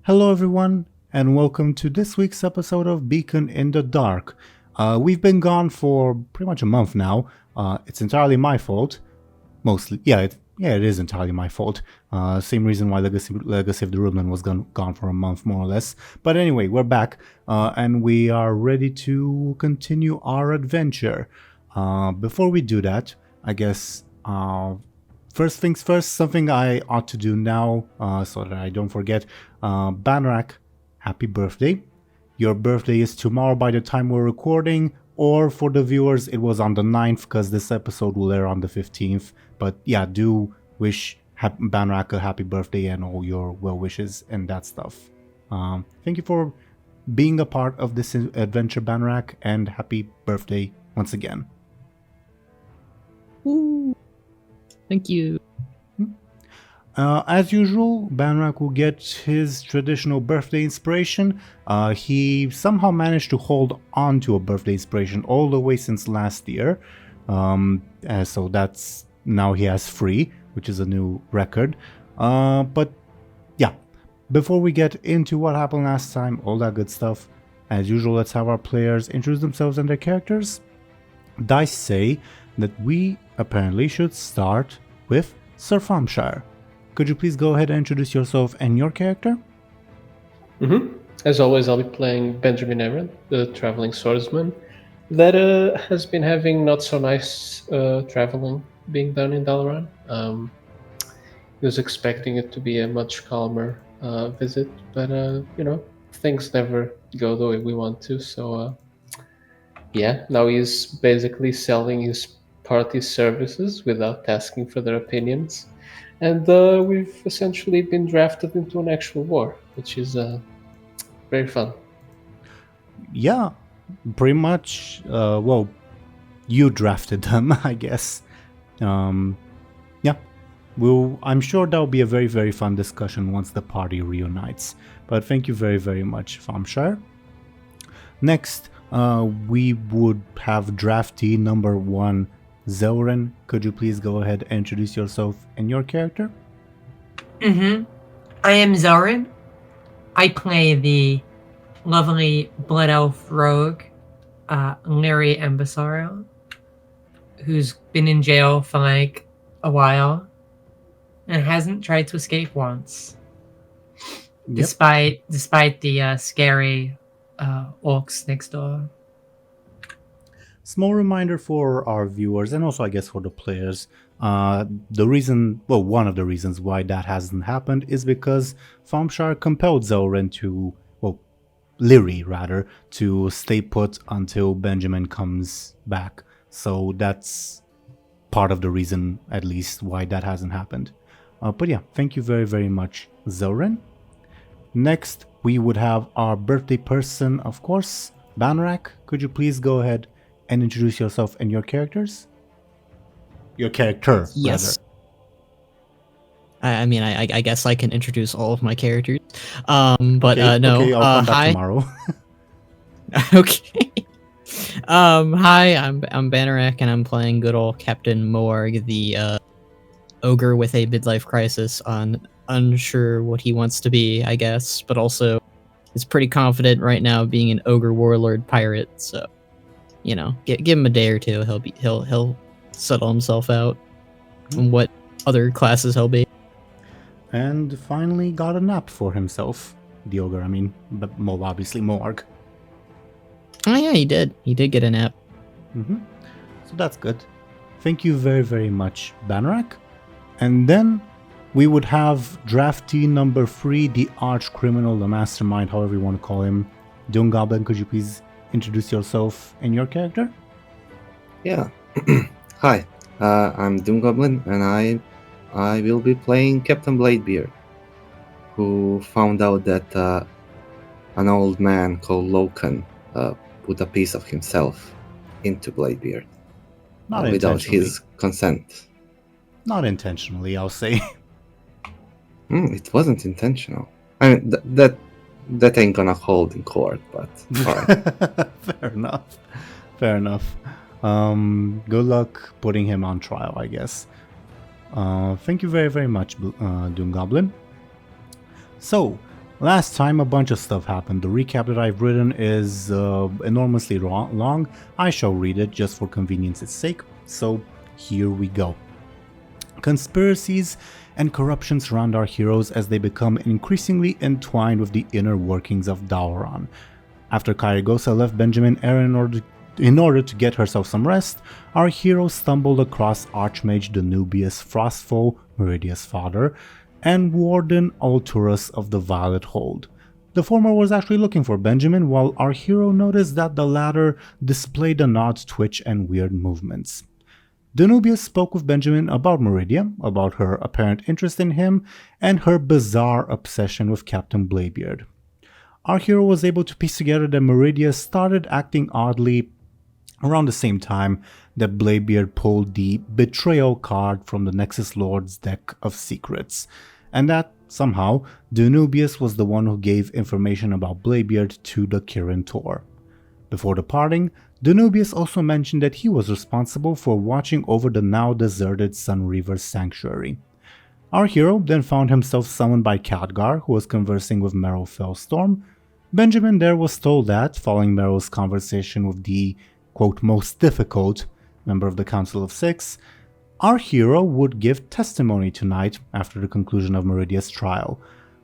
Hello, everyone, and welcome to this week's episode of Beacon in the Dark. We've been gone for pretty much a month now. It's entirely my fault. Mostly, it is entirely my fault. Same reason why Legacy of the Runeland was gone for a month, more or less. But anyway, we're back, and we are ready to continue our adventure. Before we do that, I guess first things first, something I ought to do now, so that I don't forget. Banrak, happy birthday. Your birthday is tomorrow by the time we're recording, or for the viewers, it was on the 9th because this episode will air on the 15th. But yeah, do wish Banrak a happy birthday and all your well wishes and that stuff. Thank you for being a part of this adventure, Banrak, and happy birthday once again. Ooh. Thank you. As usual, Banrak will get his traditional birthday inspiration. He somehow managed to hold on to a birthday inspiration all the way since last year. So that's now he has 3, which is a new record. But yeah, before we get into what happened last time, all that good stuff, as usual, let's have our players introduce themselves and their characters. Dice say that we apparently should start with Sir Thompshire. Could you please go ahead and introduce yourself and your character? As always, I'll be playing Benjamin Aaran, the traveling swordsman that has been having not so nice traveling being done in Dalaran. He was expecting it to be a much calmer visit, but things never go the way we want to. So now he's basically selling his party's services without asking for their opinions. And we've essentially been drafted into an actual war, which is very fun. Yeah, pretty much. Well, you drafted them, I guess. I'm sure that'll be a very, very fun discussion once the party reunites. But thank you very, very much, Thompshire. Next, we would have draftee number 1, Zelryn. Could you please go ahead and introduce yourself and your character? I am Zelryn. I play the lovely Blood Elf rogue, Lyri Embersorrow, who's been in jail for like a while and hasn't tried to escape once. Despite the scary orcs next door. Small reminder for our viewers and also I guess for the players, one of the reasons why that hasn't happened is because Thompshire compelled Zelryn Lyri rather, to stay put until Benjamin comes back. So that's part of the reason, at least, why that hasn't happened. But yeah, thank you very, very much, Zelryn. Next, we would have our birthday person, of course, Banrak. Could you please go ahead and introduce yourself and your characters? Your character, Yes. rather. I guess I can introduce all of my characters. No. Okay, I'll come back Hi. tomorrow. Okay. Hi, I'm Bannerak, and I'm playing good old Captain Morg, the ogre with a midlife crisis, unsure what he wants to be, I guess, but also is pretty confident right now being an ogre warlord pirate. So, give him a day or two, he'll settle himself out on what other classes he'll be. And finally got a nap for himself. The ogre, but obviously Morg. Oh yeah, he did. He did get a nap. So that's good. Thank you very, very much, Banrak. And then we would have draftee number 3, the arch criminal, the mastermind, however you want to call him. DoomGoblin, could you please introduce yourself and your character? Yeah. Hi, I'm DoomGoblin, and I will be playing Captain Bladebeard, who found out that an old man called Loken put a piece of himself into Bladebeard without his consent. Not intentionally, I'll say. It wasn't intentional. That ain't gonna hold in court, but alright. Fair enough. Good luck putting him on trial, I guess. Thank you very, very much, DoomGoblin. So, Last time a bunch of stuff happened. The recap that I've written is enormously long. I shall read it just for convenience's sake, so here we go. Conspiracies and corruption surround our heroes as they become increasingly entwined with the inner workings of Aaran. After Kairogosa left Benjamin Aaran in order to get herself some rest, our hero stumbled across Archmage Danubius Frostfoe, Meridia's father, and Warden Alturus of the Violet Hold. The former was actually looking for Benjamin, while our hero noticed that the latter displayed an odd twitch and weird movements. Danubius spoke with Benjamin about Meridia, about her apparent interest in him, and her bizarre obsession with Captain Bladebeard. Our hero was able to piece together that Meridia started acting oddly around the same time that Bladebeard pulled the Betrayal card from the Nexus Lord's deck of secrets, and that, somehow, Danubius was the one who gave information about Bladebeard to the Teeironor. Before departing, Danubius also mentioned that he was responsible for watching over the now deserted Sunreaver Sanctuary. Our hero then found himself summoned by Khadgar, who was conversing with Merrill Fellstorm. Benjamin there was told that, following Merrill's conversation with the quote, most difficult member of the Council of Six, our hero would give testimony tonight after the conclusion of Meridia's trial.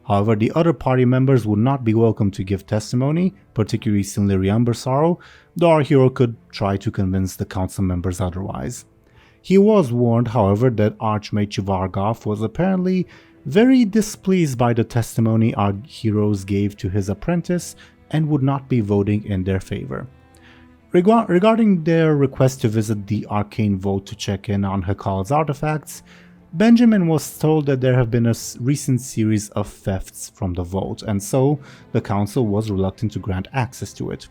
However, the other party members would not be welcome to give testimony, particularly Lyri Embersorrow, though our hero could try to convince the council members otherwise. He was warned, however, that Archmage Vargoth was apparently very displeased by the testimony our heroes gave to his apprentice and would not be voting in their favor. Regarding their request to visit the Arcane Vault to check in on Hekal's artifacts, Benjamin was told that there have been a recent series of thefts from the vault, and so the council was reluctant to grant access to it.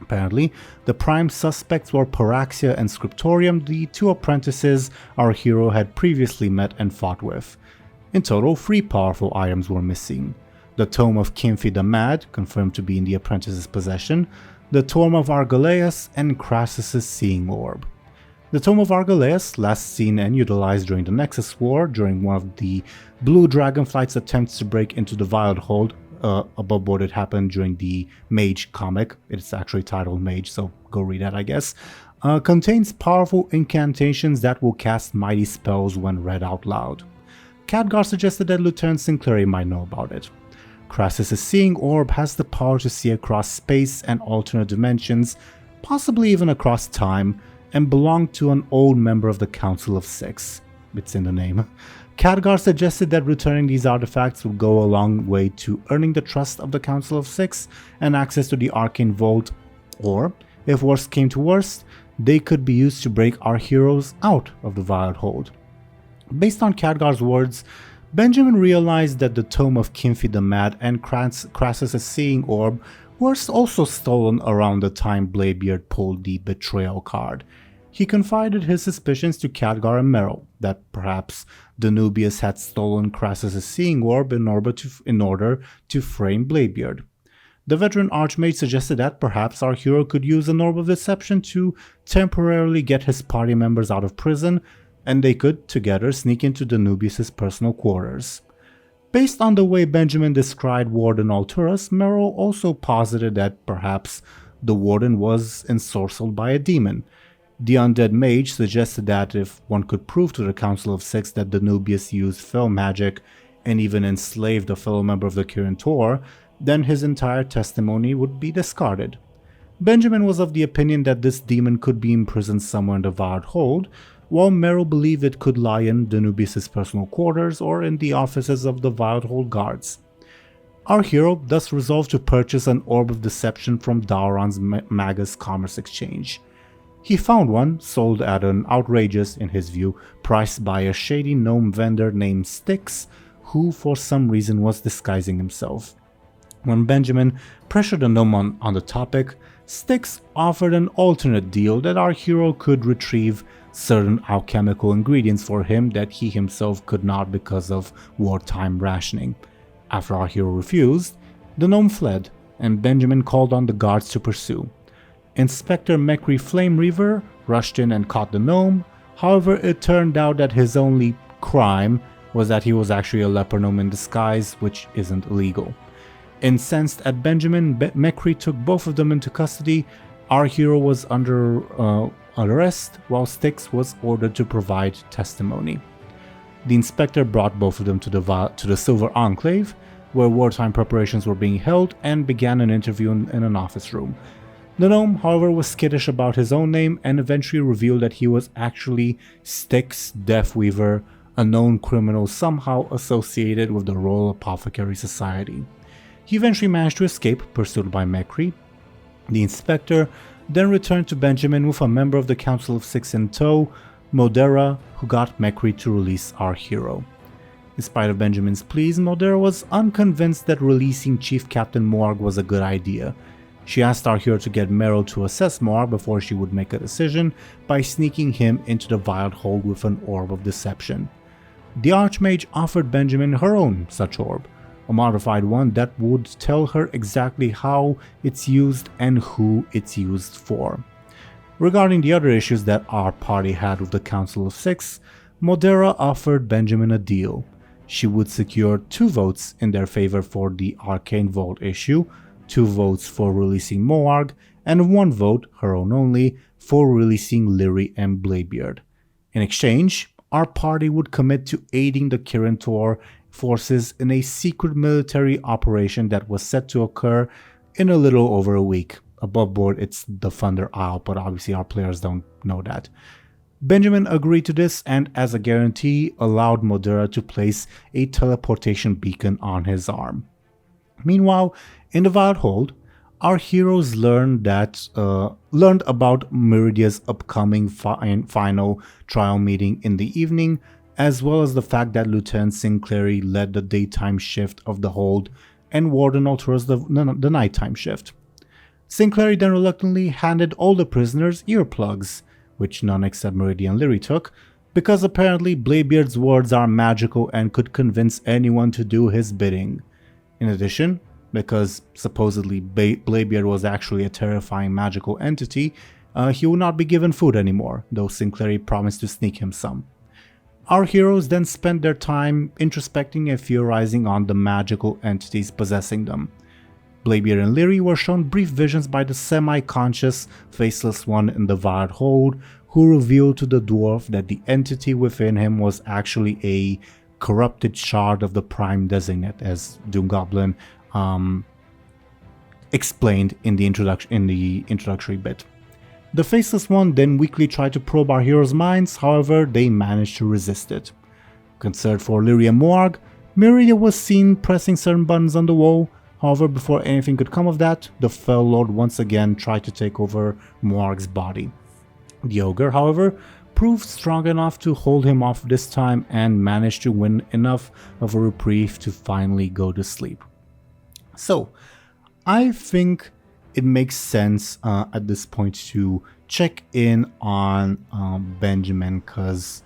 Apparently, the prime suspects were Paraxia and Scriptorium, the two apprentices our hero had previously met and fought with. In total, 3 powerful items were missing: the Tome of Kinfi the Mad, confirmed to be in the apprentice's possession, the Tome of Argaleus, and Crassus's Seeing Orb. The Tome of Argaleus, last seen and utilized during the Nexus War, during one of the Blue Dragonflight's attempts to break into the Violet Hold, above board it happened during the Mage comic, it's actually titled Mage, so go read that I guess, contains powerful incantations that will cast mighty spells when read out loud. Khadgar suggested that Lieutenant Sinclair might know about it. Crassus' Seeing Orb has the power to see across space and alternate dimensions, possibly even across time, and belonged to an old member of the Council of Six. It's in the name. Khadgar suggested that returning these artifacts would go a long way to earning the trust of the Council of Six and access to the Arcane Vault, or, if worst came to worst, they could be used to break our heroes out of the Violet Hold. Based on Khadgar's words, Benjamin realized that the Tome of Kinfi the Mad and Crassus' Seeing Orb were also stolen around the time Bladebeard pulled the Betrayal card. He confided his suspicions to Khadgar and Merrill, that perhaps Danubius had stolen Crassus' Seeing Orb in order to frame Bladebeard. The veteran Archmage suggested that perhaps our hero could use an Orb of Deception to temporarily get his party members out of prison, and they could, together, sneak into Danubius' personal quarters. Based on the way Benjamin described Warden Alturus, Merrill also posited that perhaps the Warden was ensorcelled by a demon. The undead mage suggested that if one could prove to the Council of Six that Danubius used fell magic and even enslaved a fellow member of the Teeironor, then his entire testimony would be discarded. Benjamin was of the opinion that this demon could be imprisoned somewhere in the Violet Hold, while Merrill believed it could lie in Danubius' personal quarters or in the offices of the Violet Hold guards. Our hero thus resolved to purchase an Orb of Deception from Dauron's Magus Commerce Exchange. He found one, sold at an outrageous, in his view, price by a shady gnome vendor named Styx, who for some reason was disguising himself. When Benjamin pressured the gnome on the topic, Styx offered an alternate deal that our hero could retrieve certain alchemical ingredients for him that he himself could not because of wartime rationing. After our hero refused, the gnome fled, and Benjamin called on the guards to pursue. Inspector Mekri Flame Reaver rushed in and caught the gnome. However, it turned out that his only crime was that he was actually a leper gnome in disguise, which isn't illegal. Incensed at Benjamin, Mekri took both of them into custody. Our hero was under arrest, while Styx was ordered to provide testimony. The inspector brought both of them to the Silver Enclave, where wartime preparations were being held, and began an interview in an office room. The gnome, however, was skittish about his own name and eventually revealed that he was actually Styx Deathweaver, a known criminal somehow associated with the Royal Apothecary Society. He eventually managed to escape, pursued by Mekri. The inspector then returned to Benjamin with a member of the Council of Six in tow, Modera, who got Mekri to release our hero. In spite of Benjamin's pleas, Modera was unconvinced that releasing Chief Captain Morg was a good idea. She asked our hero to get Mera to assess Morg before she would make a decision by sneaking him into the Violet Hold with an orb of deception. The Archmage offered Benjamin her own such orb, a modified one that would tell her exactly how it's used and who it's used for. Regarding the other issues that our party had with the Council of Six, Modera offered Benjamin a deal. She would secure 2 votes in their favor for the Arcane Vault issue, 2 votes for releasing Moarg, and 1 vote, her own only, for releasing Lyri and Bladebeard. In exchange, our party would commit to aiding the Teeironor forces in a secret military operation that was set to occur in a little over a week. Above board, it's the Thunder Isle, but obviously our players don't know that. Benjamin agreed to this and, as a guarantee, allowed Modera to place a teleportation beacon on his arm. Meanwhile, in the Violet Hold, our heroes learned about Meridia's upcoming final trial meeting in the evening, as well as the fact that Lieutenant Sinclair led the daytime shift of the Hold and Warden Alturas the nighttime shift. Sinclair then reluctantly handed all the prisoners earplugs, which none except Meridia and Lyri took, because apparently Bladebeard's words are magical and could convince anyone to do his bidding. In addition, because supposedly Bladebeard was actually a terrifying magical entity, he would not be given food anymore, though Sinclair promised to sneak him some. Our heroes then spent their time introspecting and theorizing on the magical entities possessing them. Bladebeard and Lyri were shown brief visions by the semi-conscious, faceless one in the Violet Hold, who revealed to the dwarf that the entity within him was actually a corrupted shard of the Prime Designate, as DoomGoblin explained in the introductory bit. The Faceless One then weakly tried to probe our heroes' minds, however, they managed to resist it. Concerned for Lyri and Moarg, Meridia was seen pressing certain buttons on the wall. However, before anything could come of that, the Fell Lord once again tried to take over Moarg's body. The Ogre, however, proved strong enough to hold him off this time and managed to win enough of a reprieve to finally go to sleep. So, I think it makes sense at this point to check in on Benjamin, because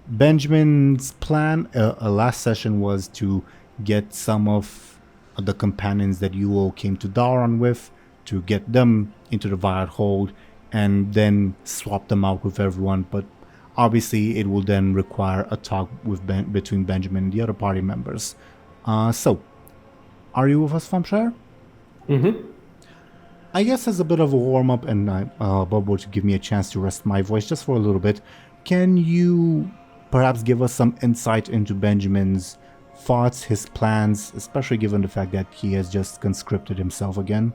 Benjamin's plan last session was to get some of the companions that you all came to Aaran with, to get them into the Violet Hold and then swap them out with everyone, but obviously it will then require a talk with between Benjamin and the other party members. So, are you with us, Thompshire? Mm-hmm. I guess as a bit of a warm-up and Bobo to give me a chance to rest my voice just for a little bit, can you perhaps give us some insight into Benjamin's thoughts, his plans, especially given the fact that he has just conscripted himself again?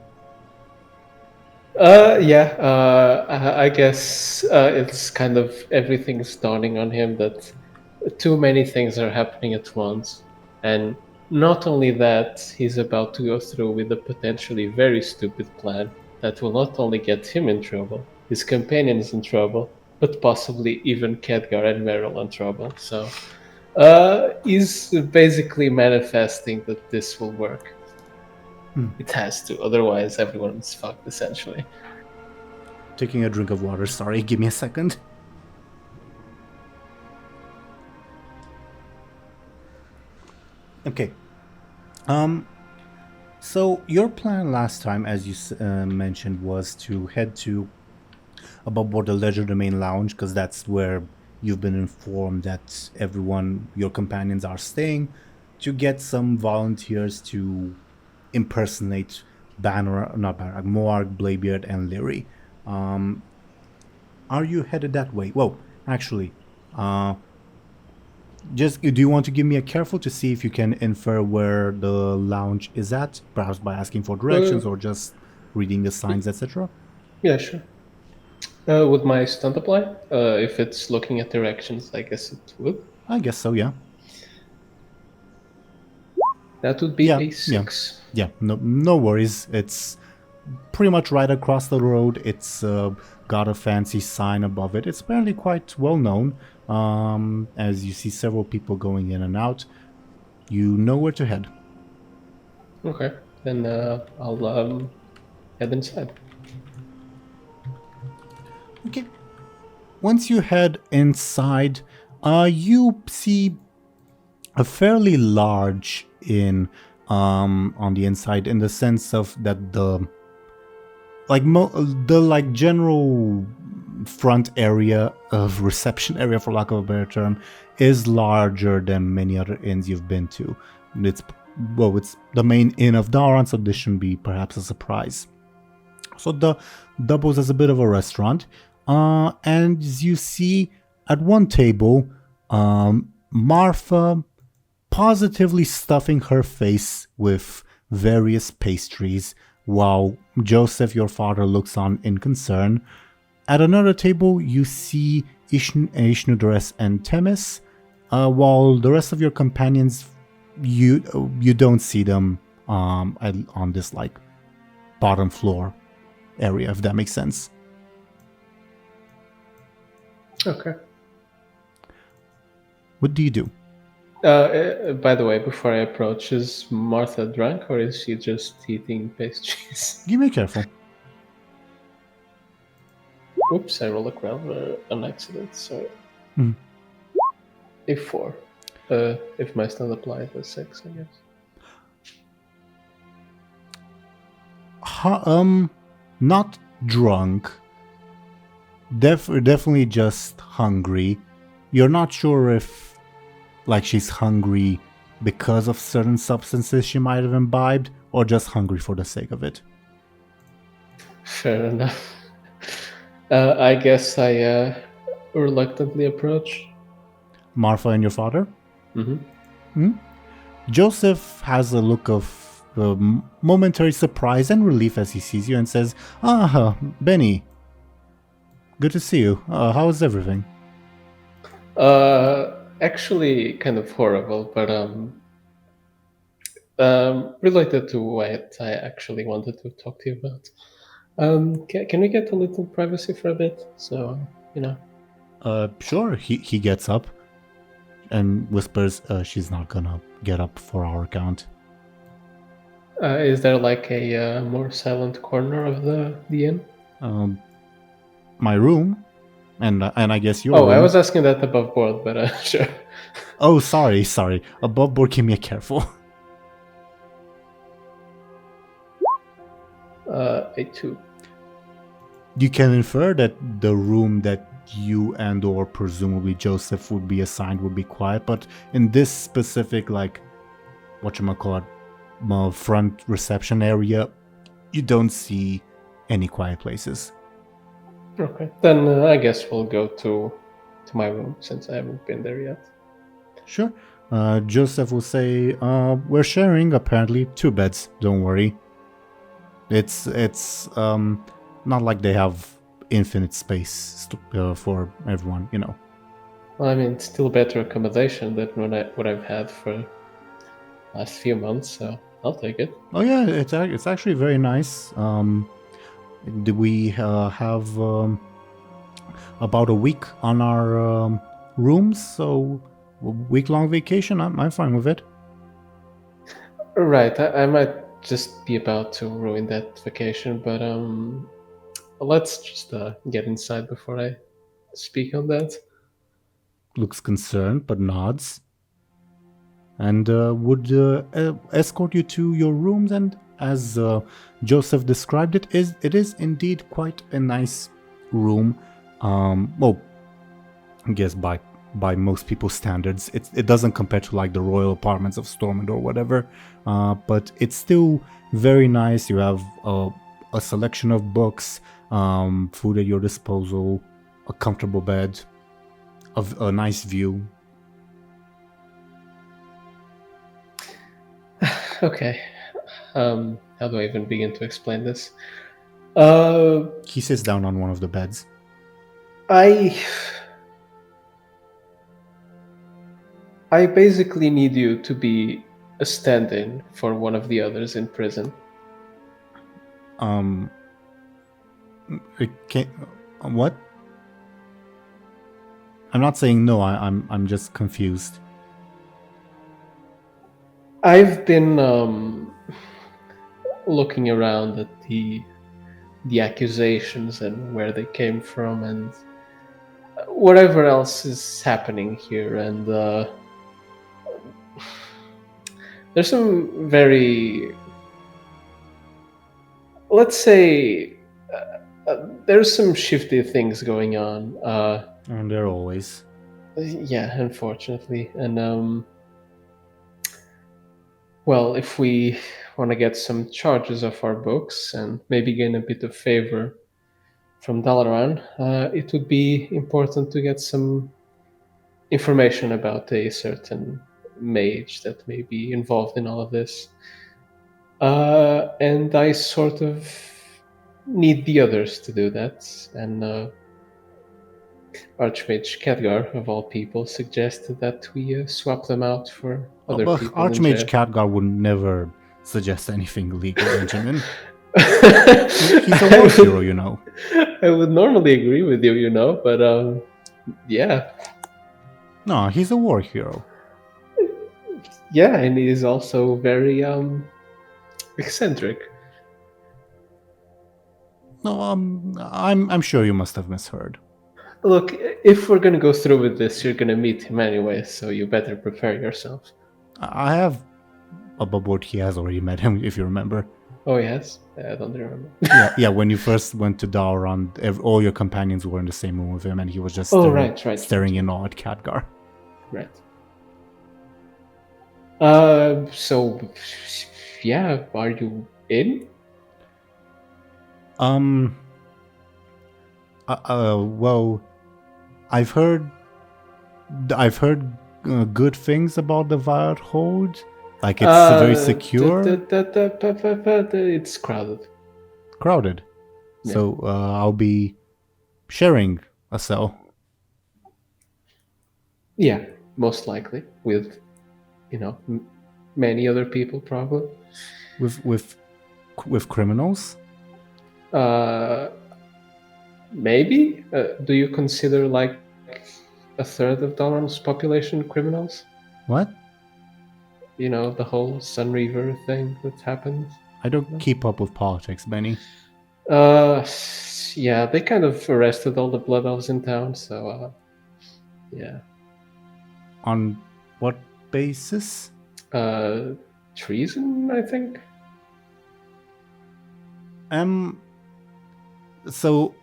I guess it's kind of everything's dawning on him that too many things are happening at once. And not only that, he's about to go through with a potentially very stupid plan that will not only get him in trouble, his companions in trouble, but possibly even Khadgar and Meryl in trouble. So he's basically manifesting that this will work. It has to, otherwise everyone's fucked, essentially. Taking a drink of water, sorry, give me a second. Okay. So your plan last time, as you mentioned, was to head to above board the Ledger Domain Lounge, because that's where you've been informed that everyone, your companions, are staying, to get some volunteers to impersonate Moarg, Bladebeard, and Lyri. Are you headed that way? Whoa, actually, just do you want to give me a careful to see if you can infer where the lounge is at? Perhaps by asking for directions or just reading the signs, etc. Yeah, sure. Would my stunt apply? If it's looking at directions, I guess it would. I guess so. Yeah. That would be Yeah, a 6. Yeah. No worries. It's pretty much right across the road. It's got a fancy sign above it. It's apparently quite well known. As you see several people going in and out, you know where to head. Okay, then I'll head inside. Okay. Once you head inside, you see a fairly large inn on the inside, in the sense of that the general front area of reception area, for lack of a better term, is larger than many other inns you've been to. It's the main inn of Aaran, so this shouldn't be perhaps a surprise. So the doubles as a bit of a restaurant, and as you see at one table, Marfa positively stuffing her face with various pastries, while Joseph, your father, looks on in concern. At another table, you see Ishnudres and Temis, while the rest of your companions, you don't see them on this bottom floor area, if that makes sense. Okay. What do you do? By the way, before I approach, is Martha drunk or is she just eating pastries? Give me careful. Oops, I rolled a crowd an accident, sorry. A 4. If my stand applies, a 6, I guess. Not drunk. Definitely just hungry. You're not sure if she's hungry because of certain substances she might have imbibed, or just hungry for the sake of it. Fair enough. I guess I reluctantly approach. Marfa and your father? Mm-hmm. Joseph has a look of momentary surprise and relief as he sees you and says, Benny, good to see you. How is everything? Actually, kind of horrible, but related to what I actually wanted to talk to you about. Can we get a little privacy for a bit? So, Sure. He gets up and whispers, she's not gonna get up for our account. Is there a more silent corner of the inn? My room, and I guess your room. I was asking that above board, but sure. Oh, sorry. Above board, give me a careful. A 2. You can infer that the room that you and or presumably Joseph would be assigned would be quiet, but in this specific front reception area, you don't see any quiet places. Okay, then I guess we'll go to my room since I haven't been there yet. Sure. Joseph will say, we're sharing apparently 2 beds, don't worry. It's not like they have infinite space for everyone, Well, I mean, it's still better accommodation than what I've had for last few months, so I'll take it. Oh yeah, it's actually very nice. We have about a week on our rooms, so a week-long vacation. I'm fine with it. Right, I might just be about to ruin that vacation, but let's just get inside before I speak on that. Looks concerned, but nods. And would escort you to your rooms, and as Joseph described it is indeed quite a nice room. Well, I guess by by most people's standards. It doesn't compare to like the royal apartments of Stormwind or whatever, but it's still very nice. You have a selection of books, food at your disposal, a comfortable bed, a nice view. Okay. How do I even begin to explain this? He sits down on one of the beds. I basically need you to be a stand-in for one of the others in prison. It can't, what? I'm not saying no. I'm just confused. I've been looking around at the accusations and where they came from and whatever else is happening here, and there's some very, let's say, there's some shifty things going on. And there always. Yeah, unfortunately. And well, if we want to get some charges off our books and maybe gain a bit of favor from Dalaran, it would be important to get some information about a certain mage that may be involved in all of this. And I sort of need the others to do that. And Archmage Khadgar, of all people, suggested that we swap them out for other But people. in Archmage jail. Khadgar would never suggest anything illegal, Benjamin. He's a war hero, you know. I would normally agree with you, but yeah. No, he's a war hero. Yeah, and he is also very eccentric. No, I'm sure you must have misheard. Look, if we're gonna go through with this, you're gonna meet him anyway, so you better prepare yourself. I have a board. He has already met him, if you remember. Oh yes, I don't remember. Yeah. When you first went to Daoran, all your companions were in the same room with him, and he was just staring in awe at Khadgar. Right. So, yeah, are you in? Well, I've heard good things about the Violet Hold. Like it's very secure. It's crowded. Crowded. Yeah. So I'll be sharing a cell. Yeah, most likely with, many other people probably. With criminals. Maybe. Do you consider like a third of Dalaran's population criminals? What? The whole Sunreaver thing that happened. I don't keep up with politics, Benny. Yeah, they kind of arrested all the Blood Elves in town, so yeah. On what basis? Treason, I think. So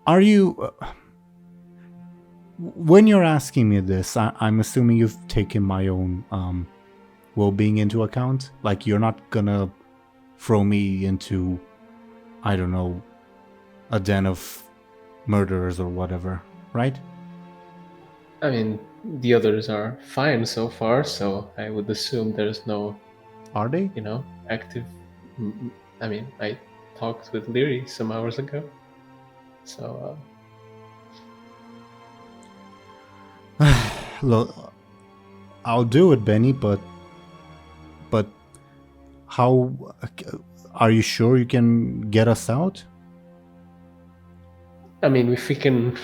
are you when you're asking me this, I'm assuming you've taken my own well-being into account? Like you're not gonna throw me into, I don't know, a den of murderers or whatever, right? I mean, the others are fine so far, so I would assume there's no, Are they? active. I mean, I talked with Lyri some hours ago, so. Look, I'll do it, Benny, but how are you sure you can get us out? I mean, if we can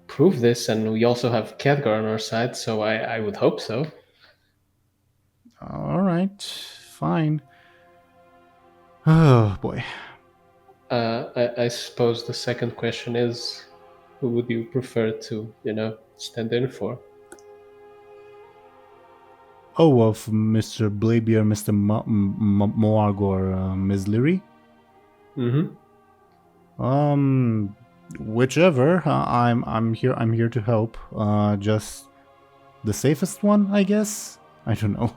prove this, and we also have Khadgar on our side, so I would hope so. All right, fine. Oh boy. I suppose the second question is, who would you prefer to, stand in for? Oh, of Mr. Bladebeard, Mr. Moarg, or Ms. Lyri? Mm-hmm. Whichever. I'm here. I'm here to help. Just the safest one, I guess. I don't know.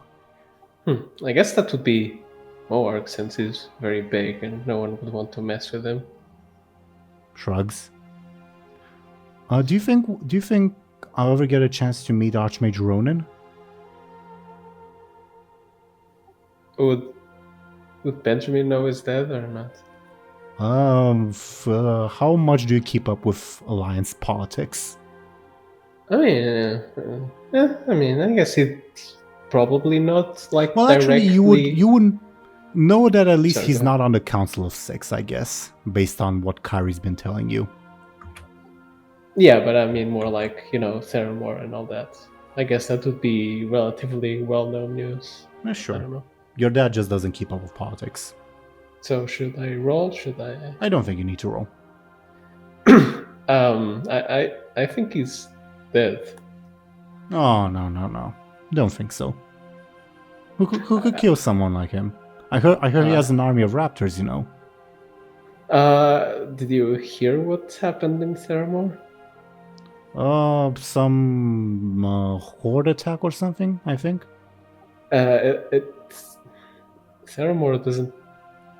I guess that would be Moarg, since he's very big and no one would want to mess with him. Shrugs. Do you think I'll ever get a chance to meet Archmage Ronan? Would Benjamin know he's dead or not? How much do you keep up with Alliance politics? I mean, I guess it's probably not like Well, directly. actually, you would know that at least Sorry, he's go ahead. not on the Council of Six, I guess, based on what Kyrie's been telling you. Yeah, but I mean more like, Theramore and all that. I guess that would be relatively well-known news. Yeah, I sure. don't know. Your dad just doesn't keep up with politics. So should I roll? Should I? I don't think you need to roll. I think he's dead. Oh, no. Don't think so. Who could kill someone like him? I heard he has an army of raptors, you know. Did you hear what happened in Theramore? Some horde attack or something, I think. Theramore doesn't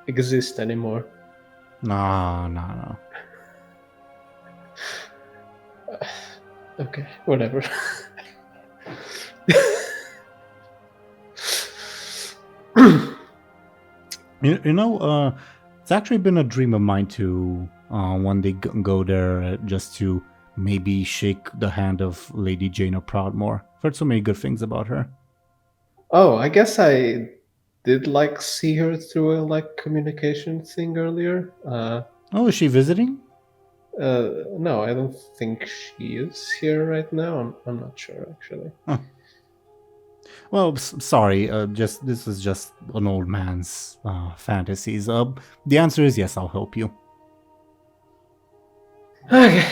exist anymore. No. Okay, whatever. It's actually been a dream of mine to one day go there just to maybe shake the hand of Lady Jaina Proudmoore. I've heard so many good things about her. Oh, I guess I did see her through a communication thing earlier. Oh, is she visiting? No, I don't think she is here right now. I'm not sure actually. Huh. Well, sorry. This is just an old man's fantasies. The answer is yes. I'll help you. Okay,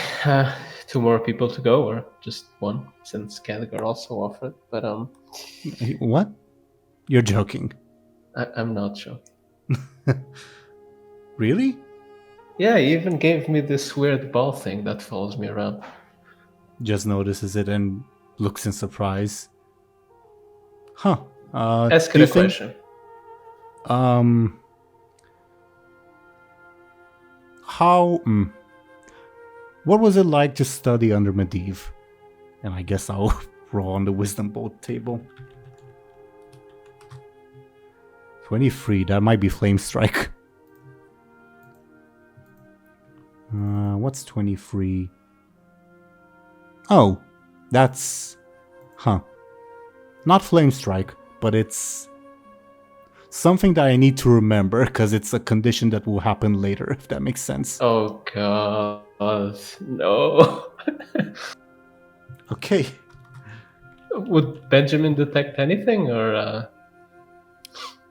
2 more people to go, or just one, since Gallagher also offered. But What? You're joking? I'm not sure. Really? Yeah, he even gave me this weird ball thing that follows me around. Just notices it and looks in surprise. Huh. Ask do it you a think- question. What was it like to study under Medivh? And I guess I'll roll on the wisdom bolt table. 23, that might be Flame Strike. What's 23? Oh, that's... Not Flame Strike, but it's something that I need to remember because it's a condition that will happen later, if that makes sense. Oh god, no. Okay. Would Benjamin detect anything, or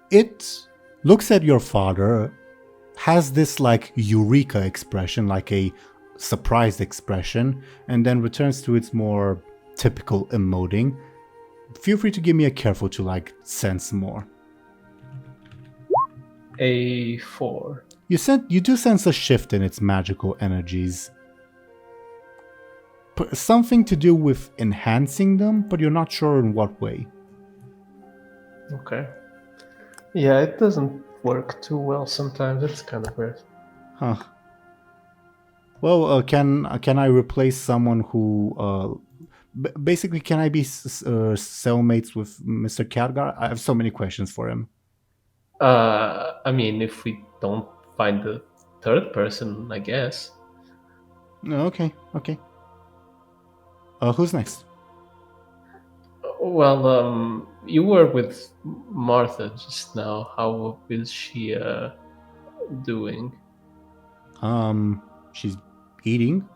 It looks at your father, has this eureka expression, like a surprised expression, and then returns to its more typical emoting. Feel free to give me a careful to sense more. a 4? You do sense a shift in its magical energies. Something to do with enhancing them, but you're not sure in what way. Okay. Yeah, it doesn't work too well sometimes. It's kind of weird. Huh. Well, can I replace someone who... basically, can I be cellmates with Mr. Khadgar? I have so many questions for him. I mean, if we don't find the third person, I guess. Okay. Who's next? Well, you were with Martha just now. How is she doing? She's eating.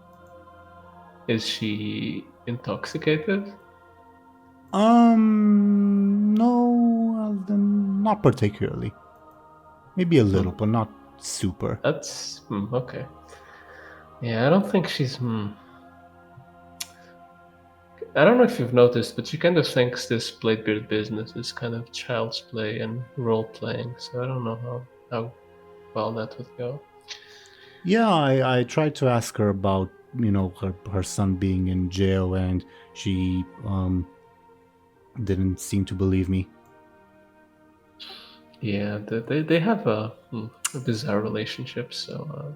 Is she intoxicated? No, not particularly. Maybe a little, but not super. That's okay. Yeah, I don't think she's. I don't know if you've noticed, but she kind of thinks this Bladebeard business is kind of child's play and role playing. So I don't know how well that would go. Yeah, I tried to ask her about, her son being in jail, and she didn't seem to believe me. Yeah, they have a bizarre relationship. So,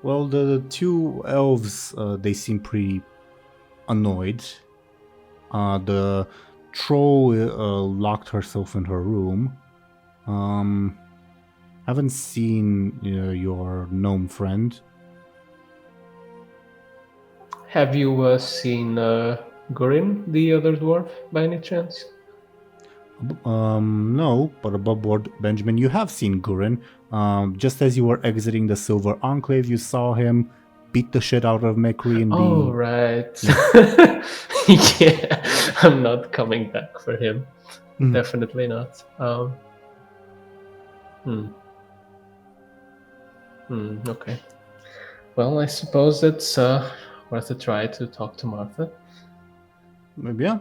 Well, the two elves, they seem pretty annoyed. The troll locked herself in her room. Haven't seen your gnome friend. have you seen Gorin, the other dwarf, by any chance? No, but above board, Benjamin, you have seen Gurin. Just as you were exiting the Silver Enclave, you saw him beat the shit out of Mekri in Oh, the... right. Yeah, I'm not coming back for him. Mhm. Definitely not. Okay. Well, I suppose it's worth a try to talk to Martha. Maybe, yeah.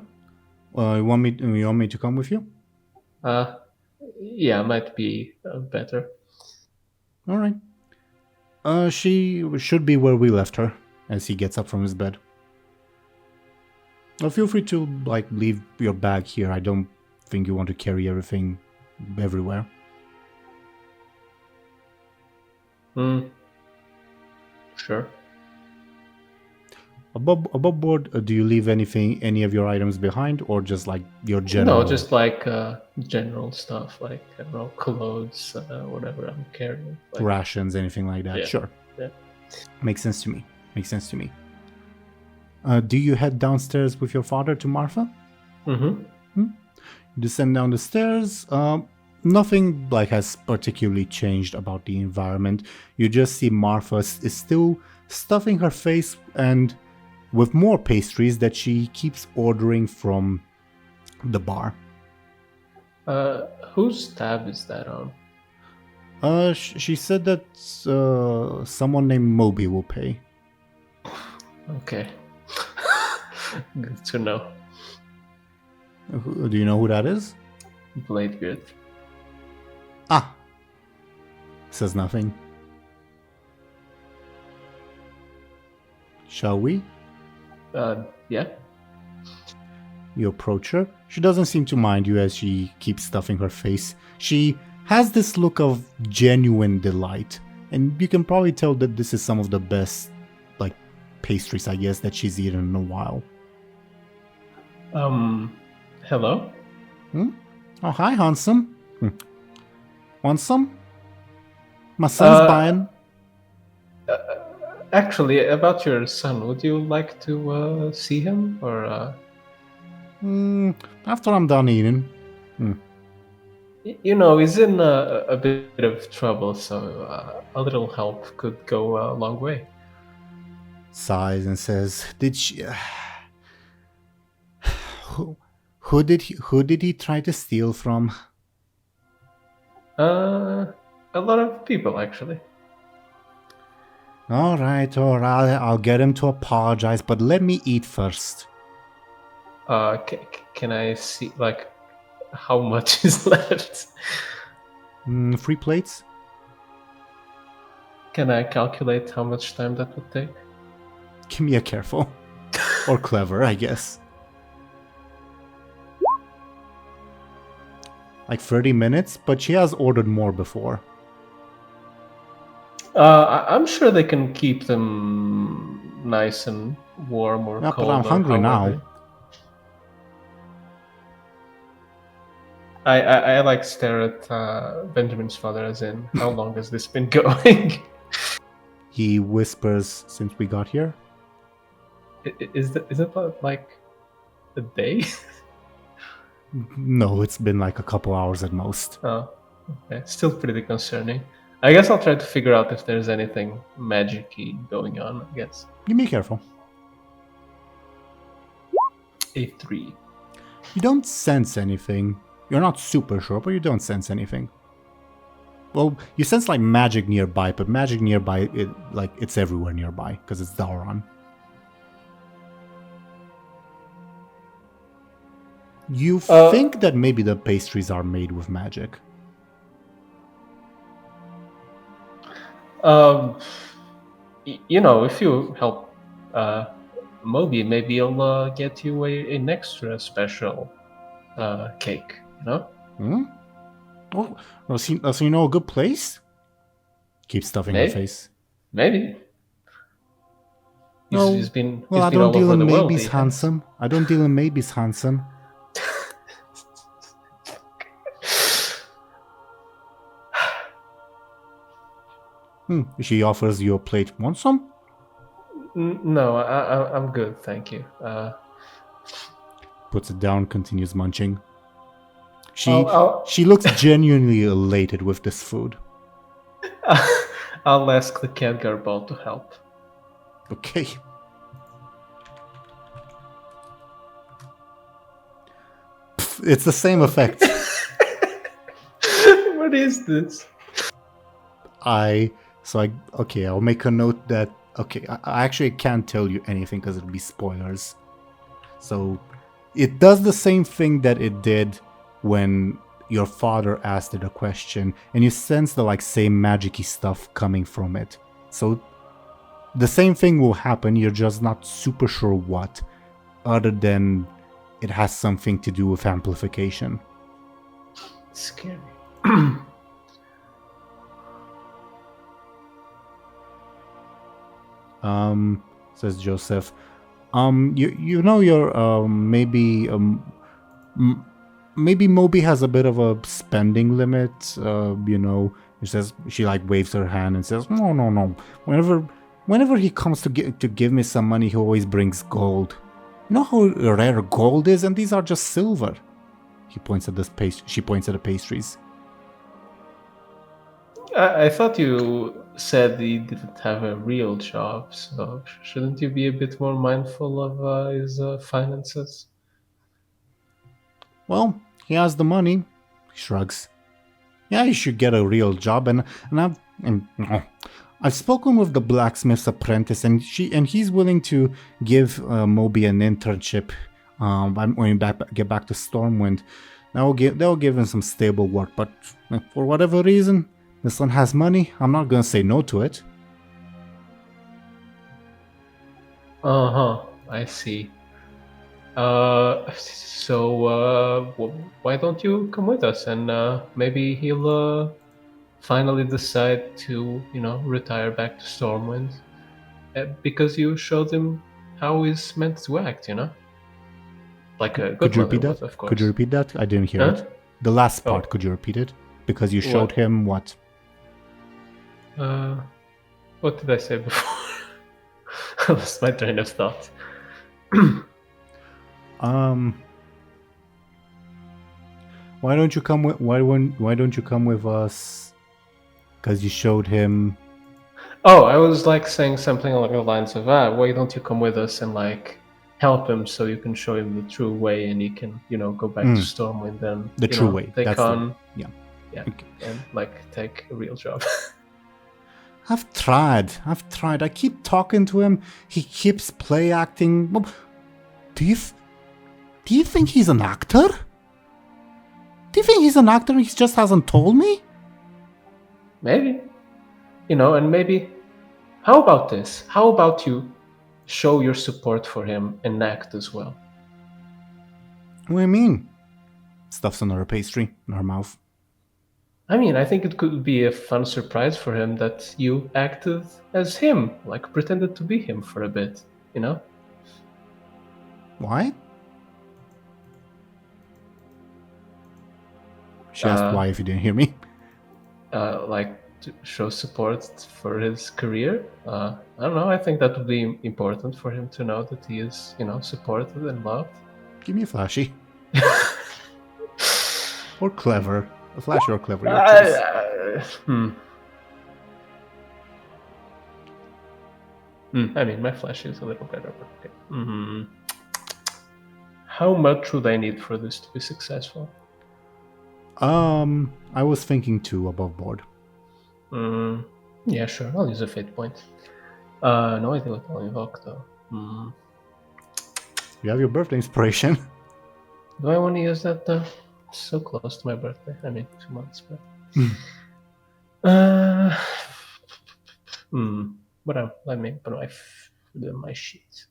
You want me to come with you? Yeah, might be better. All right. She should be where we left her, as he gets up from his bed. Feel free to, leave your bag here. I don't think you want to carry everything everywhere. Sure. Above board, do you leave any of your items behind, or just, your general... No, just like general stuff, like, I don't know, clothes, whatever I'm carrying. Like, rations, anything like that? Yeah. Sure. Yeah. Makes sense to me. Do you head downstairs with your father to Marfa? Mm-hmm. Descend down the stairs. Nothing has particularly changed about the environment. You just see Marfa is still stuffing her face and with more pastries that she keeps ordering from the bar. Whose tab is that on? She said that someone named Moby will pay. Okay. Good to know. Do you know who that is? Bladebeard. Ah. Says nothing. Shall we? Yeah. You approach her. She doesn't seem to mind you as she keeps stuffing her face. She has this look of genuine delight, and you can probably tell that this is some of the best, pastries, I guess, that she's eaten in a while. Hello? Oh, hi, handsome. Want some? My son's buying. Actually, about your son, would you like to see him, or? After I'm done eating. He's in a bit of trouble, so a little help could go a long way. Sighs and says, "Did she? Who did he try to steal from?" A lot of people, actually. All right, I'll get him to apologize, but let me eat first. Can I see, how much is left? 3 plates? Can I calculate how much time that would take? Give me a careful. Or clever, I guess. 30 minutes, but she has ordered more before. I'm sure they can keep them nice and warm or Yeah, cold. but I'm hungry now. I stare at Benjamin's father, as in, how long has this been going? He whispers, since we got here. Is it like a day? No, it's been a couple hours at most. Oh, okay. Still pretty concerning. I guess I'll try to figure out if there's anything magic-y going on, I guess. You be careful. A 3. You don't sense anything. You're not super sure, but you don't sense anything. Well, you sense magic nearby, but magic nearby, it's everywhere nearby, because it's Aaran. You think that maybe the pastries are made with magic. If you help Moby, maybe he'll get you an extra special cake. Hmm? Oh, does he know a good place? Keep stuffing her Maybe. face. Maybe. No. He's been Well, I all don't deal over in the world. maybe's he has. handsome. I don't deal in maybe's handsome. She offers you a plate. Want some? No, I'm good, thank you. Puts it down, continues munching. I'll- She looks genuinely elated with this food. I'll ask the Khadgar ball to help. Okay. Pff, it's the same effect. What is this? Okay, I'll make a note that, okay, I actually can't tell you anything because it'll be spoilers. So, it does the same thing that it did when your father asked it a question, and you sense the, same magic-y stuff coming from it. So, the same thing will happen, you're just not super sure what, other than it has something to do with amplification. It's scary. Says Joseph. You know your maybe Moby has a bit of a spending limit. She says she waves her hand and says, no. Whenever he comes to give me some money, he always brings gold. You know how rare gold is, and these are just silver. She points at the pastries. I thought you said he didn't have a real job, so shouldn't you be a bit more mindful of his finances? Well, he has the money. He shrugs. Yeah, he should get a real job, and I've spoken with the blacksmith's apprentice, and he's willing to give Moby an internship. When we get back to Stormwind, they'll give him some stable work. But for whatever reason, this one has money. I'm not gonna say no to it. I see. Why don't you come with us, and maybe he'll finally decide to, retire back to Stormwind, because you showed him how he's meant to act, Like a good Could you mother repeat would, that? of course. Could you repeat that? I didn't hear Huh? it. The last part. Oh. Could you repeat it? Because you showed What? him what? What did I say before? I lost my train of thought. Why don't you come with? Why don't you come with us? Because you showed him. Oh, I was saying something along the lines of, why don't you come with us and help him so you can show him the true way, and he can, go back to Stormwind and The true way. take That's on, yeah. Okay. and take a real job. I've tried. I keep talking to him. He keeps play acting. Well, do you think he's an actor? Do you think he's an actor and he just hasn't told me? Maybe. And maybe, how about this? How about you show your support for him and act as well? What do you mean? Stuffs another pastry in her mouth. I mean, I think it could be a fun surprise for him that you acted as him, pretended to be him for a bit, Why? She asked why if you didn't hear me. To show support for his career. I don't know, I think that would be important for him to know that he is, supported and loved. Give me a flashy. Or clever. A flashy or clever. I mean, my flash is a little better, but okay. How much would I need for this to be successful? I was thinking 2 above board. Yeah, sure. I'll use a fate point. No idea what I'll invoke though. You have your birthday inspiration. Do I want to use that though? It's so close to my birthday. I mean, 2 months, but. Let me put my sheet.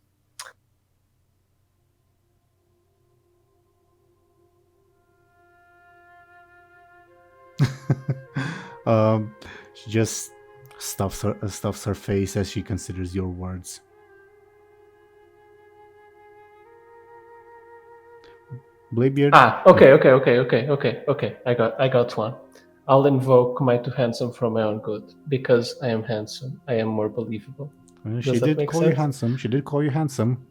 She just stuffs her face as she considers your words. Bladebeard. Okay. I got one. I'll invoke my two handsome from my own good. Because I am handsome, I am more believable. She Does that did make call you sense? handsome. She did call you handsome.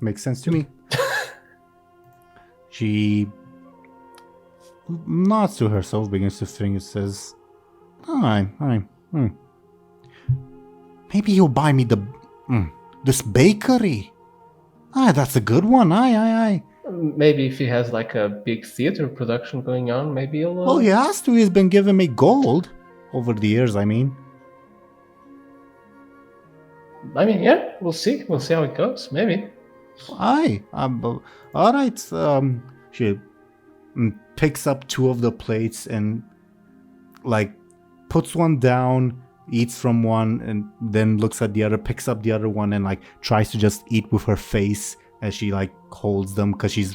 Makes sense to me. She nods to herself, begins to think, and says, maybe you'll buy me this bakery. That's a good one. Aye. Maybe if he has like a big theater production going on, maybe he'll... Well, he has to. He's been giving me gold over the years, I mean. Yeah, we'll see. We'll see how it goes. Maybe. Aye. All right. She picks up two of the plates and, like, puts one down, eats from one, and then looks at the other, picks up the other one, and, like, tries to just eat with her face as she, like, holds them, because she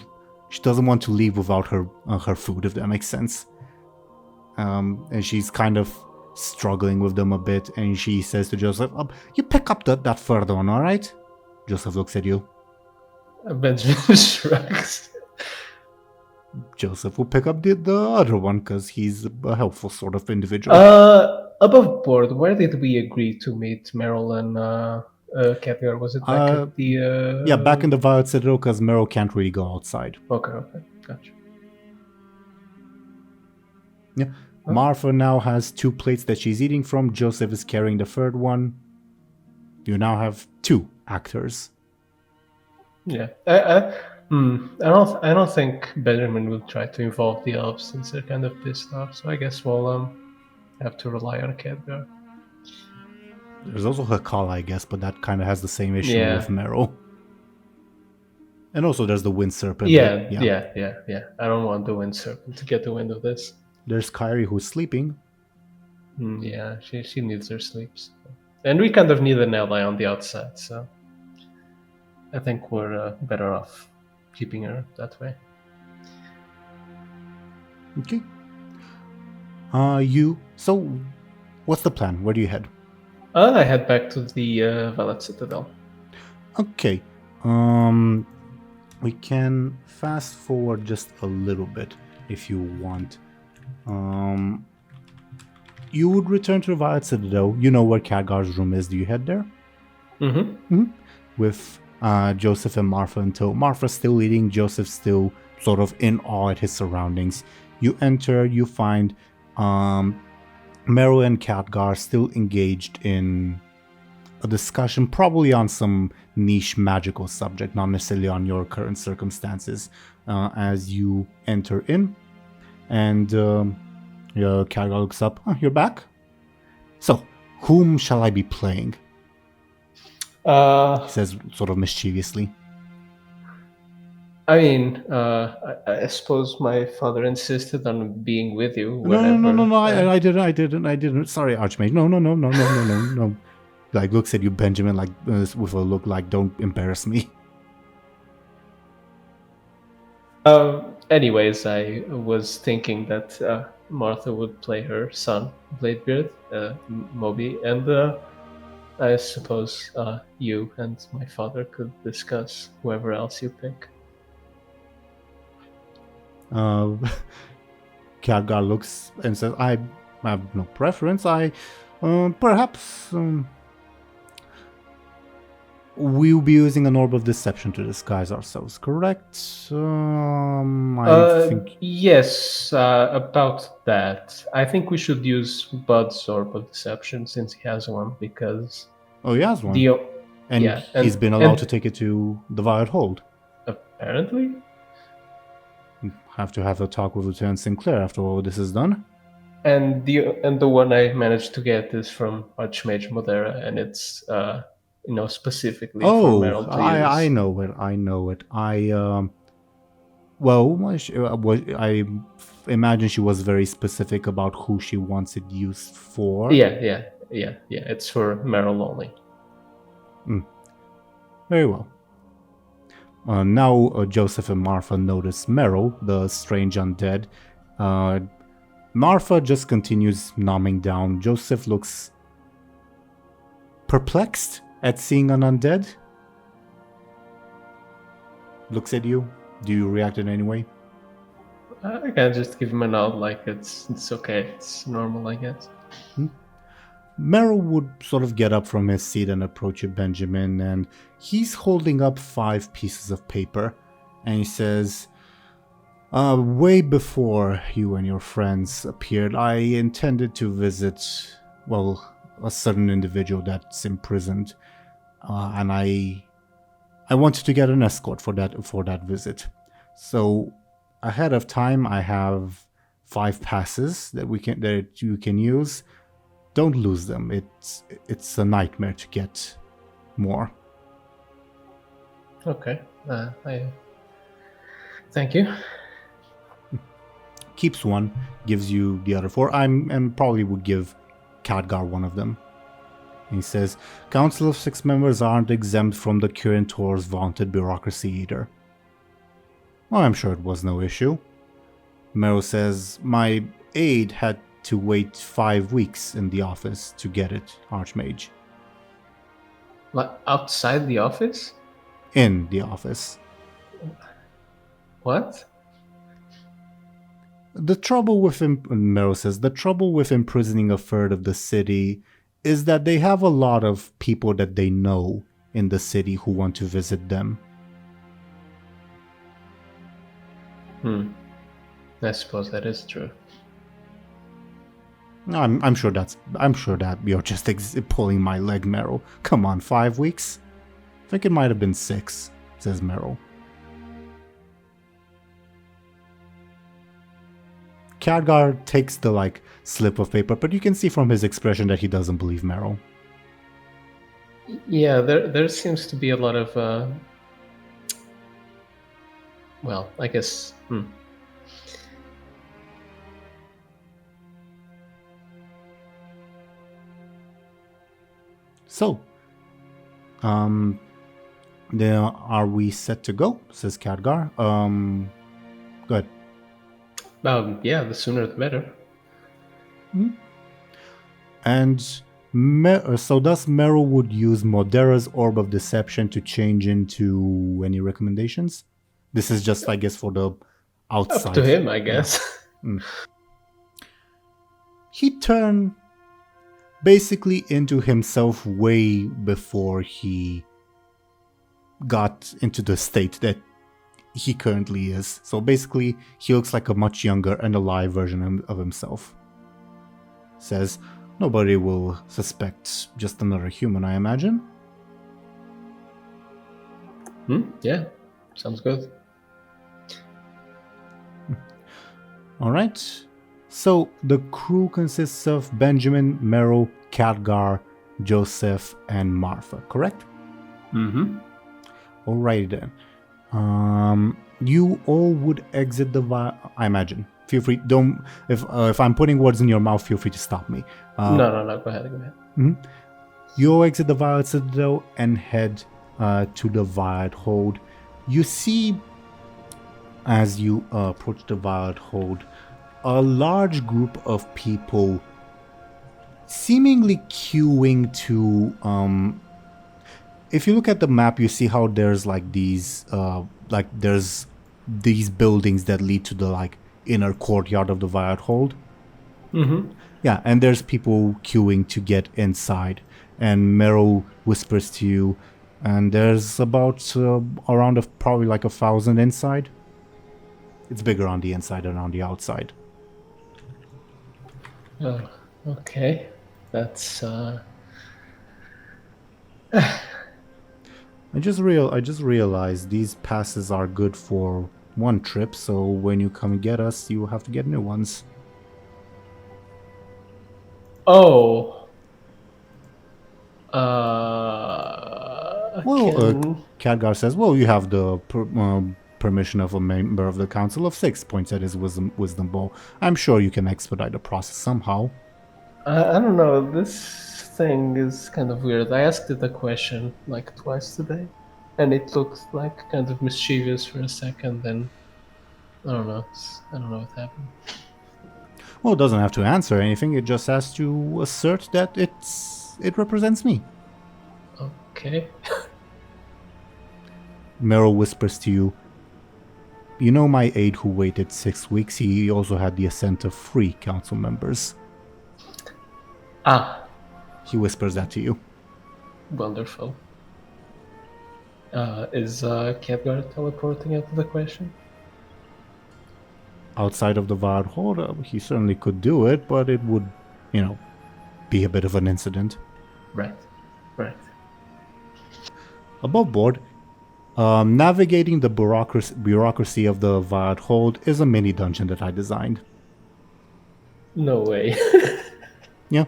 doesn't want to leave without her food, if that makes sense. And she's kind of struggling with them a bit, and she says to Joseph, you pick up that further one, all right? Joseph looks at you. Benjamin shrugs. Joseph will pick up the other one, because he's a helpful sort of individual. Above board, where did we agree to meet Meryl and Khadgar? Was it back at the... Yeah, back in the Violet Citadel, because Mera can't really go outside. Okay, gotcha. Yeah. Martha now has two plates that she's eating from. Joseph is carrying the third one. You now have two actors. Yeah. I don't think Benjamin will try to involve the elves since they're kind of pissed off. So I guess we'll have to rely on Khadgar. There's also Hakala, I guess, but that kind of has the same issue with Meryl. And also there's the Wind Serpent. Yeah. I don't want the Wind Serpent to get the wind of this. There's Kyrie, who's sleeping. Yeah, she needs her sleeps. And we kind of need an ally on the outside, so I think we're better off keeping her that way. Okay. So, what's the plan? Where do you head? I head back to the Violet Citadel. Okay. We can fast forward just a little bit if you want. You would return to the Violet Citadel. You know where Khadgar's room is. Do you head there? With Joseph and Martha until Martha's still eating, Joseph's still sort of in awe at his surroundings. You enter, you find Mera and Khadgar still engaged in a discussion, probably on some niche magical subject, not necessarily on your current circumstances, as you enter in. And Khadgar looks up. You're back? So, whom shall I be playing? He says sort of mischievously. I mean, I suppose my father insisted on being with you. No. I didn't. Sorry, Archmage. No. Like, looks at you, Benjamin, like with a look like, don't embarrass me. Anyways, I was thinking that Martha would play her son, Bladebeard, Moby, and I suppose you and my father could discuss whoever else you pick. Khadgar looks and says, I have no preference. Perhaps we'll be using an orb of deception to disguise ourselves, correct? I think... Yes, about that. I think we should use Bud's orb of deception since he has one, because... Oh, he has one? And he's been allowed to take it to the Violet Hold. Apparently? Have to have a talk with Lieutenant Sinclair after all this is done. And the one I managed to get is from Archmage Modera, and it's specifically for Meryl to use. I know it. I imagine she was very specific about who she wants it used for. Yeah. Yeah, it's for Meryl only. Very well. Now Joseph and Martha notice Meryl, the strange undead. Martha just continues numbing down. Joseph looks perplexed at seeing an undead. Looks at you. Do you react in any way? I can just give him a nod, like it's okay, it's normal, I guess. Mera would sort of get up from his seat and approach you, Benjamin, and he's holding up 5 pieces of paper, and he says, way before you and your friends appeared, I intended to visit, well, a certain individual that's imprisoned, and I wanted to get an escort for that visit. So ahead of time, I have 5 passes that you can use. Don't lose them. It's a nightmare to get more. Okay. Thank you. Keeps one, gives you the other 4. And probably would give Khadgar one of them. He says, Council of 6 members aren't exempt from the Teeironor's vaunted bureaucracy either. Well, I'm sure it was no issue. Mero says, my aide had to wait 5 weeks in the office to get it, Archmage. Like outside the office? In the office. What? The trouble with Mero says, the trouble with imprisoning a third of the city is that they have a lot of people that they know in the city who want to visit them. I suppose that is true. I'm sure that you're just pulling my leg, Meryl. Come on, 5 weeks? I think it might have been 6, says Meryl. Khadgar takes the slip of paper, but you can see from his expression that he doesn't believe Meryl. Yeah, there seems to be a lot of well, I guess So, there are we set to go? Says Khadgar. Go ahead. yeah, the sooner the better. And so thus Meryl would use Modera's Orb of Deception to change into any recommendations? This is just, I guess, for the outside. Up to him, I guess. Yeah. He turned basically into himself way before he got into the state that he currently is. So basically, he looks like a much younger and alive version of himself. Says, nobody will suspect just another human, I imagine. Yeah, sounds good. Alright. So the crew consists of Benjamin, Meryl, Khadgar, Joseph, and Martha, correct? Alrighty then. You all would exit the I imagine. Feel free. Don't. If I'm putting words in your mouth, feel free to stop me. No. Go ahead. You all exit the Violet Citadel and head to the Violet Hold. You see, as you approach the Violet Hold, a large group of people seemingly queuing to. If you look at the map, you see how there's there's these buildings that lead to the inner courtyard of the Violet Hold. Yeah, and there's people queuing to get inside. And Meryl whispers to you, and there's about around probably 1,000 inside. It's bigger on the inside than on the outside. Oh, okay. That's I just realized these passes are good for one trip, so when you come get us, you have to get new ones. Oh. Khadgar says, well, you have the permission of a member of the Council of 6, points at his wisdom bow. I'm sure you can expedite the process somehow. I don't know. This thing is kind of weird. I asked it a question like twice today, and it looked like kind of mischievous for a second. Then I don't know. I don't know what happened. Well, it doesn't have to answer anything. It just has to assert that it represents me. Okay. Mera whispers to you. You know my aide who waited 6 weeks? He also had the assent of 3 council members. Ah, He whispers that to you. wonderful. Is Khadgar teleporting after the question? Outside of the Vard Hold, he certainly could do it, but it would, be a bit of an incident. Right. Above board, navigating the bureaucracy of the Vard Hold is a mini dungeon that I designed. No way. Yeah.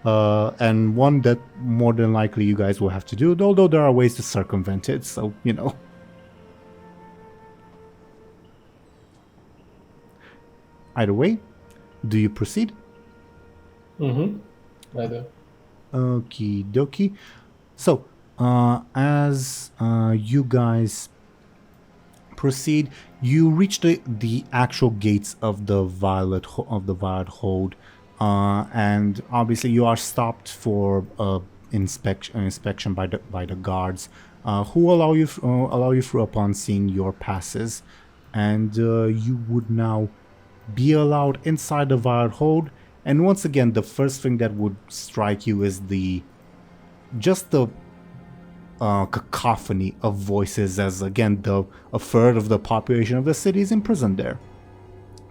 And one that more than likely you guys will have to do, although there are ways to circumvent it, so, Either way, do you proceed? I do. Okie dokie. So, as you guys proceed, you reach the actual gates of the Violet Hold, and obviously you are stopped for inspection by the guards, who allow you through upon seeing your passes, and you would now be allowed inside the Violet Hold. And once again, the first thing that would strike you is the cacophony of voices, as again a third of the population of the city is imprisoned there.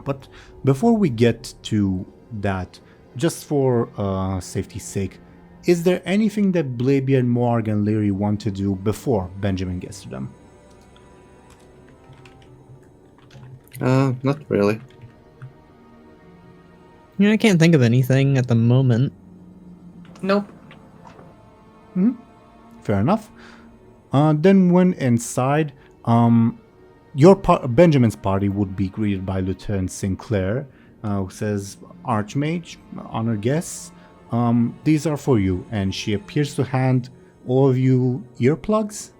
But before we get to that, just for safety's sake, is there anything that Bladebeard, Morg, and Lyri want to do before Benjamin gets to them? Not really. I can't think of anything at the moment. Nope. Fair enough. Then when inside, Benjamin's party would be greeted by Lieutenant Sinclair, who says, "Archmage, honored guests, these are for you." And she appears to hand all of you earplugs.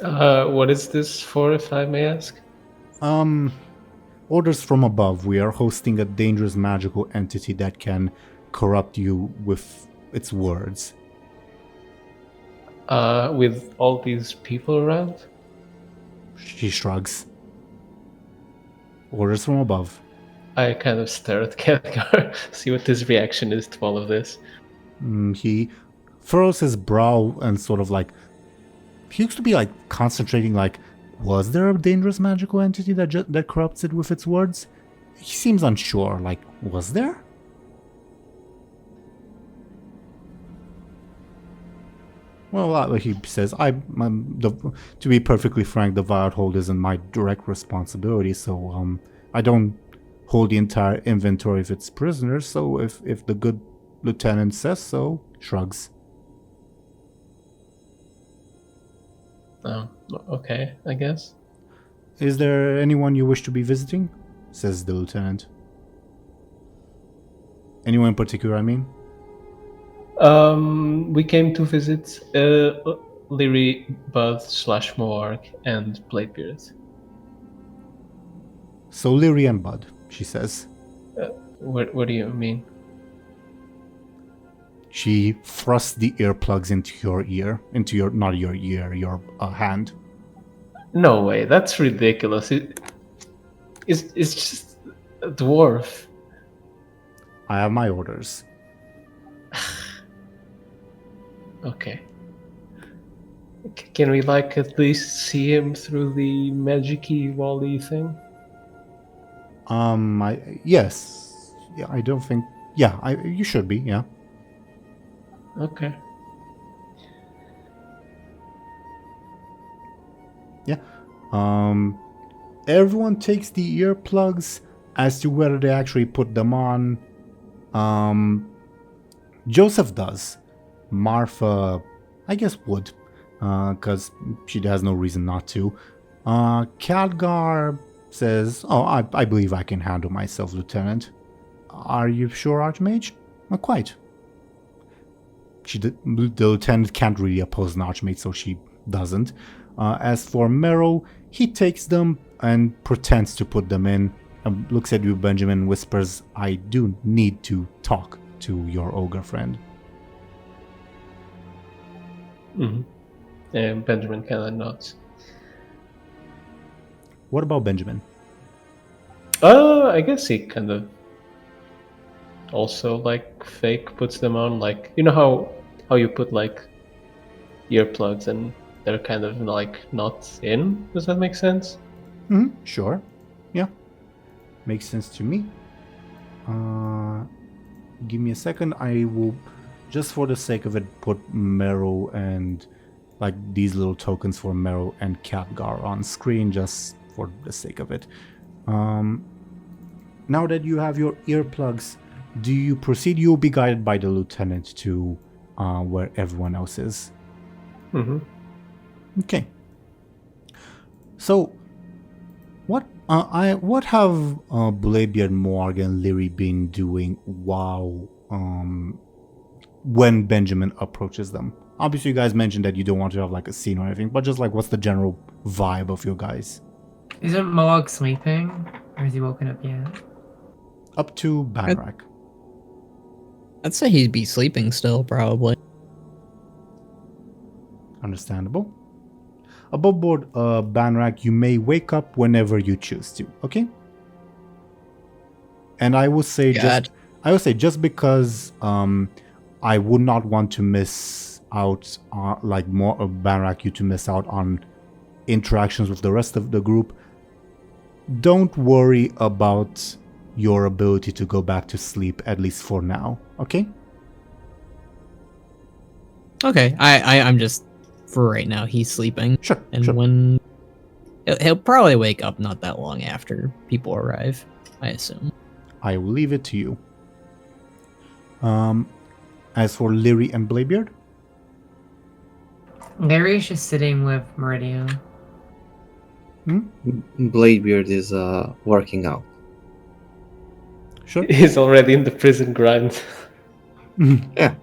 What is this for, if I may ask? Orders from above. We are hosting a dangerous magical entity that can corrupt you with its words. With all these people around? She shrugs. Orders from above. I kind of stare at Khadgar, see what his reaction is to all of this. He furrows his brow and sort of he used to be concentrating was there a dangerous magical entity that corrupts it with its words? He seems unsure, was there? Well, he says, to be perfectly frank, the Violet Hold isn't my direct responsibility, so I don't hold the entire inventory of its prisoners, so if the good lieutenant says so, shrugs. Oh, okay, I guess. Is there anyone you wish to be visiting? Says the lieutenant. Anyone in particular, I mean? We came to visit Lyri, Bud, /Morg, and Bladebeard. So Lyri and Bud, she says. What do you mean? She thrusts the earplugs into your ear, not your ear, your hand. No way, that's ridiculous. It's just a dwarf. I have my orders. Okay. Can we at least see him through the magic-y wall-y thing? Yes. Yeah, I don't think... Yeah, you should be, yeah. Okay. Yeah. Everyone takes the earplugs. As to whether they actually put them on, Joseph does. Martha, I guess, would, because she has no reason not to. Khadgar says, "Oh, I believe I can handle myself, Lieutenant." Are you sure, Archmage? Not quite. The lieutenant can't really oppose an archmage, so she doesn't. As for Mera, he takes them and pretends to put them in. Looks at you, Benjamin, and whispers, I do need to talk to your ogre friend. Mm-hmm. And Benjamin kind of nods. What about Benjamin? I guess he kind of also like fake puts them on, like, you know how you put like earplugs and they're kind of like not in. Does that make sense? Sure. Yeah. Makes sense to me. Give me a second. I will, just for the sake of it, put Mera and like these little tokens for Mera and Khadgar on screen, just for the sake of it. Now that you have your earplugs, do you proceed? You'll be guided by the lieutenant to where everyone else is. Mm-hmm. Okay. So, what have Bladebeard, Morg, and Lyri been doing while when Benjamin approaches them? Obviously, you guys mentioned that you don't want to have like a scene or anything, but just like, what's the general vibe of your guys? Isn't Morg sleeping? Or is he woken up yet? Up to Banrak. I'd say he'd be sleeping still, probably. Understandable. Above board, Banrak, you may wake up whenever you choose to. Okay. And I will say just because I would not want to miss out like more of Banrak, you to miss out on interactions with the rest of the group. Don't worry about your ability to go back to sleep, at least for now. Okay. Okay, I'm just, for right now, he's sleeping. Sure. And sure. when he'll probably wake up not that long after people arrive, I assume. I will leave it to you. As for Lyri and Bladebeard? Lyri's just sitting with Meridian. Bladebeard is working out. Sure. He's already in the prison grind. Yeah.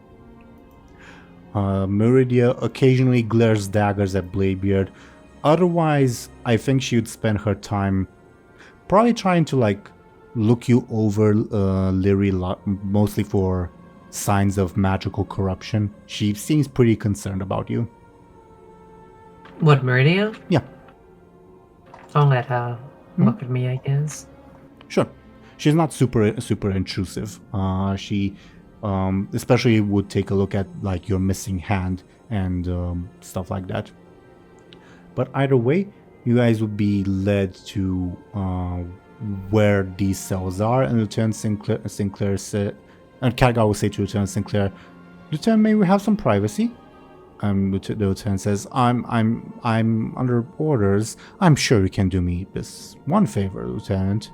Meridia occasionally glares daggers at Bladebeard. Otherwise, I think she would spend her time probably trying to like look you over, Lyri, mostly for signs of magical corruption. She seems pretty concerned about you. What, Meridian? Yeah. I'll let her look at me, I guess. Sure. She's not super intrusive. She especially would take a look at like your missing hand and stuff like that. But either way, you guys would be led to where these cells are, and Lieutenant Sinclair said, and Khadgar will say to Lieutenant Sinclair, "Lieutenant, may we have some privacy?" And the lieutenant says, I'm under orders. I'm sure you can do me this one favor, Lieutenant."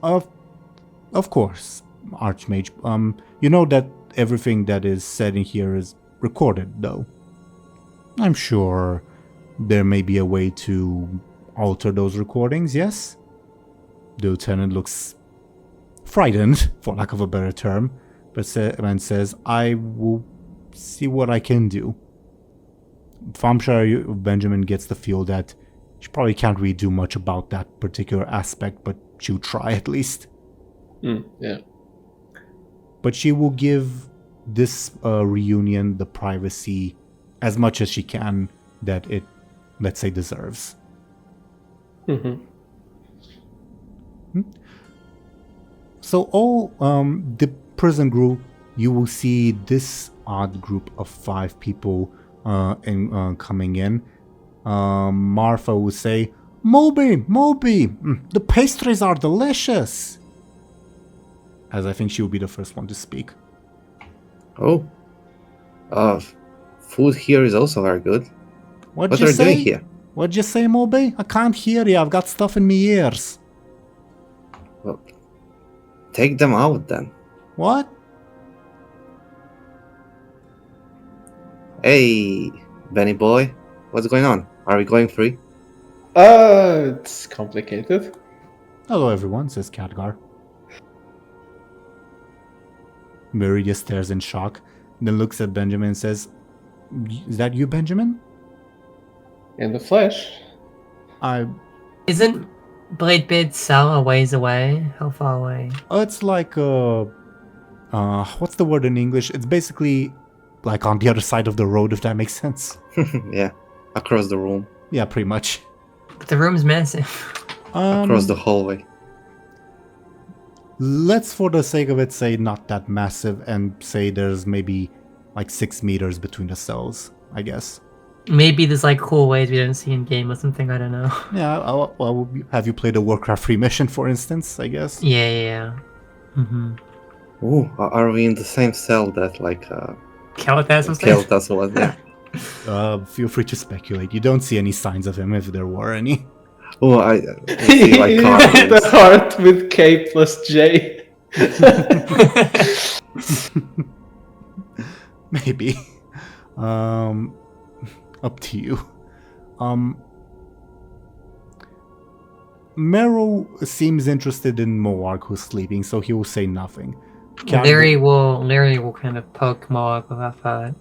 Of course, Archmage. You know that everything that is said in here is recorded, though. I'm sure there may be a way to alter those recordings, yes? The lieutenant looks frightened, for lack of a better term, but says, "I will see what I can do." Thompshire, Benjamin gets the feel that she probably can't really do much about that particular aspect, but she'll try at least. Yeah. But she will give this reunion the privacy as much as she can that it, let's say, deserves. Mm-hmm. So all the prison group, you will see this odd group of 5 people coming in. Martha will say, Moby, the pastries are delicious." As I think she will be the first one to speak. Oh. Food here is also very good. What What you are you doing say? here? What'd you say, Moby? I can't hear you. I've got stuff in my ears. Well, take them out then. What? Hey, Benny boy. What's going on? Are we going free? It's complicated. Hello, everyone, says Khadgar. Meridia stares in shock, then looks at Benjamin and says, "Is that you, Benjamin?" In the flesh. Isn't Bladebeard cell a ways away? How far away? It's like what's the word in English? It's basically like on the other side of the road, if that makes sense. Yeah, across the room, Yeah, pretty much. But the room's massive. across the hallway. Let's, for the sake of it, say not that massive and say there's maybe like 6 meters between the cells, I guess. Maybe there's like cool ways we don't see in game or something. I don't know. Yeah, well, have you played a Warcraft 3 mission, for instance, I guess? Yeah. Mm-hmm. Ooh, are we in the same cell that Kalatas was there? Keltas was? Yeah. Feel free to speculate. You don't see any signs of him if there were any. Oh, I see like the carvings. heart with K plus J. Maybe. Up to you. Mero seems interested in Moarg, who's sleeping, so he will say nothing. Lyri will kind of poke Moarg with her foot.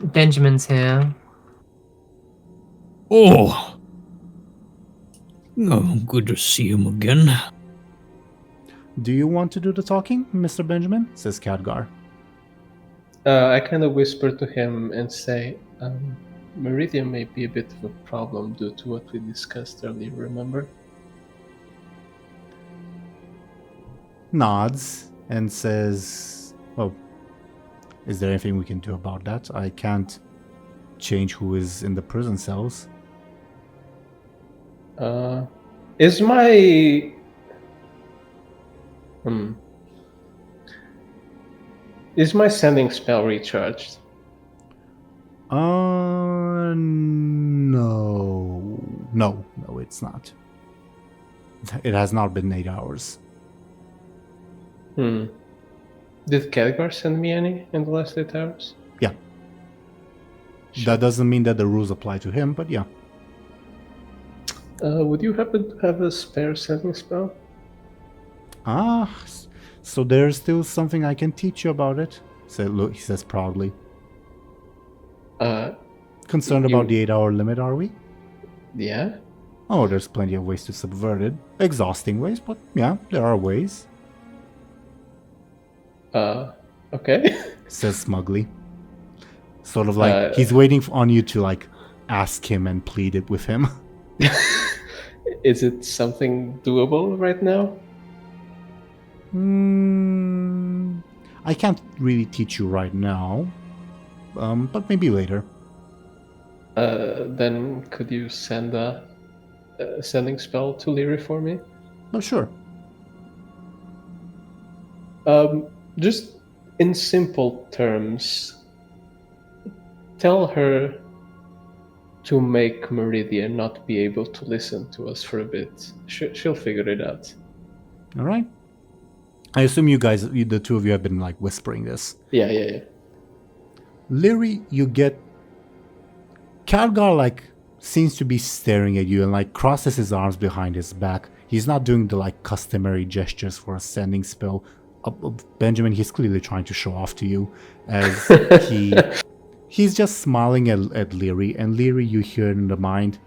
Benjamin's here. Oh, good to see him again. Do you want to do the talking, Mr. Benjamin? Says Khadgar. I kind of whisper to him and say, Meridia may be a bit of a problem due to what we discussed earlier, remember? Nods and says, "Oh, is there anything we can do about that? I can't change who is in the prison cells." Is my... Is my sending spell recharged? No, it's not. It has not been 8 hours. Did Khadgar send me any in the last 8 hours? Yeah. That doesn't mean that the rules apply to him, but yeah. Would you happen to have a spare sending spell? So there's still something I can teach you about it, he says proudly. Concerned about the 8-hour limit, are we? Yeah. Oh, there's plenty of ways to subvert it. Exhausting ways, but yeah, there are ways. Okay. Says smugly. Sort of like he's waiting on you to like ask him and plead it with him. Is it something doable right now? I can't really teach you right now, but maybe later. Then could you send a sending spell to Lyri for me? Oh, sure. Just in simple terms, tell her to make Meridia not be able to listen to us for a bit. She'll figure it out. All right. I assume you guys, the two of you, have been like whispering this. Yeah. Lyri, you get... Khadgar like seems to be staring at you and like crosses his arms behind his back. He's not doing the like customary gestures for a sending spell. Benjamin, he's clearly trying to show off to you as he's just smiling at Lyri, and Lyri, you hear in the mind,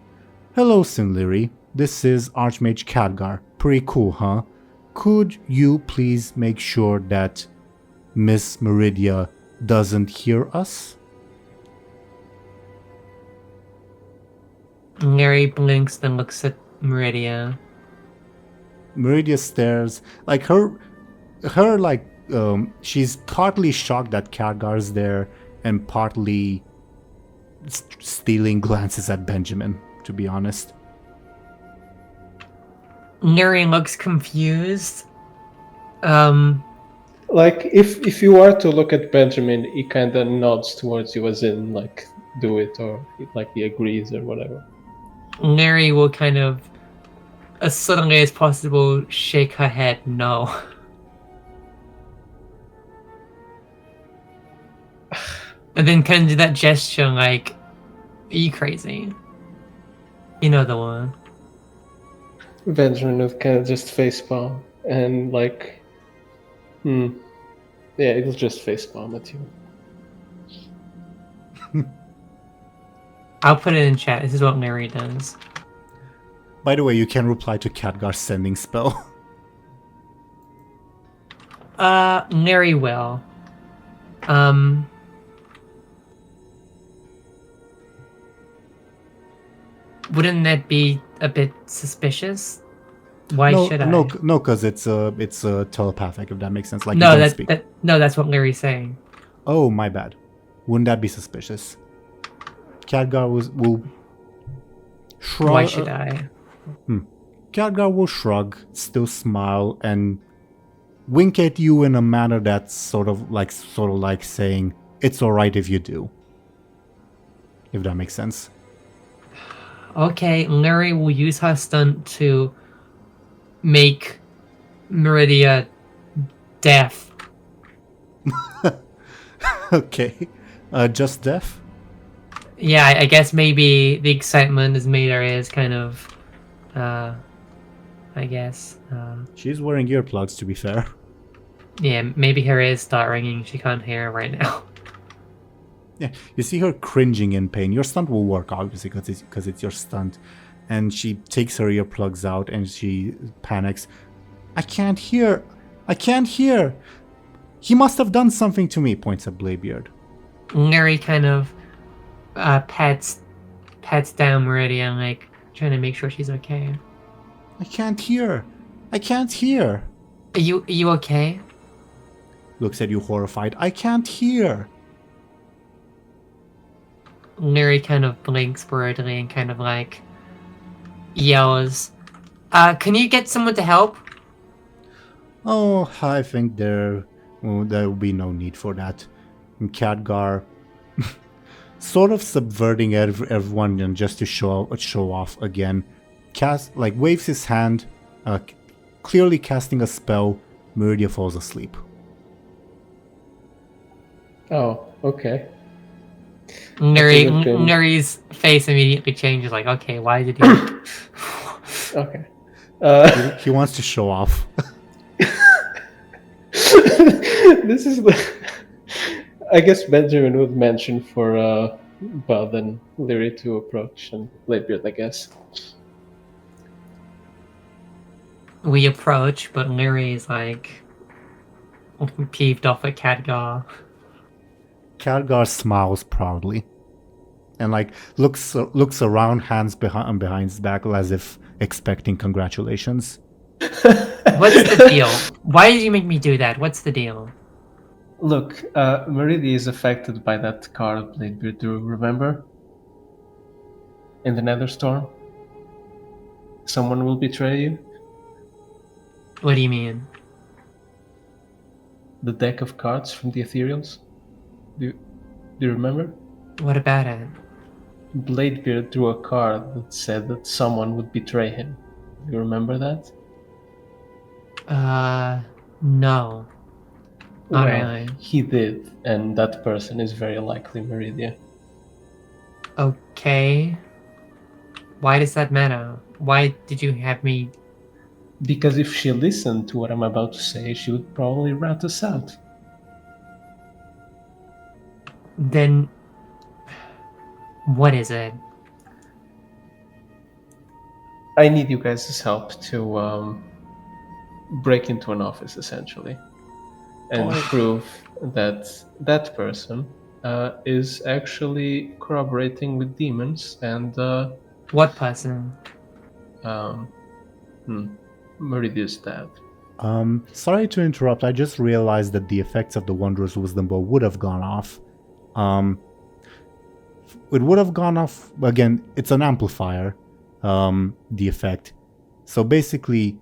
"Hello, Sin Lyri. This is Archmage Khadgar. Pretty cool, huh? Could you please make sure that Miss Meridia doesn't hear us?" Lyri blinks, then looks at Meridia. Meridia stares, like her like she's partly shocked that Khadgar's there and partly stealing glances at Benjamin, to be honest. Lyri looks confused. Like if you are to look at Benjamin, he kind of nods towards you, as in like do it, or like he agrees or whatever. Lyri will kind of, as suddenly as possible, shake her head no. And then kind of do that gesture like, are you crazy? You know the one. Benjamin would kind of just facepalm and like, yeah, it'll just facepalm at you. I'll put it in chat. This is what Mary does. By the way, you can reply to Khadgar's sending spell. Mary will. Wouldn't that be a bit suspicious? Why should I? No, because it's telepathic. If that makes sense. Like No, you don't speak. that's what Larry's saying. Oh, my bad. Wouldn't that be suspicious? Khadgar will shrug. Why should I? Khadgar will shrug, still smile, and wink at you in a manner that's sort of like saying, "It's all right if you do." If that makes sense. Okay, Larry will use her stunt to make Meridia deaf. Okay. Just deaf? Yeah, I guess maybe the excitement has made her ears kind of, I guess. She's wearing earplugs, to be fair. Yeah, maybe her ears start ringing. She can't hear right now. Yeah, you see her cringing in pain. Your stunt will work, obviously, because it's your stunt. And she takes her earplugs out and she panics. I can't hear. I can't hear. He must have done something to me, points at Bladebeard. Larry kind of pats down Meridia, like trying to make sure she's okay. I can't hear. I can't hear. Are you okay? Looks at you horrified. I can't hear. Larry kind of blinks worriedly and kind of like yells, can you get someone to help? Oh, I think there will be no need for that. And Khadgar, sort of subverting everyone and just to show off again, waves his hand, clearly casting a spell. Meridia falls asleep. Oh, okay. Larry's face immediately changes, like, okay, why did he... Okay. He wants to show off. This is I guess Benjamin would mention for Bud and Lyri to approach and Bladebeard, I guess. We approach, but Larry's like peeved off at Khadgar. Khadgar smiles proudly, and looks around, hands behind his back, as if expecting congratulations. What's the deal? Why did you make me do that? What's the deal? Look, Meridia is affected by that card, Bladebeard. Do you remember? In the Netherstorm, someone will betray you. What do you mean? The deck of cards from the Ethereals. Do you remember? What about it? Bladebeard drew a card that said that someone would betray him. Do you remember that? No. Not really. He did, and that person is very likely Meridia. Okay. Why does that matter? Why did you have me... Because if she listened to what I'm about to say, she would probably rat us out. Then... what is it? I need you guys' help to break into an office, essentially, and prove that that person is actually corroborating with demons and... What person? Meridia's dad. Sorry to interrupt, I just realized that the effects of the Wanderer's Wisdom Bow would have gone off. It would have gone off, again, it's an amplifier, the effect. So basically,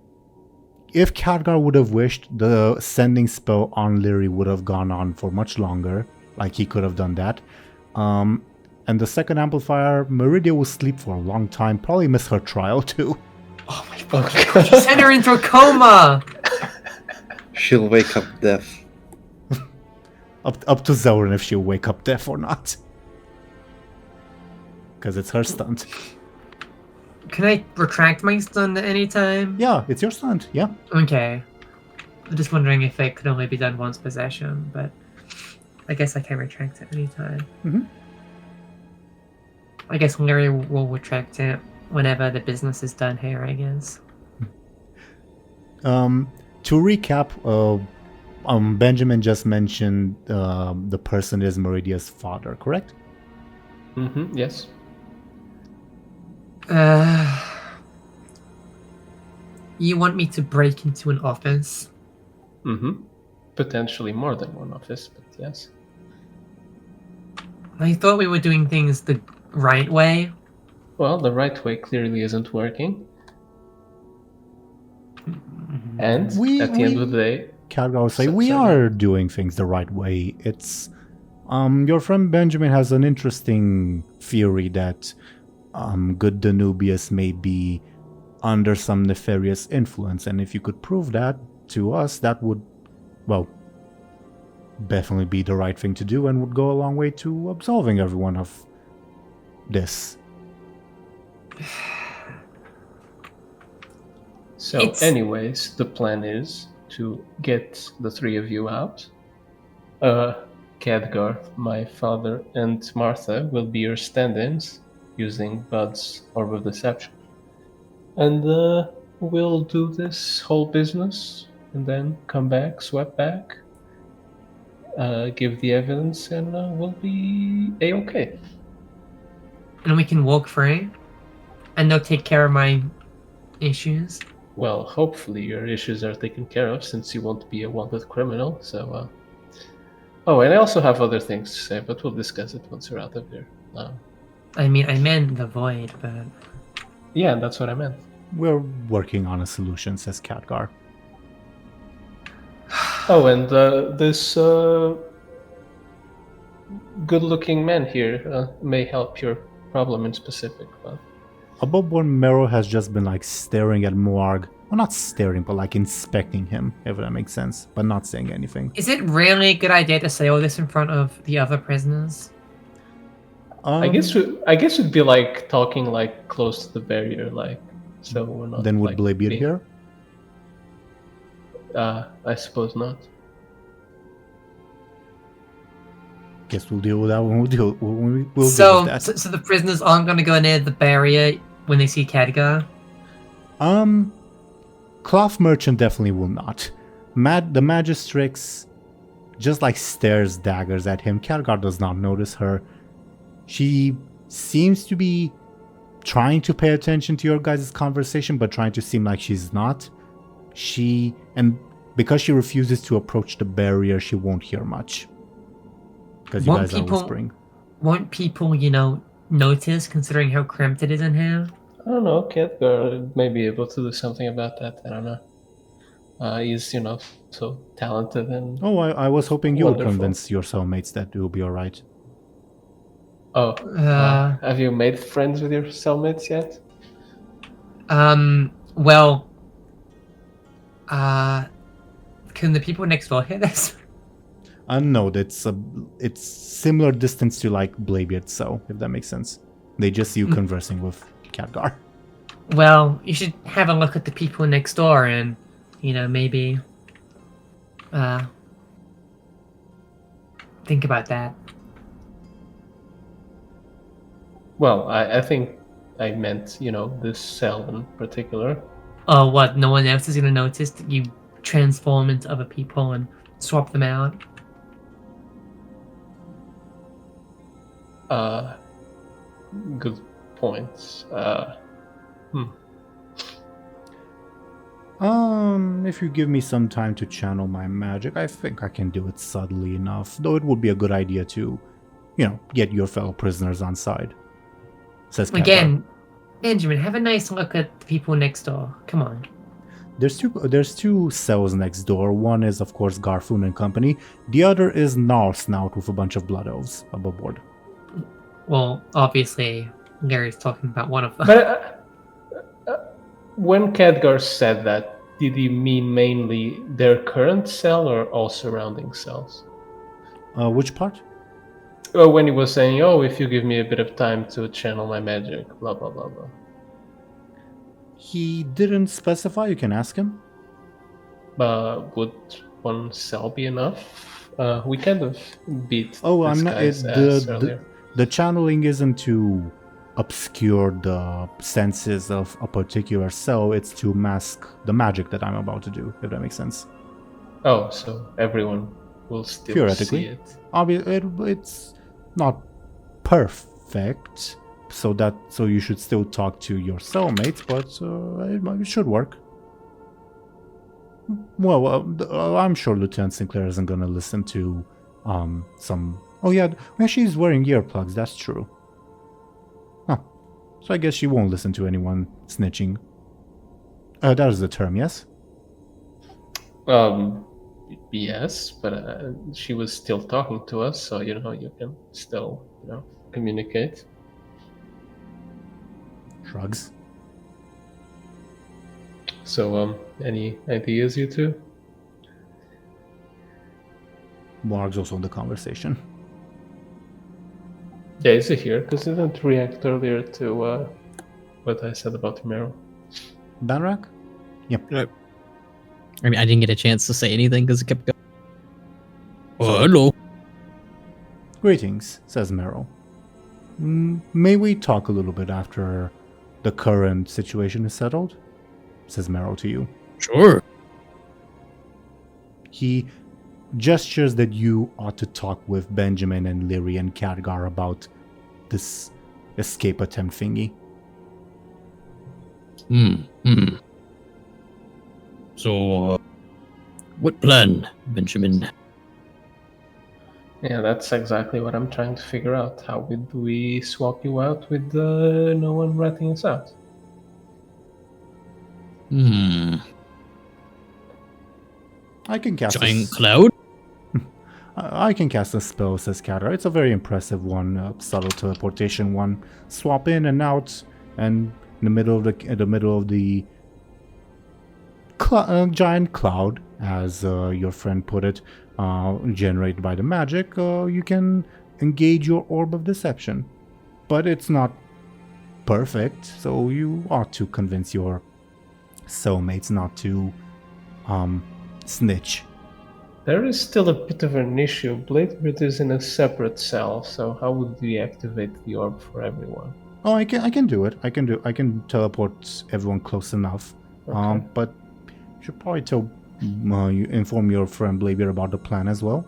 if Khadgar would have wished, the sending spell on Lyri would have gone on for much longer, like he could have done that. And the second amplifier, Meridia will sleep for a long time, probably miss her trial too. Oh my god. She sent her into a coma! She'll wake up deaf. Up to Zelryn if she'll wake up deaf or not. Because it's her stunt. Can I retract my stun at any time? Yeah, it's your stunt. Yeah. Okay. I'm just wondering if it could only be done once possession, but I guess I can retract it any time. Mhm. I guess Lyri will retract it whenever the business is done here, I guess. To recap, Benjamin just mentioned the person is Meridia's father, correct? Yes. You want me to break into an office? Potentially more than one office, but yes. I thought we were doing things the right way. Well, the right way clearly isn't working. And at the end of the day, Khadgar will say, So- we sorry. are doing things the right way. It's your friend Benjamin has an interesting theory that good Danubius may be under some nefarious influence, and if you could prove that to us, that would, well, definitely be the right thing to do and would go a long way to absolving everyone of this. so It's- anyways, the plan is to get the three of you out. Khadgar, my father, and Martha will be your stand-ins using Bud's Orb of Deception. And we'll do this whole business and then come back, sweat back, give the evidence, and we'll be A-okay. And we can walk free. And they'll take care of my issues. Well, hopefully your issues are taken care of since you won't be a wanted criminal, so... Oh, and I also have other things to say, but we'll discuss it once you're out of here. I mean, I meant the void, but... Yeah, that's what I meant. We're working on a solution, says Khadgar. Oh, and this good-looking man here may help your problem in specific, but... Above board, Mero has just been like staring at Moarg. Well, not staring, but like inspecting him, if that makes sense, but not saying anything. Is it really a good idea to say all this in front of the other prisoners? I guess it'd be like talking like close to the barrier, like so we're not. Then would like, Bladebeard being- here? I suppose not. Guess we'll deal with that when we'll deal So with that. the prisoners aren't going to go near the barrier when they see Khadgar? Cloth Merchant definitely will not. The Magistrix just like stares daggers at him. Khadgar does not notice her. She seems to be trying to pay attention to your guys' conversation, but trying to seem like she's not. Because she refuses to approach the barrier, she won't hear much. Because you Won't guys are people- whispering. Won't people, notice considering how cramped it is in here? I don't know. Khadgar may be able to do something about that. I don't know. He's so talented and. Oh, I was hoping you would Wonderful. convince your cellmates that it will be alright. Oh, have you made friends with your cellmates yet? Well, can the people next door hear this? No, it's similar distance to like Bladebeard, so if that makes sense. They just see you conversing with Khadgar. Well, you should have a look at the people next door and, maybe, think about that. Well, I think I meant this cell in particular. Oh, what? No one else is gonna notice that you transform into other people and swap them out? Good points. If you give me some time to channel my magic, I think I can do it subtly enough. Though it would be a good idea to, get your fellow prisoners on side. Says Khadgar. Again, Benjamin, have a nice look at the people next door. Come on. There's two cells next door. One is, of course, Garfoon and company. The other is Gnarlsnout with a bunch of blood elves above board. Well, obviously, Gary's talking about one of them. But when Khadgar said that, did he mean mainly their current cell or all surrounding cells? Which part? When he was saying, "Oh, if you give me a bit of time to channel my magic," blah blah blah blah. He didn't specify. You can ask him. Would one cell be enough? We kind of beat Oh, this I'm not. guy's It, ass earlier. the channeling isn't to obscure the senses of a particular cell. It's to mask the magic that I'm about to do. If that makes sense. Oh, so everyone will still Theoretically. see it. It's not perfect, so you should still talk to your cellmates, but it should work. Well, I'm sure Lieutenant Sinclair isn't gonna listen to some. Oh yeah, she's wearing earplugs. That's true. Huh. So I guess she won't listen to anyone snitching. That is the term, yes. Yes, but she was still talking to us, so you can still communicate. Shrugs. So, any ideas, you two? Marg's also in the conversation. Yeah, is he here? Because he didn't react earlier to what I said about Ephemeral. Banrak? I mean, I didn't get a chance to say anything because it kept going. Oh, hello. Greetings, says Meryl. May we talk a little bit after the current situation is settled? Says Meryl to you. Sure. He gestures that you ought to talk with Benjamin and Lyri and Khadgar about this escape attempt thingy. So, what plan, Benjamin? Yeah, that's exactly what I'm trying to figure out. How would we swap you out with no one ratting us out? I can cast Giant cloud? I can cast a spell, says Khadgar. It's a very impressive one, a subtle teleportation one. Swap in and out, and in the middle of the giant cloud, as your friend put it, generated by the magic, you can engage your orb of deception. But it's not perfect, so you ought to convince your cellmates not to snitch. There is still a bit of an issue. Bladebeard is in a separate cell, so how would we activate the orb for everyone? Oh, I can do it. I can teleport everyone close enough. Okay. But you should probably you inform your friend Bladebeard about the plan as well.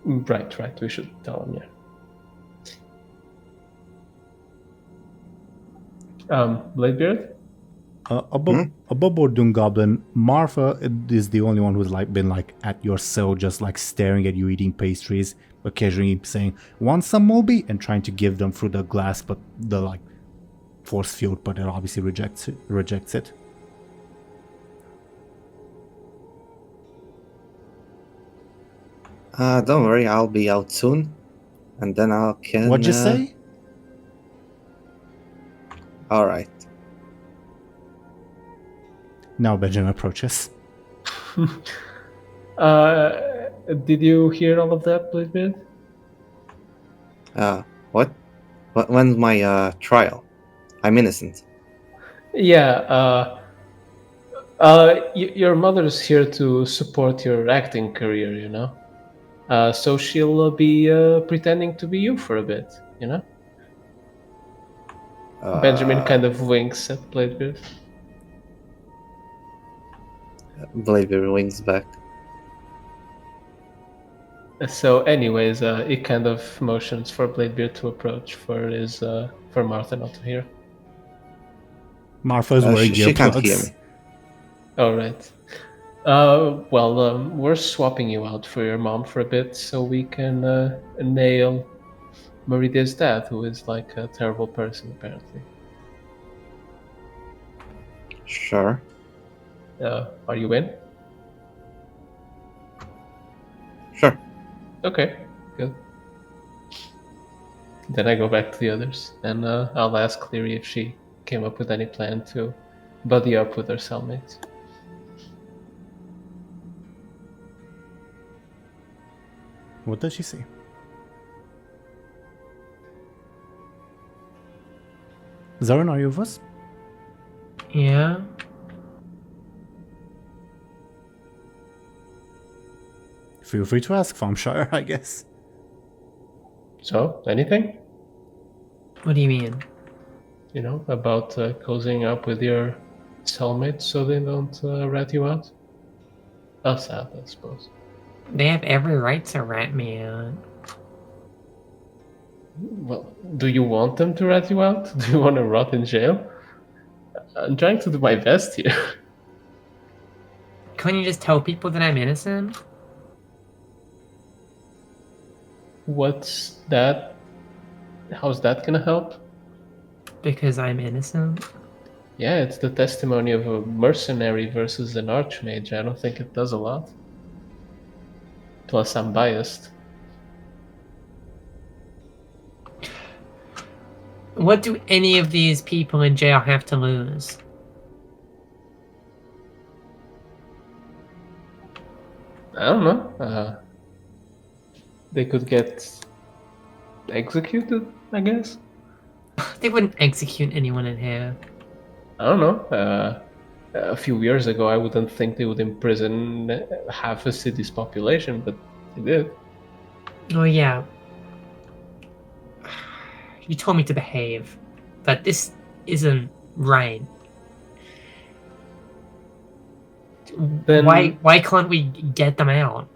Right. We should tell him, yeah. Bladebeard? Above board DoomGoblin, Martha is the only one who's been at your cell, just staring at you eating pastries, occasionally saying, "Want some Moby?" and trying to give them through the glass, but the force field, but it obviously rejects it. Don't worry, I'll be out soon, and then I can. What'd you say? All right. Now Benjamin approaches. Did you hear all of that, Bladebeard? What? When's my trial? I'm innocent. Yeah. Your mother's here to support your acting career, so she'll be pretending to be you for a bit, Benjamin kind of winks at Bladebeard. Bladebeard winks back. So, anyways, it kind of motions for Bladebeard to approach for Martha not to hear. Martha's wearing She can't hear earplugs. me. All right. We're swapping you out for your mom for a bit so we can nail Marida's dad, who is a terrible person, apparently. Sure. Are you in? Sure. Okay, good. Then I go back to the others, and I'll ask Lyri if she came up with any plan to buddy up with her cellmates. What does she say? Zelryn, are you with us? Yeah? Feel free to ask, Thompshire, I guess. So, anything? What do you mean? You know, about cozying up with your cellmates so they don't rat you out? Us out, I suppose. They have every right to rat me out. Well, do you want them to rat you out? Do you want to rot in jail? I'm trying to do my best here. Couldn't you just tell people that I'm innocent? What's that? How's that gonna help? Because I'm innocent? Yeah, it's the testimony of a mercenary versus an archmage. I don't think it does a lot. Plus, I'm biased. What do any of these people in jail have to lose? I don't know. They could get executed, I guess. They wouldn't execute anyone in here. I don't know. A few years ago, I wouldn't think they would imprison half a city's population, but they did. Oh yeah. You told me to behave, but this isn't right. Then Why can't we get them out?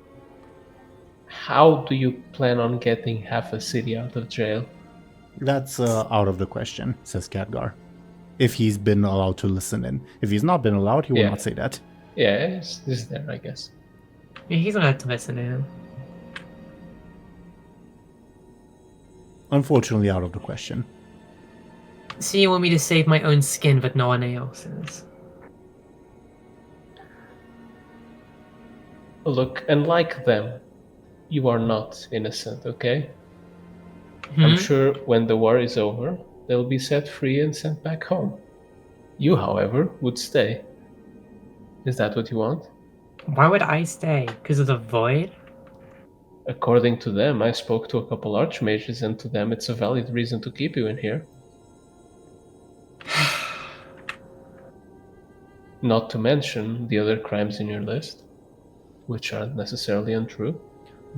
how do you plan on getting half a city out of jail? That's out of the question, says Khadgar. If he's been allowed to listen in. If he's not been allowed, he will Yeah. not say that. Yeah, it's there, I guess. Yeah, he's allowed to listen to him. Unfortunately, out of the question. So you want me to save my own skin, but no one else's? Look, unlike them, you are not innocent, okay? Hmm? I'm sure when the war is over, they'll be set free and sent back home. You, however, would stay. Is that what you want? Why would I stay? Because of the void? According to them, I spoke to a couple archmages, and to them it's a valid reason to keep you in here. Not to mention the other crimes in your list, which aren't necessarily untrue.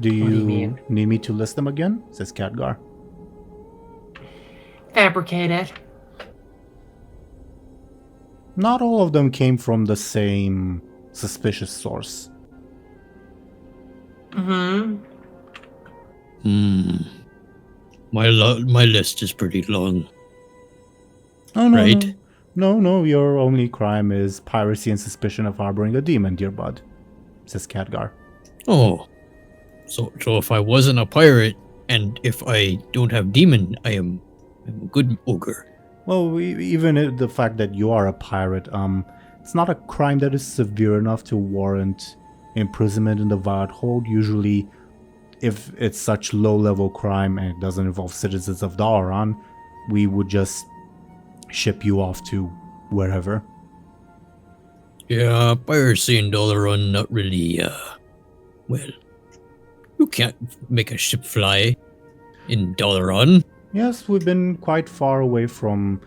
Do What do you you mean? need me to list them again? Says Khadgar. Fabricated. Not all of them came from the same suspicious source. Mm-hmm. My list is pretty long. Oh, no, Right. No, your only crime is piracy and suspicion of harboring a demon, dear bud, says Khadgar. Oh. So if I wasn't a pirate, and if I don't have demon, I'm a good ogre. Well, even the fact that you are a pirate, it's not a crime that is severe enough to warrant imprisonment in the Violet Hold. Usually, if it's such low-level crime and it doesn't involve citizens of Aaran, we would just ship you off to wherever. Yeah, piracy in Dalaran, not really, well, you can't make a ship fly in Dalaran. Yes, we've been quite far away from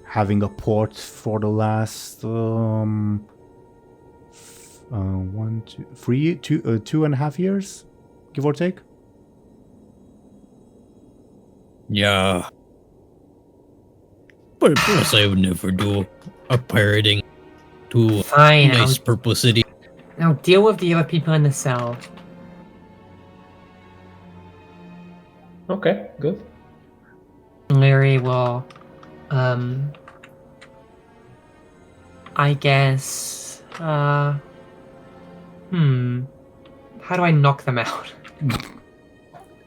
having a port for the last 2.5 years, give or take. Yeah. But plus I would never do a pirating to a Fine, nice purple city. I'll deal with the other people in the cell. Okay, good. Lyri will, I guess, how do I knock them out?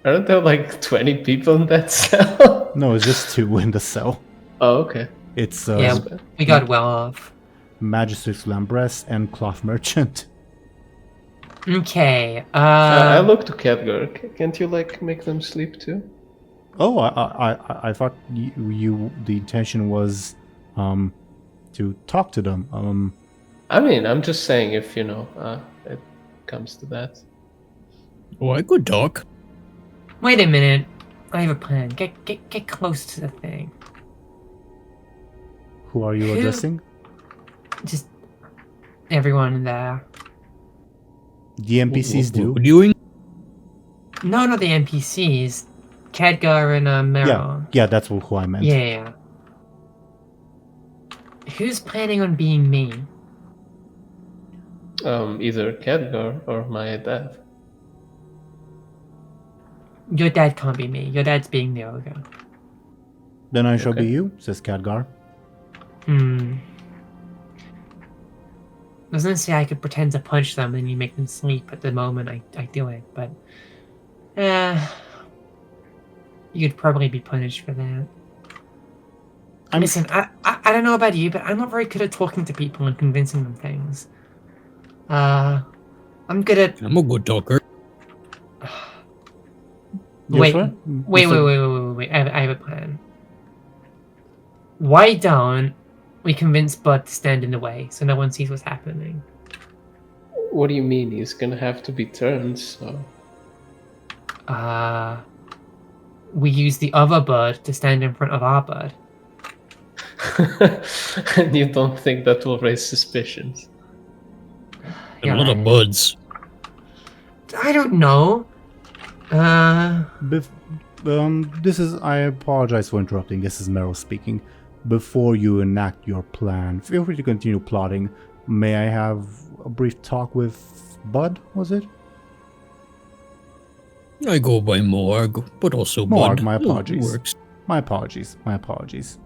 Aren't there like 20 people in that cell? No, it's just 2 in the cell. Oh, okay. It's Yeah, we got well off. Magistrix Lambress and Cloth Merchant. Okay, I look to Khadgar. Can't you like make them sleep too? Oh, I thought you the intention was to talk to them. I mean, I'm just saying if, you know, it comes to that. Oh, I could talk. wait a minute. I have a plan. Get close to the thing. Who are you addressing? Just everyone there. The NPCs do. What are you doing? No, not the NPCs. Khadgar and Mera. Yeah, that's who I meant. Yeah. Who's planning on being me? Either Khadgar or my dad. Your dad can't be me. Your dad's being the ogre. Then I shall be Okay. you, says Khadgar. I was gonna say I could pretend to punch them and you make them sleep at the moment I do it, but you'd probably be punished for that. Listen, I don't know about you, but I'm not very good at talking to people and convincing them things. I'm good at I'm a good talker. Wait. Yes, Wait. I have a plan. Why don't we convince Bud to stand in the way so no one sees what's happening? What do you mean? He's gonna have to be turned, so... We use the other Bud to stand in front of our Bud. And you don't think that will raise suspicions? A lot of buds. I don't know. This is. I apologize for interrupting. This is Mera speaking. Before you enact your plan, feel free to continue plotting. May I have a brief talk with Bud? Was it? I go by Morg, but also Morg, Bud. my It apologies. works. My apologies. My apologies.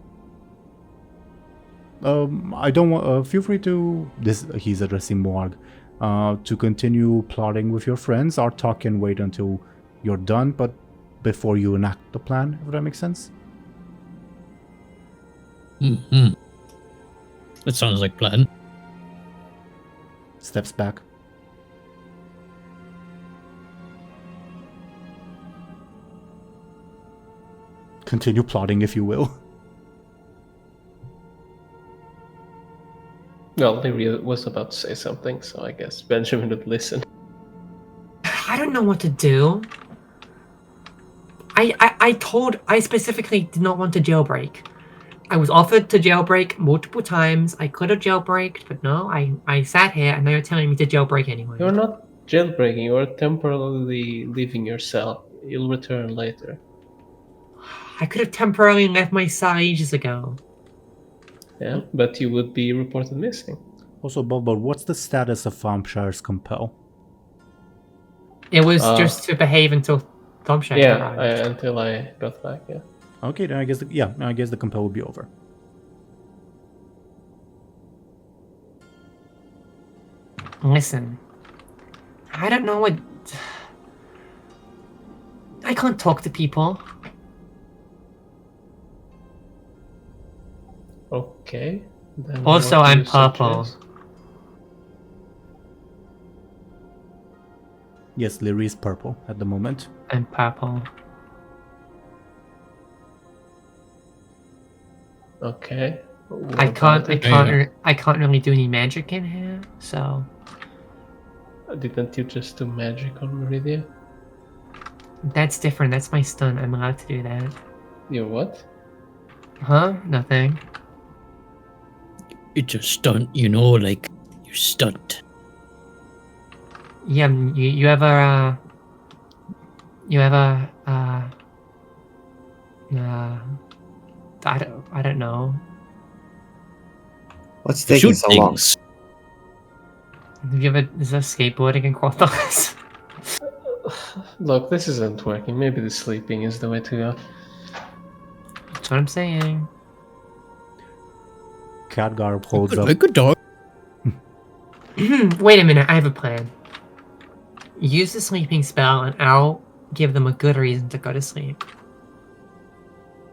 I don't want. Feel free to. This. He's addressing Morg. To continue plotting with your friends. Our talk can wait until you're done, but before you enact the plan, if that makes sense. Mm-hmm. That sounds like plan. Steps back. Continue plotting, if you will. Well, Lyri was about to say something, so I guess Benjamin would listen. I don't know what to do. I specifically did not want to jailbreak. I was offered to jailbreak multiple times. I could have jailbreaked, but no, I sat here and now you're telling me to jailbreak anyway. You're not jailbreaking, you're temporarily leaving your cell. You'll return later. I could have temporarily left my cell ages ago. Yeah, but you would be reported missing. Also, Bob, what's the status of Thompshire's compel? It was just to behave until Thompshire arrived. Until I got back, yeah. Okay, then I guess the compel will be over. Listen, I don't know what... I can't talk to people. Okay. Then Also, what do I'm you purple. suggest? Yes, Lyri is purple at the moment. I'm purple. Okay. I What can't about it? I can't really do any magic in here, so... Didn't you just do magic on Meridia? That's different, that's my stun, I'm allowed to do that. Your what? Huh? Nothing. It's a stunt, like you stunt. Yeah, you ever, I don't know. What's taking Shoot so long? things. Have you ever, is there skateboarding in Quartos? Look, this isn't working. Maybe the sleeping is the way to go. That's what I'm saying. Khadgar holds I up. could talk. Wait a minute, I have a plan. Use the sleeping spell and I'll give them a good reason to go to sleep.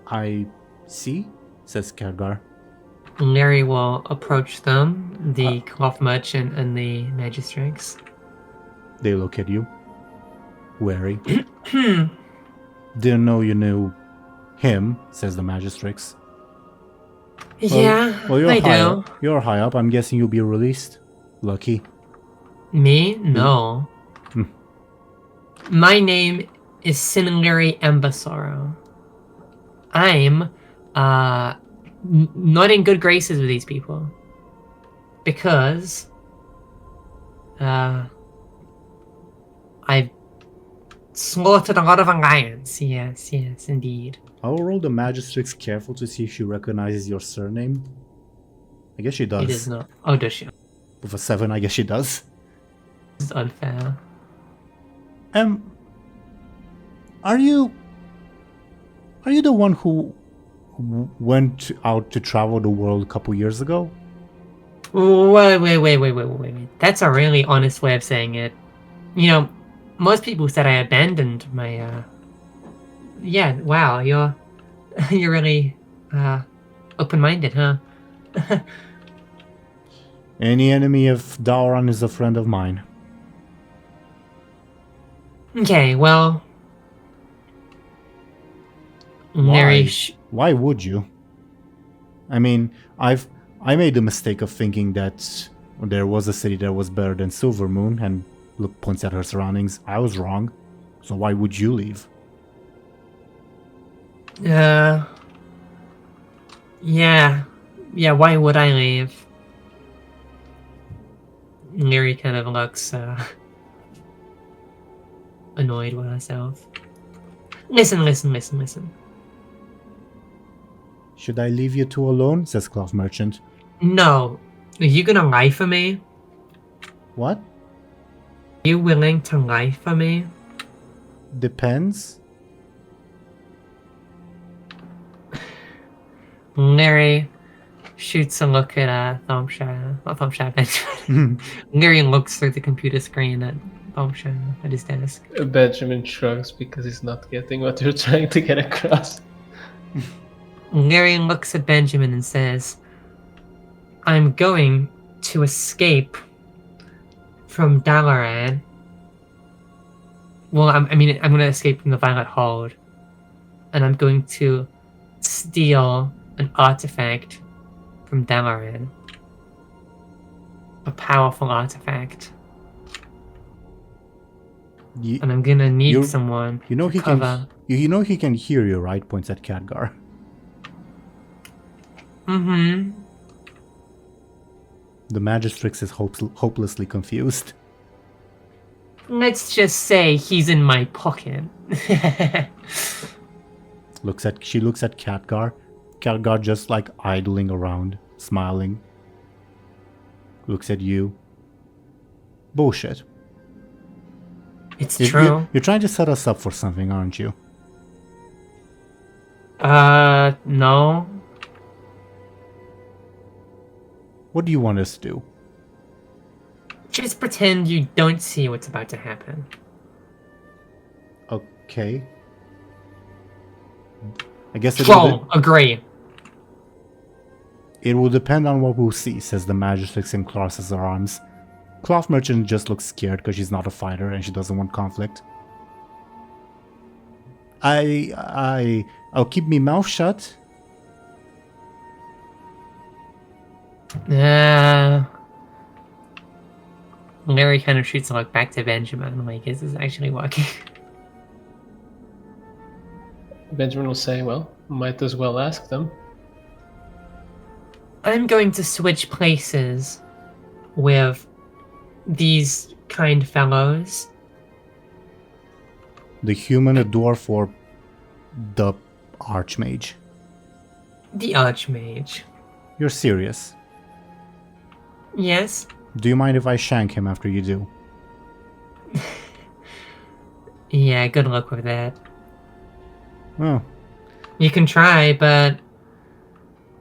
I see, says Khadgar. Lyri will approach them, the cloth merchant and the magistrates. They look at you, wary. Didn't know you knew him, says the magistrates. Yeah, Well, you're I high do. up. You're high up. I'm guessing you'll be released. Lucky. Me? No. My name is Lyri Embersorrow. I'm not in good graces with these people. Because I've slaughtered a lot of alliance. Yes, indeed. I will roll the Magistrix careful to see if she recognizes your surname. I guess she does. It is not. Oh, does she? With a 7, I guess she does. This is unfair. Are you the one who went out to travel the world a couple years ago? Wait. That's a really honest way of saying it. You know, most people said I abandoned my, Yeah, wow, you're really, open-minded, huh? Any enemy of Aaran is a friend of mine. Okay, well... Why would you? I mean, I made the mistake of thinking that there was a city that was better than Silvermoon, and look, points at her surroundings. I was wrong. So why would you leave? Yeah, why would I leave? Lyri kind of looks, annoyed with herself. Listen. Should I leave you two alone? Says Cloth Merchant. No. Are you gonna lie for me? What? Are you willing to lie for me? Depends. Lyri shoots a look at Thompshire. Not Thompshire, Benjamin. Lyri looks through the computer screen at Thompshire at his desk. Benjamin shrugs because he's not getting what you're trying to get across. Lyri looks at Benjamin and says, I'm going to escape from Dalaran. Well, I'm going to escape from the Violet Hold. And I'm going to steal an artifact from Dalaran. A powerful artifact. And I'm going to need someone to cover. You know he can hear you, right? Points at Khadgar. Mm-hmm. The Magistrix is hopelessly confused. Let's just say he's in my pocket. She looks at Khadgar. Khadgar just like idling around, smiling. Looks at you. Bullshit. It's true. You're trying to set us up for something, aren't you? No. What do you want us to do? Just pretend you don't see what's about to happen. Okay. I guess Agree. It will depend on what we'll see, says the Magistrix and crosses her arms. Cloth Merchant just looks scared because she's not a fighter and she doesn't want conflict. I'll keep me mouth shut. Lyri kind of shoots a look back to Benjamin, like, is this actually working? Benjamin will say, well, might as well ask them. I'm going to switch places with these kind fellows. The human, a dwarf, or the Archmage? The Archmage. You're serious? Yes. Do you mind if I shank him after you do? Yeah, good luck with that. Oh. You can try, but...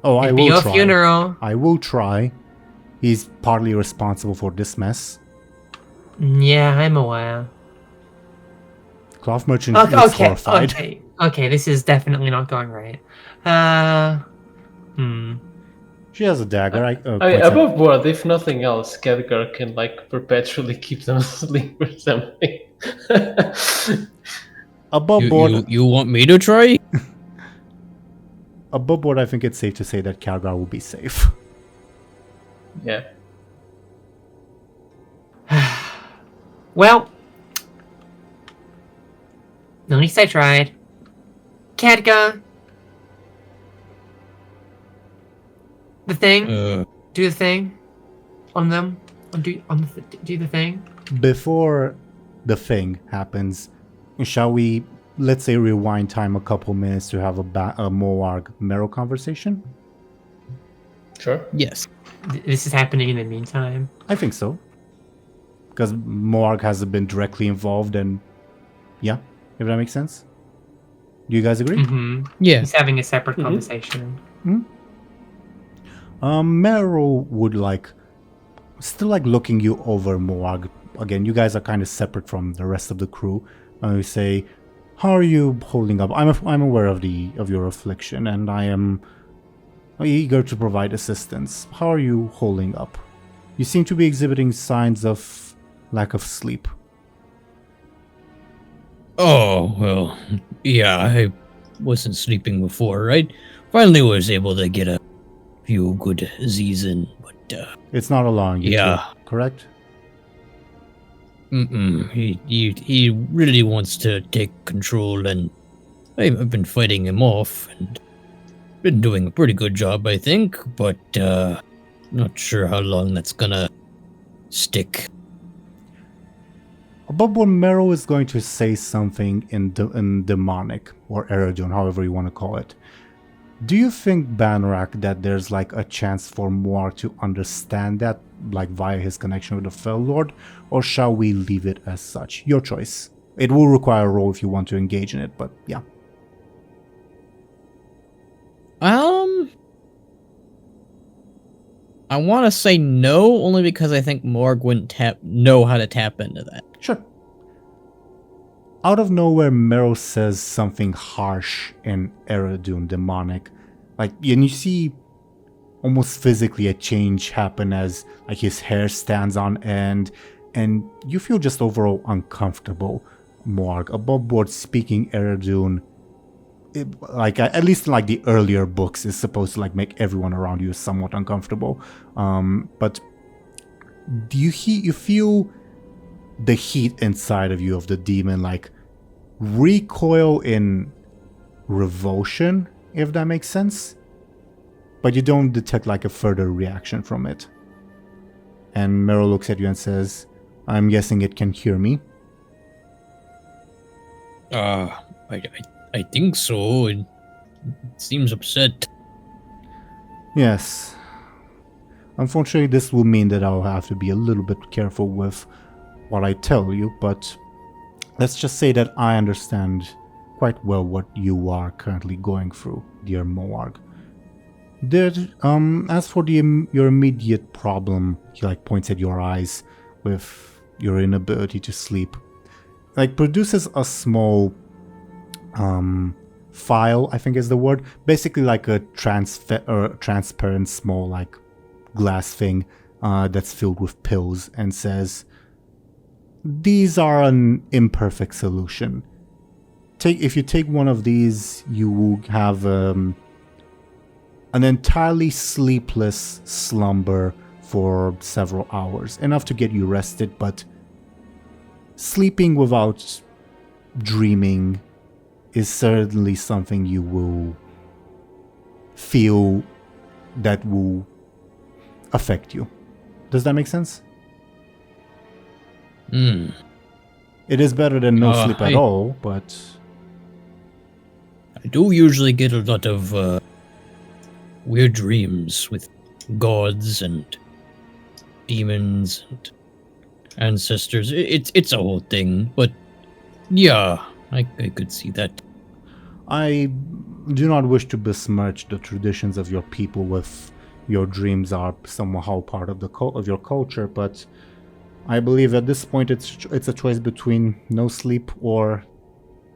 Oh, I will be your try. Funeral. I will try. He's partly responsible for this mess. Yeah, I'm aware. Cloth Merchant is horrified. Okay, this is definitely not going right. She has a dagger. Above board, if nothing else, Khadgar can like perpetually keep them asleep or something. Above board, you want me to try? above board, I think it's safe to say that Khadgar will be safe. Yeah. Well, at least I tried. Khadgar, The thing. Uh, Do the thing. On them. Do the thing. Before the thing happens, shall we, let's say, rewind time a couple minutes to have a Moarg Mero conversation? Sure. Yes. This is happening in the meantime. I think so. Because Moarg hasn't been directly involved, and yeah, if that makes sense. Do you guys agree? Mm-hmm. Yeah. He's having a separate conversation. Mero would still looking you over, Moarg. Again, you guys are kind of separate from the rest of the crew. We say, how are you holding up? I'm aware of your affliction, and I am eager to provide assistance. How are you holding up? You seem to be exhibiting signs of lack of sleep. oh, well, yeah, I wasn't sleeping before. I finally was able to get a few good Z's in, but, It's not allowing you Yeah. to, correct? he really wants to take control, and I've been fighting him off, and been doing a pretty good job, I think, but, not sure how long that's gonna stick. Above what Mero is going to say something in demonic, or Eredun, however you want to call it. Do you think, Banrak, that there's a chance for Moarg to understand that, via his connection with the Fell Lord, or shall we leave it as such? Your choice. It will require a roll if you want to engage in it, but yeah. I want to say no, only because I think Morg wouldn't know how to tap into that. Sure. Out of nowhere, Mero says something harsh in Eredun demonic. And you see almost physically a change happen as his hair stands on end, and you feel just overall uncomfortable. Morg, above board speaking Eredun, at least in the earlier books, is supposed to make everyone around you somewhat uncomfortable. But do you feel the heat inside of you of the demon recoil in revulsion, if that makes sense, but you don't detect a further reaction from it. And Mero looks at you and says, I'm guessing it can hear me. I think so. It seems upset. Yes. Unfortunately, this will mean that I'll have to be a little bit careful with what I tell you, but let's just say that I understand quite well what you are currently going through, dear Moarg. As for your immediate problem, he points at your eyes with your inability to sleep. Produces a small file, I think is the word. Basically a transparent small glass thing that's filled with pills, and says, these are an imperfect solution. If you take one of these, you will have an entirely sleepless slumber for several hours, enough to get you rested, but sleeping without dreaming is certainly something you will feel that will affect you. Does that make sense? It is better than no sleep at all, but I do usually get a lot of weird dreams with gods and demons and ancestors. It's a whole thing, but yeah, I could see that. I do not wish to besmirch the traditions of your people with your dreams are somehow part of your culture, but I believe at this point it's a choice between no sleep or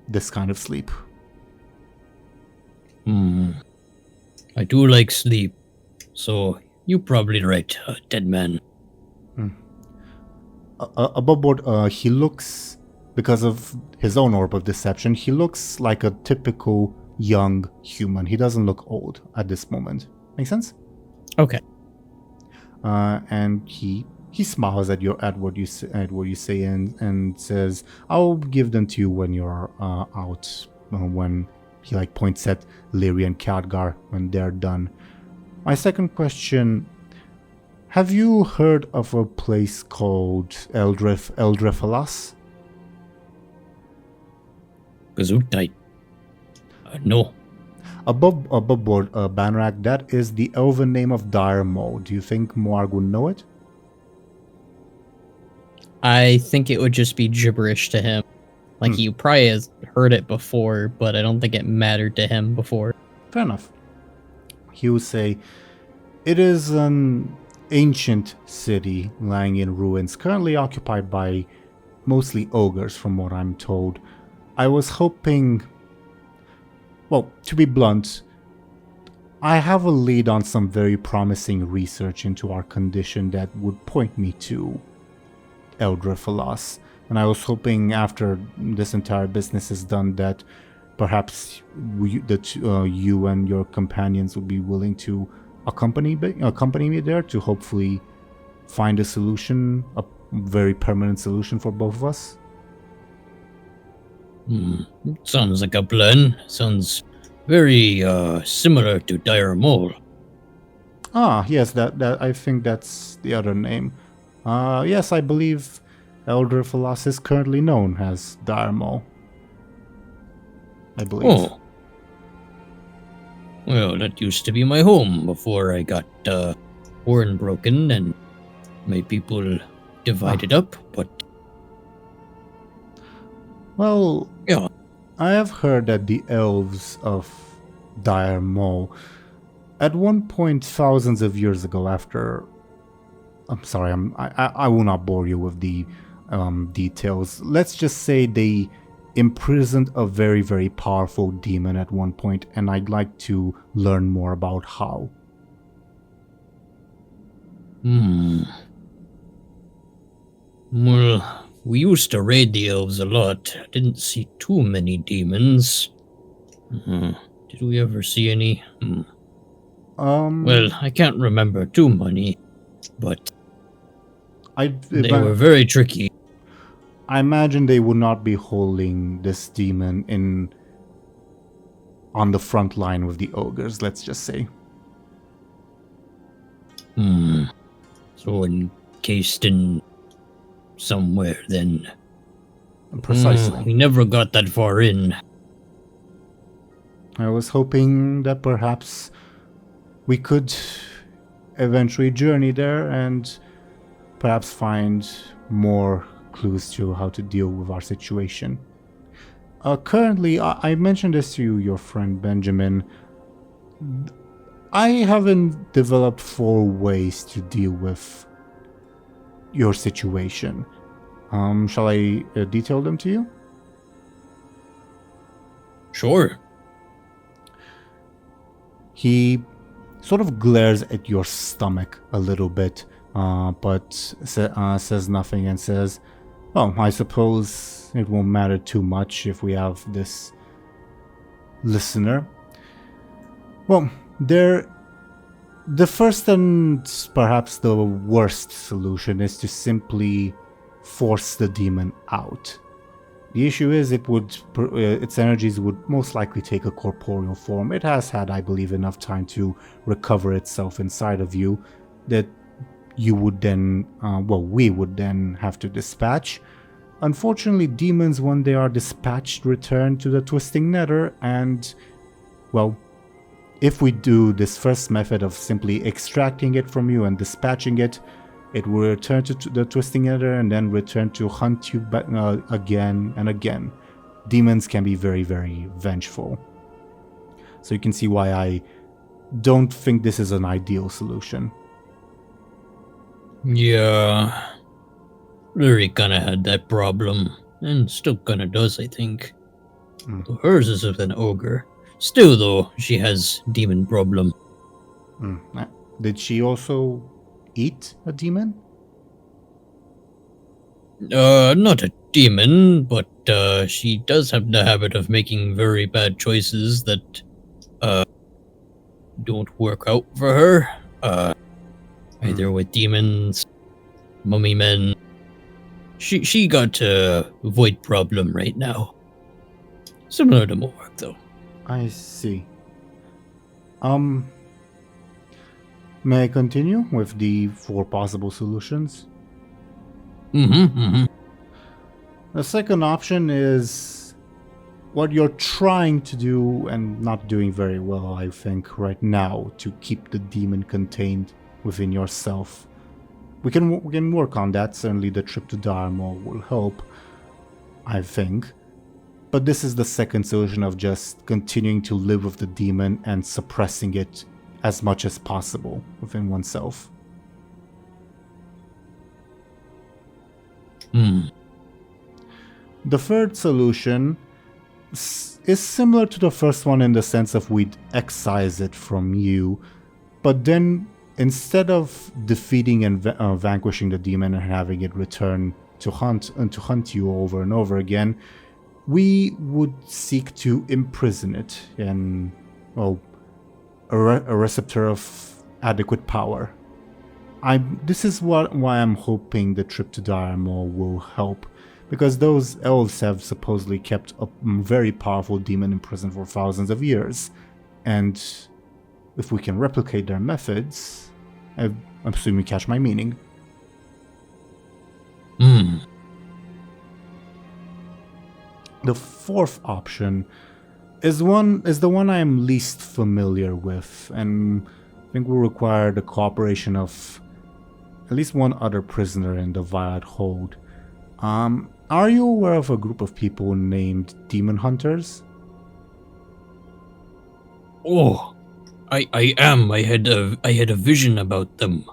this kind of sleep. I do like sleep, so you're probably right, dead man. Above board, he looks, because of his own orb of deception, he looks like a typical young human. He doesn't look old at this moment. Make sense? Okay. And he smiles at what you say and says, "I'll give them to you when you're out." When he points at Lyri and Khadgar when they're done. My second question, have you heard of a place called Eldrefalas? Gesundheit. No. Above board, Banrak, that is the elven name of Dire Maul. Do you think Moarg would know it? I think it would just be gibberish to him. Like, he probably has heard it before, but I don't think it mattered to him before. Fair enough. He would say, it is an ancient city lying in ruins, currently occupied by mostly ogres, from what I'm told. I was hoping... Well, to be blunt, I have a lead on some very promising research into our condition that would point me to Eldrefalas. And I was hoping after this entire business is done that perhaps you and your companions would be willing to accompany me there to hopefully find a solution, a very permanent solution for both of us. Sounds like a plan. Sounds very similar to Dire Maul. Ah, yes, that I think that's the other name. Yes, I believe Eldrefalas is currently known as Dire Maul. I believe. Oh. Well, that used to be my home before I got horn broken and my people divided up, but... Well, yeah. I have heard that the elves of Dire Maul, at one point thousands of years ago after... I'm sorry, I will not bore you with the details. Let's just say they imprisoned a very, very powerful demon at one point, and I'd like to learn more about how. Well, we used to raid the elves a lot. Didn't see too many demons. Did we ever see any? Well, I can't remember too many, but they were very tricky. I imagine they would not be holding this demon on the front line with the ogres, let's just say. So encased in somewhere then. Precisely. We never got that far in. I was hoping that perhaps we could eventually journey there and perhaps find more clues to how to deal with our situation. Currently, I mentioned this to you, your friend Benjamin. I haven't developed 4 ways to deal with your situation. Shall I detail them to you? Sure. He sort of glares at your stomach a little bit, but says nothing and says, "Oh, I suppose it won't matter too much if we have this listener." Well, the first and perhaps the worst solution is to simply force the demon out. The issue is its energies would most likely take a corporeal form. It has had, I believe, enough time to recover itself inside of you that you would then, we would then have to dispatch. Unfortunately, demons, when they are dispatched, return to the Twisting Nether, and, well, if we do this first method of simply extracting it from you and dispatching it, it will return to the Twisting Nether and then return to hunt you again and again. Demons can be very, very vengeful. So you can see why I don't think this is an ideal solution. Yeah. Lyri kinda had that problem, and still kinda does, I think. Hers is with an ogre. Still, though, she has demon problem. Did she also eat a demon? Not a demon, but she does have the habit of making very bad choices that don't work out for her. Either with demons, mummy men. She got a void problem right now. Similar to Mohawk, though. I see. May I continue with the 4 possible solutions? The second option is what you're trying to do and not doing very well, I think, right now, to keep the demon contained within yourself. We can work on that. Certainly the trip to Teeironor will help, I think. But this is the second solution of just continuing to live with the demon and suppressing it as much as possible within oneself. The third solution is similar to the first one in the sense of we'd excise it from you, but then instead of defeating and vanquishing the demon and having it return to hunt you over and over again, we would seek to imprison it in, well, a receptor of adequate power. This is why I'm hoping the trip to Teeironor will help, because those elves have supposedly kept a very powerful demon in prison for thousands of years, and if we can replicate their methods, I assume you catch my meaning. The fourth option is the one I am least familiar with, and I think will require the cooperation of at least one other prisoner in the Violet Hold. Are you aware of a group of people named Demon Hunters? Oh, I am. I had a vision about them.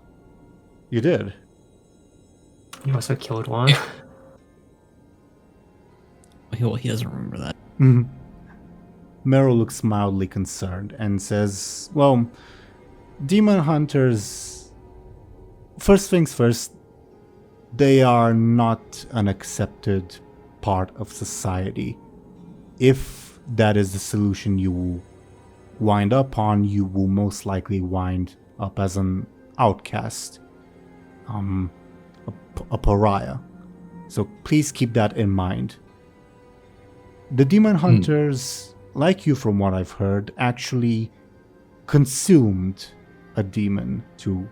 You did? You also killed one. Well, he doesn't remember that. Mera looks mildly concerned and says, well, Demon Hunters, first things first, they are not an accepted part of society. If that is the solution you will wind up on, you will most likely wind up as an outcast, a pariah. So please keep that in mind. The Demon Hunters, like you from what I've heard, actually consumed a demon to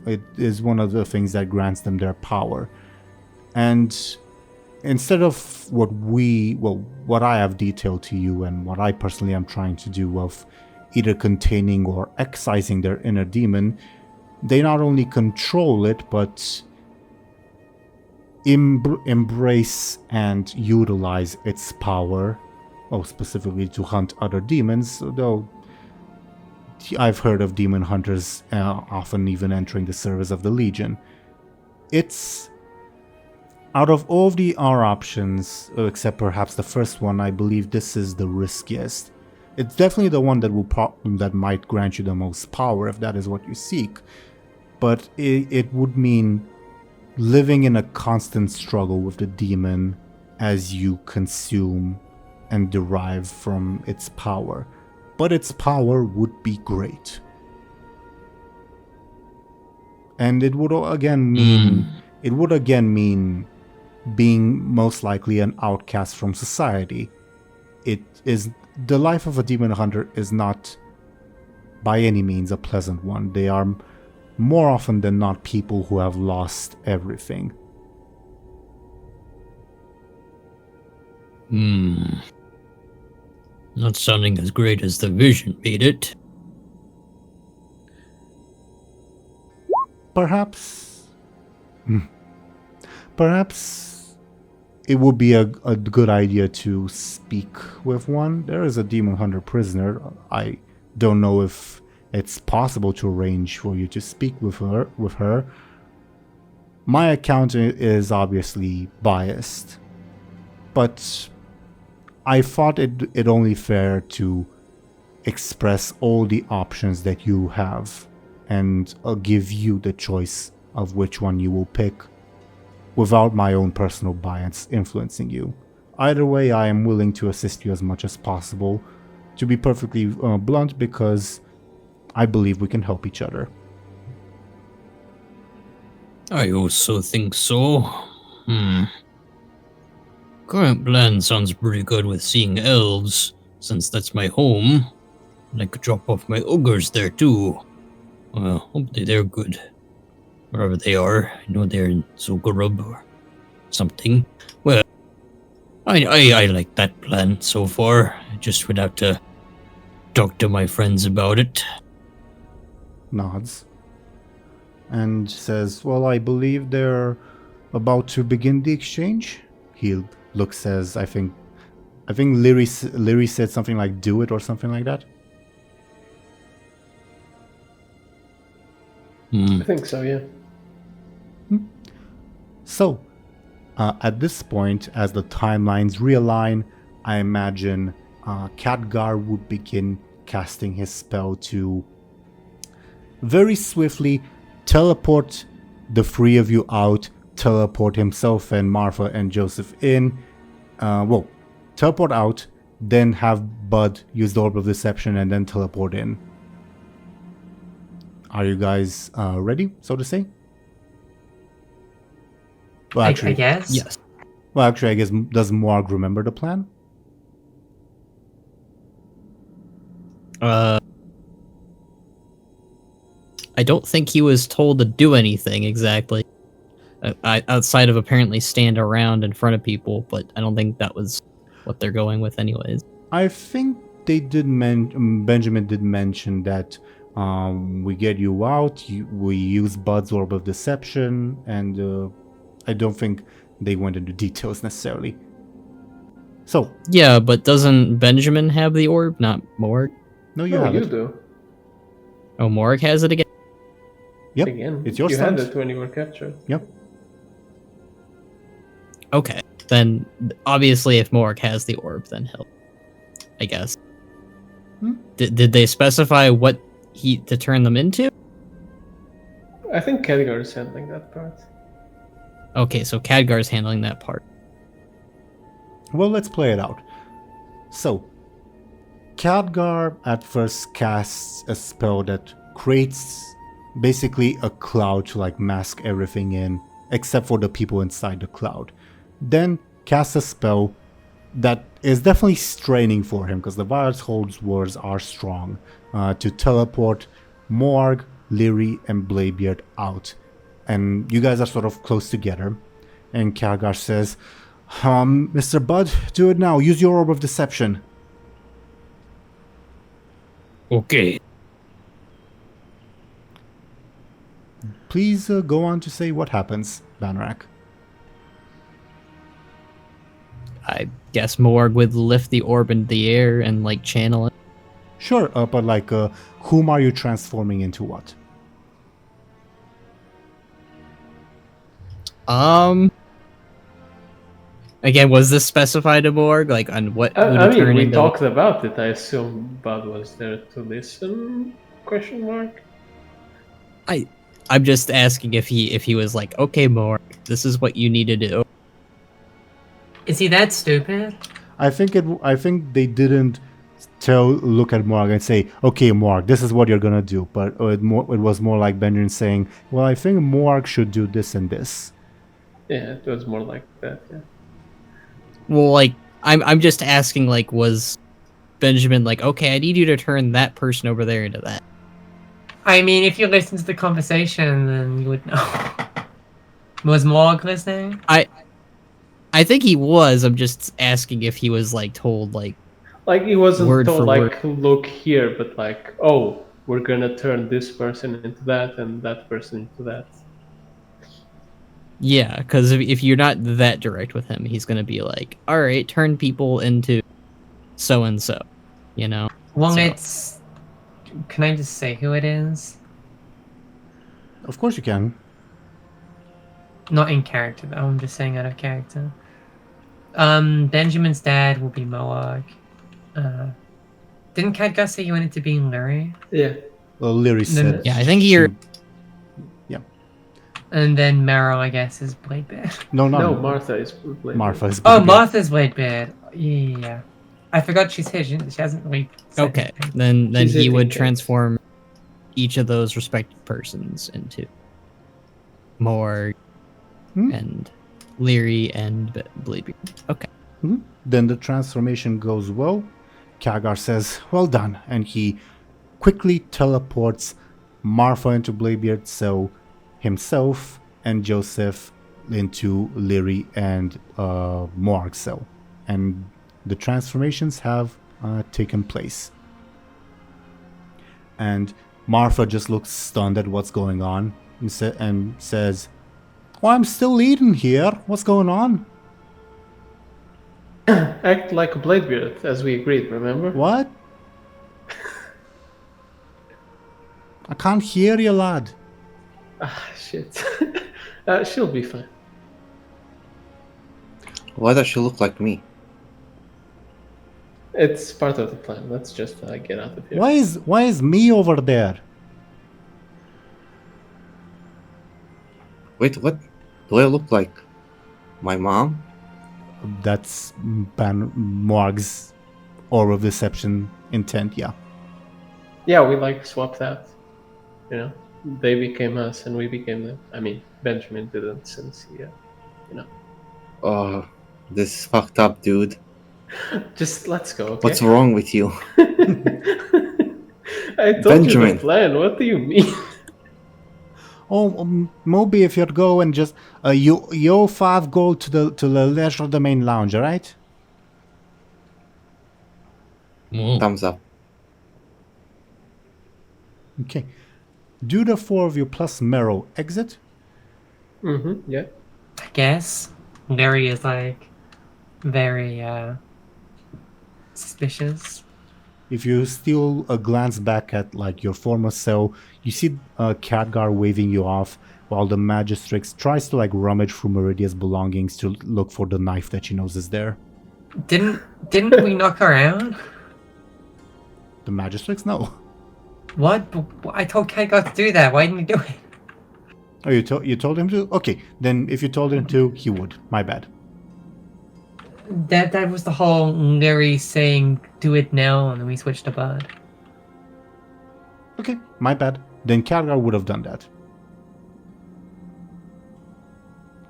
it is one of the things that grants them their power. And instead of what I have detailed to you and what I personally am trying to do of either containing or excising their inner demon, they not only control it, but embrace and utilize its power, specifically to hunt other demons, though I've heard of demon hunters often even entering the service of the Legion. It's, out of all of the R options, except perhaps the first one, I believe this is the riskiest. It's definitely the one that might grant you the most power if that is what you seek, but it would mean living in a constant struggle with the demon as you consume and derive from its power. But its power would be great. And it would again mean being most likely an outcast from society. The life of a demon hunter is not by any means a pleasant one. They are more often than not people who have lost everything. Not sounding as great as the vision made it. Perhaps it would be a good idea to speak with one. There is a demon hunter prisoner. I don't know if it's possible to arrange for you to speak with her. My account is obviously biased, but I thought it only fair to express all the options that you have and give you the choice of which one you will pick without my own personal bias influencing you. Either way, I am willing to assist you as much as possible, to be perfectly blunt, because I believe we can help each other. I also think so. Current plan sounds pretty good with seeing elves, since that's my home. And I could drop off my ogres there too. Well, hopefully they're good. Wherever they are. I know they're in Zugurub or something. Well, I like that plan so far. I just would have to talk to my friends about it. Nods. And says, well, I believe they're about to begin the exchange. He looks as, I think Lyri said something like do it or something like that. I think so, yeah. So, at this point, as the timelines realign, I imagine Khadgar would begin casting his spell to very swiftly teleport the three of you out, teleport himself and Martha and Joseph in. Teleport out, then have Bud use the Orb of Deception and then teleport in. Are you guys ready, so to say? Well, actually, I guess. Yes. Well, actually, I guess, does Morg remember the plan? I don't think he was told to do anything exactly. Outside of apparently stand around in front of people, but I don't think that was what they're going with anyways. I think they did Benjamin did mention that we get you out, we use Bud's Orb of Deception, and I don't think they went into details necessarily. So, Yeah, but doesn't Benjamin have the orb, not Morg? no, you No, have you it. do. Oh, Morg has it again? Yep, Again, it's your you had stunt. it when you were captured. Yep. Okay, then obviously if Morg has the orb, then he'll, I guess. Did they specify what to turn them into? I think Khadgar is handling that part. Okay, so Khadgar's handling that part. Well, let's play it out. So, Khadgar at first casts a spell that creates basically a cloud to like mask everything in, except for the people inside the cloud. Then casts a spell that is definitely straining for him because the Violet Hold's words are strong, to teleport Morg, Lyri, and Bladebeard out. And you guys are sort of close together. And Khadgar says, Mr. Bud, do it now. Use your Orb of Deception. Okay. Please go on to say what happens, Banrak. I guess Morg would lift the orb into the air and like channel it. Sure, but like, whom are you transforming into what? Again, was this specified to Morg? Like on what would I it mean, turn we into? talked about it. I assume Bud was there to listen? Question mark. I'm just asking if he was like, okay, Morg, this is what you need to do. Is he that stupid? I think they didn't look at Morg and say, okay, Morg, this is what you're gonna do. But it was more like Benjamin saying, well, I think Morg should do this and this. Yeah, it was more like that. Yeah. Well, like I'm just asking, like, was Benjamin like, okay, I need you to turn that person over there into that? I mean, if you listen to the conversation, then you would know. Was Morg listening? I think he was. I'm just asking if he was like told like He wasn't Word told for like, look here, but like, oh, we're gonna turn this person into that and that person into that. yeah, because if you're not that direct with him, he's gonna be like, all right, turn people into so and so, you know. Well, So- it's. Can I just say who it is? Of course you can. Not in character, though. I'm just saying out of character. Benjamin's dad will be Moog. Didn't Khadgar say you wanted to be Lyri? Yeah. Well, Lyri said. Yeah, I think you're. Yeah. And then Mera, I guess, is Bladebeard. No, No, Martha is playing. Martha is. Oh, Bladebeard. Martha's Bladebeard. Yeah. I forgot she's here. She hasn't really said Okay, anything. then She's he would eating cakes. transform each of those respective persons into Morg and Lyri and Bladebeard. Okay. Then the transformation goes well. Khadgar says, well done. And he quickly teleports Marfa into Bladebeard, so himself and Joseph into Lyri and Morg cell. And the transformations have taken place. And Marfa just looks stunned at what's going on and says, "Oh, I'm still leading here. What's going on?" Act like a Bladebeard, as we agreed, remember? What? I can't hear you, lad. Ah, shit. She'll be fine. Why does she look like me? It's part of the plan. Let's just get out of here. Why is me over there? Wait, what? Do I look like my mom? That's Morg's aura of deception intent, yeah. Yeah, we like swapped out. You know, they became us and we became them. I mean, Benjamin didn't since he, Oh, this is fucked up, dude. Just let's go, okay? What's wrong with you? I told you Benjamin. the plan. What do you mean? Oh, Moby, if you'd go and just you 5 gold to the leisure domain lounge, alright? Whoa. Thumbs up. Okay. Do the 4 of you plus Mera exit? Yeah. I guess Lyri is like very suspicious. If you steal a glance back at like your former cell, you see Khadgar waving you off while the Magistrix tries to like rummage through Meridia's belongings to look for the knife that she knows is there. Didn't we knock her out? The Magistrix? No. What? I told Khadgar to do that. Why didn't he do it? Oh, you told him to? Okay, then if you told him to, he would. My bad. That was the whole Lyri saying do it now, and then we switched to Bud. Okay, my bad. Then Khadgar would have done that.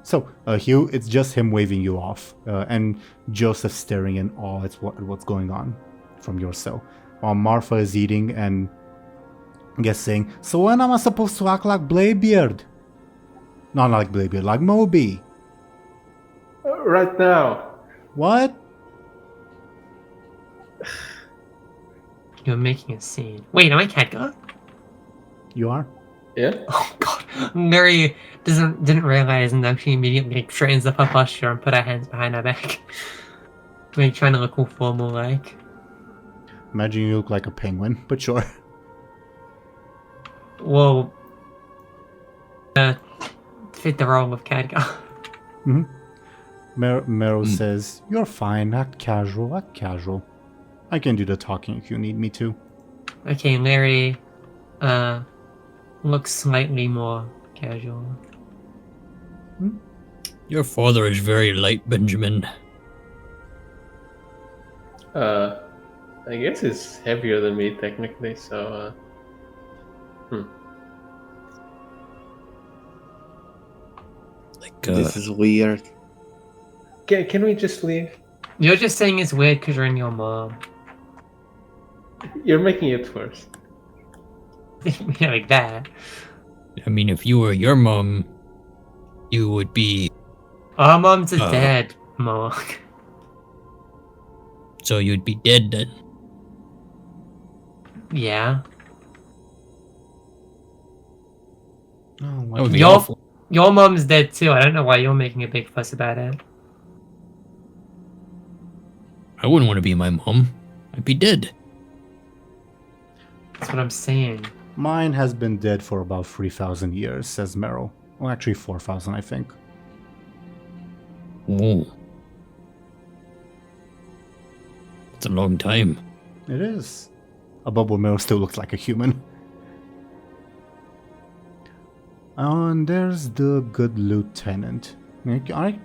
So, Hugh, it's just him waving you off, and Joseph staring in awe at what's going on from your cell, while Marfa is eating and saying, "So when am I supposed to act like Bladebeard?" Not like Bladebeard, like Moby. Right now. What? You're making a scene. Wait, am I Khadgar? You are? Yeah? Oh god. Lyri didn't realize, and now she immediately straightens up her posture and put her hands behind her back. Like trying to look all formal like. Imagine you look like a penguin, but sure. Well, fit the role of Khadgar. Mm-hmm. Mera says, "You're fine, act casual, act casual. I can do the talking if you need me to." Okay, Lyri looks slightly more casual. Your father is very light, Benjamin. I guess he's heavier than me technically, so Like, This is weird. Can we just leave? You're just saying it's weird because you're in your mom. You're making it worse. Yeah, like that. I mean, if you were your mom, you would be. Our moms are dead, Mark. So you'd be dead then. Yeah. Oh, That would be Your awful. your mom's dead too. I don't know why you're making a big fuss about it. I wouldn't want to be my mom. I'd be dead. That's what I'm saying. Mine has been dead for about 3,000 years, says Mera. Well, actually 4,000, I think. Oh. It's a long time. It is. A bubble Mera still looks like a human. And there's the good lieutenant. Alright,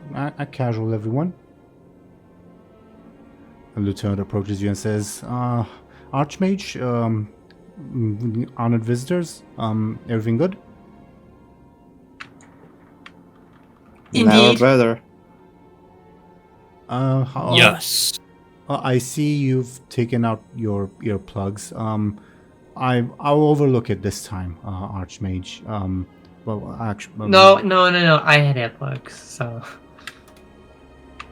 casual everyone. The lieutenant approaches you and says, Archmage, honored visitors, everything good? Never Indeed. better. Yes. I see you've taken out your earplugs. I'll overlook it this time, Archmage. Well, actually, No. I had earplugs, so.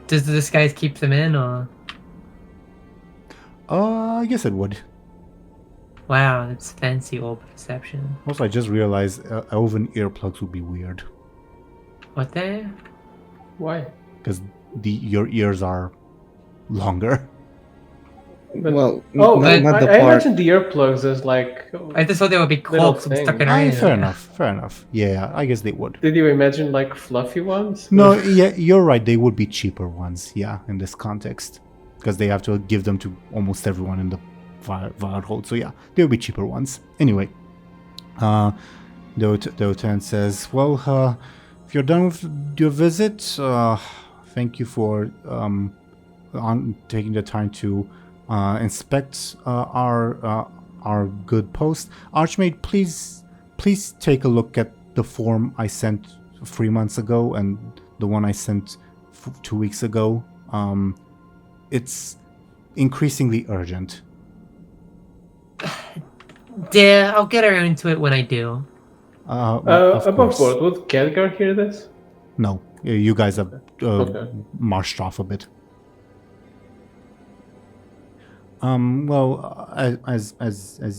Does the disguise keep them in, or? I guess it would. Wow, that's fancy orb perception. Also, I just realized elven earplugs would be weird What there? Why? because your ears are longer. But, Well, oh, not the I part. imagine the earplugs as like. I just thought they would be Little corks and stuck in thing. our ear. Fair enough. Fair enough. Yeah, I guess they would. Did you imagine like fluffy ones? No, yeah, you're right. They would be cheaper ones. Yeah, in this context, because they have to give them to almost everyone in the Wildhold. So yeah, they would be cheaper ones. Anyway, the lieutenant says, "Well, if you're done with your visit, thank you for on taking the time to inspect our good post. Archmage, please take a look at the form I sent 3 months ago and the one I sent 2 weeks ago. It's increasingly urgent." Yeah, I'll get around to it when I do. Of Above course. board, would Khadgar hear this? No, you guys have Okay. marched off a bit. Well, as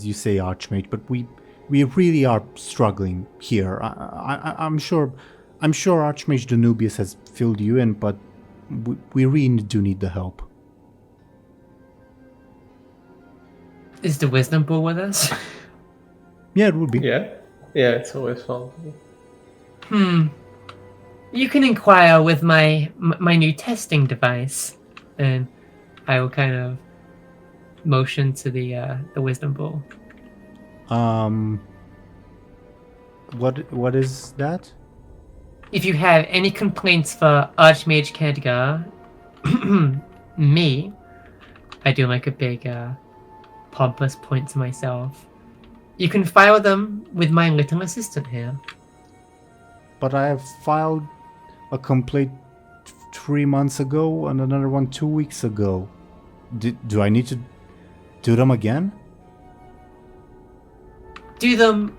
you say, Archmage, but we really are struggling here. I'm sure Archmage Danubius has filled you in, but we really do need the help. Is the wisdom pool with us? Yeah, it would be. Yeah. Yeah, it's always fun. You can inquire with my new testing device, and I will kind of motion to the wisdom pool. What is that? If you have any complaints for Archmage Khadgar, me, I do like a big pompous point to myself. You can file them with my little assistant here. But I have filed a complaint 3 months ago and another one 2 weeks ago. Do I need to do them again? Do them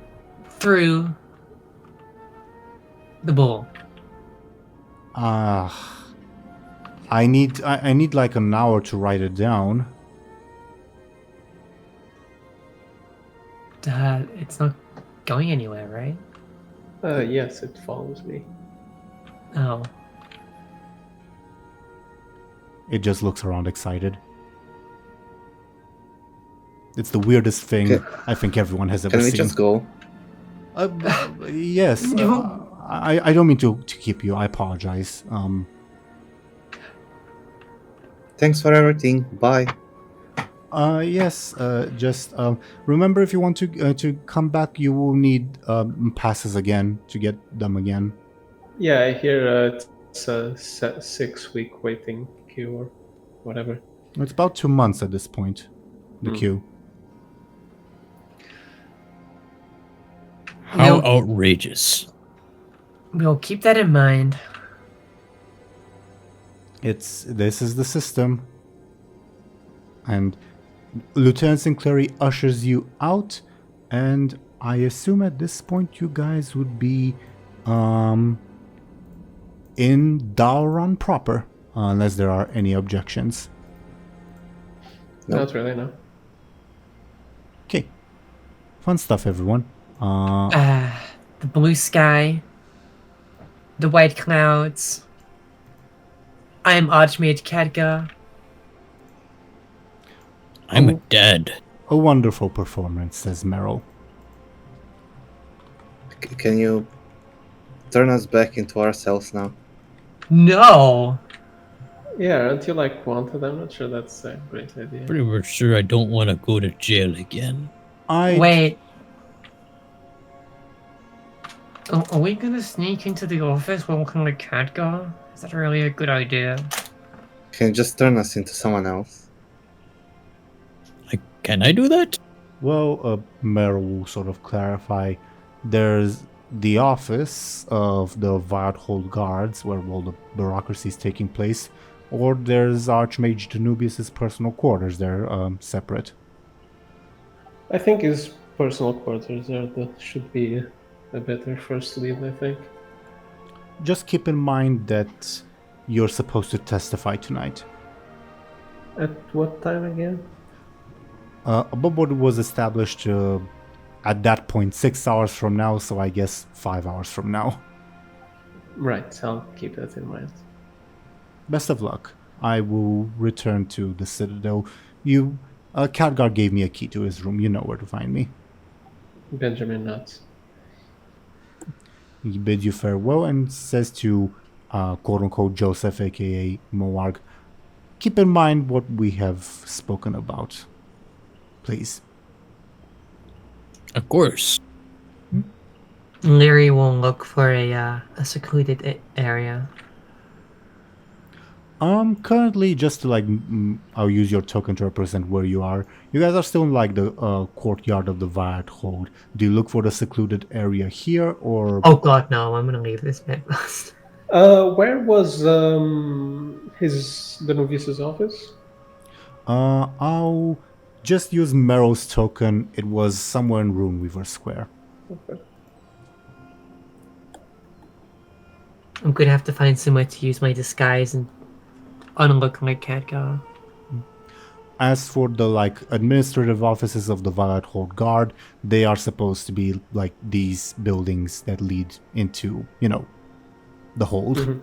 through the bull. I need like an hour to write it down. It's not going anywhere, right? Yes, it follows me. Oh. It just looks around excited. It's the weirdest thing Okay. I think everyone has ever Can we seen. just go? Yes. I don't mean to keep you. I apologize. Thanks for everything. Bye. Yes. Just remember, if you want to come back, you will need passes again to get them again. Yeah, I hear it's a 6-week waiting queue or whatever. It's about 2 months at this point. The queue. How We'll- outrageous. We'll keep that in mind. This is the system. And Lieutenant Sinclair ushers you out, and I assume at this point you guys would be in Aaran proper, unless there are any objections. Nope. Not really, no. Okay. Fun stuff, everyone. The blue sky, the white clouds. I am Archmage Khadgar. I'm dead. A wonderful performance, says Meryl. Can you turn us back into ourselves now? No! Yeah, aren't you like wanted? I'm not sure that's a great idea. Pretty much sure I don't want to go to jail again. Wait. Are we gonna sneak into the office while looking like Khadgar? Is that really a good idea? Can you just turn us into someone else? Can I do that? Well, Meryl will sort of clarify. There's the office of the Wildhold Guards, where all the bureaucracy is taking place, or there's Archmage Danubius' personal quarters. They're separate. I think his personal quarters should be a better first lead, I think. Just keep in mind that you're supposed to testify tonight. At what time again? Above board was established at that point 6 hours from now, so I guess 5 hours from now. Right, I'll keep that in mind. Best of luck. I will return to the Citadel. Khadgar gave me a key to his room. You know where to find me. Benjamin nods. He bids you farewell and says to quote-unquote Joseph, aka Moarg, keep in mind what we have spoken about. Please. Of course. Lyri will look for a secluded area. Currently, just to I'll use your token to represent where you are. You guys are still in the courtyard of the Viad Hold. Do you look for the secluded area here, or? Oh god, no! I'm gonna leave this bit first. Where was the Novice's office? I'll just use Meryl's token. It was somewhere in Runeweaver Square. Okay. I'm gonna have to find somewhere to use my disguise and unlook like Khadgar. As for the administrative offices of the Viad Hold Guard, they are supposed to be these buildings that lead into, the hold. Mm-hmm.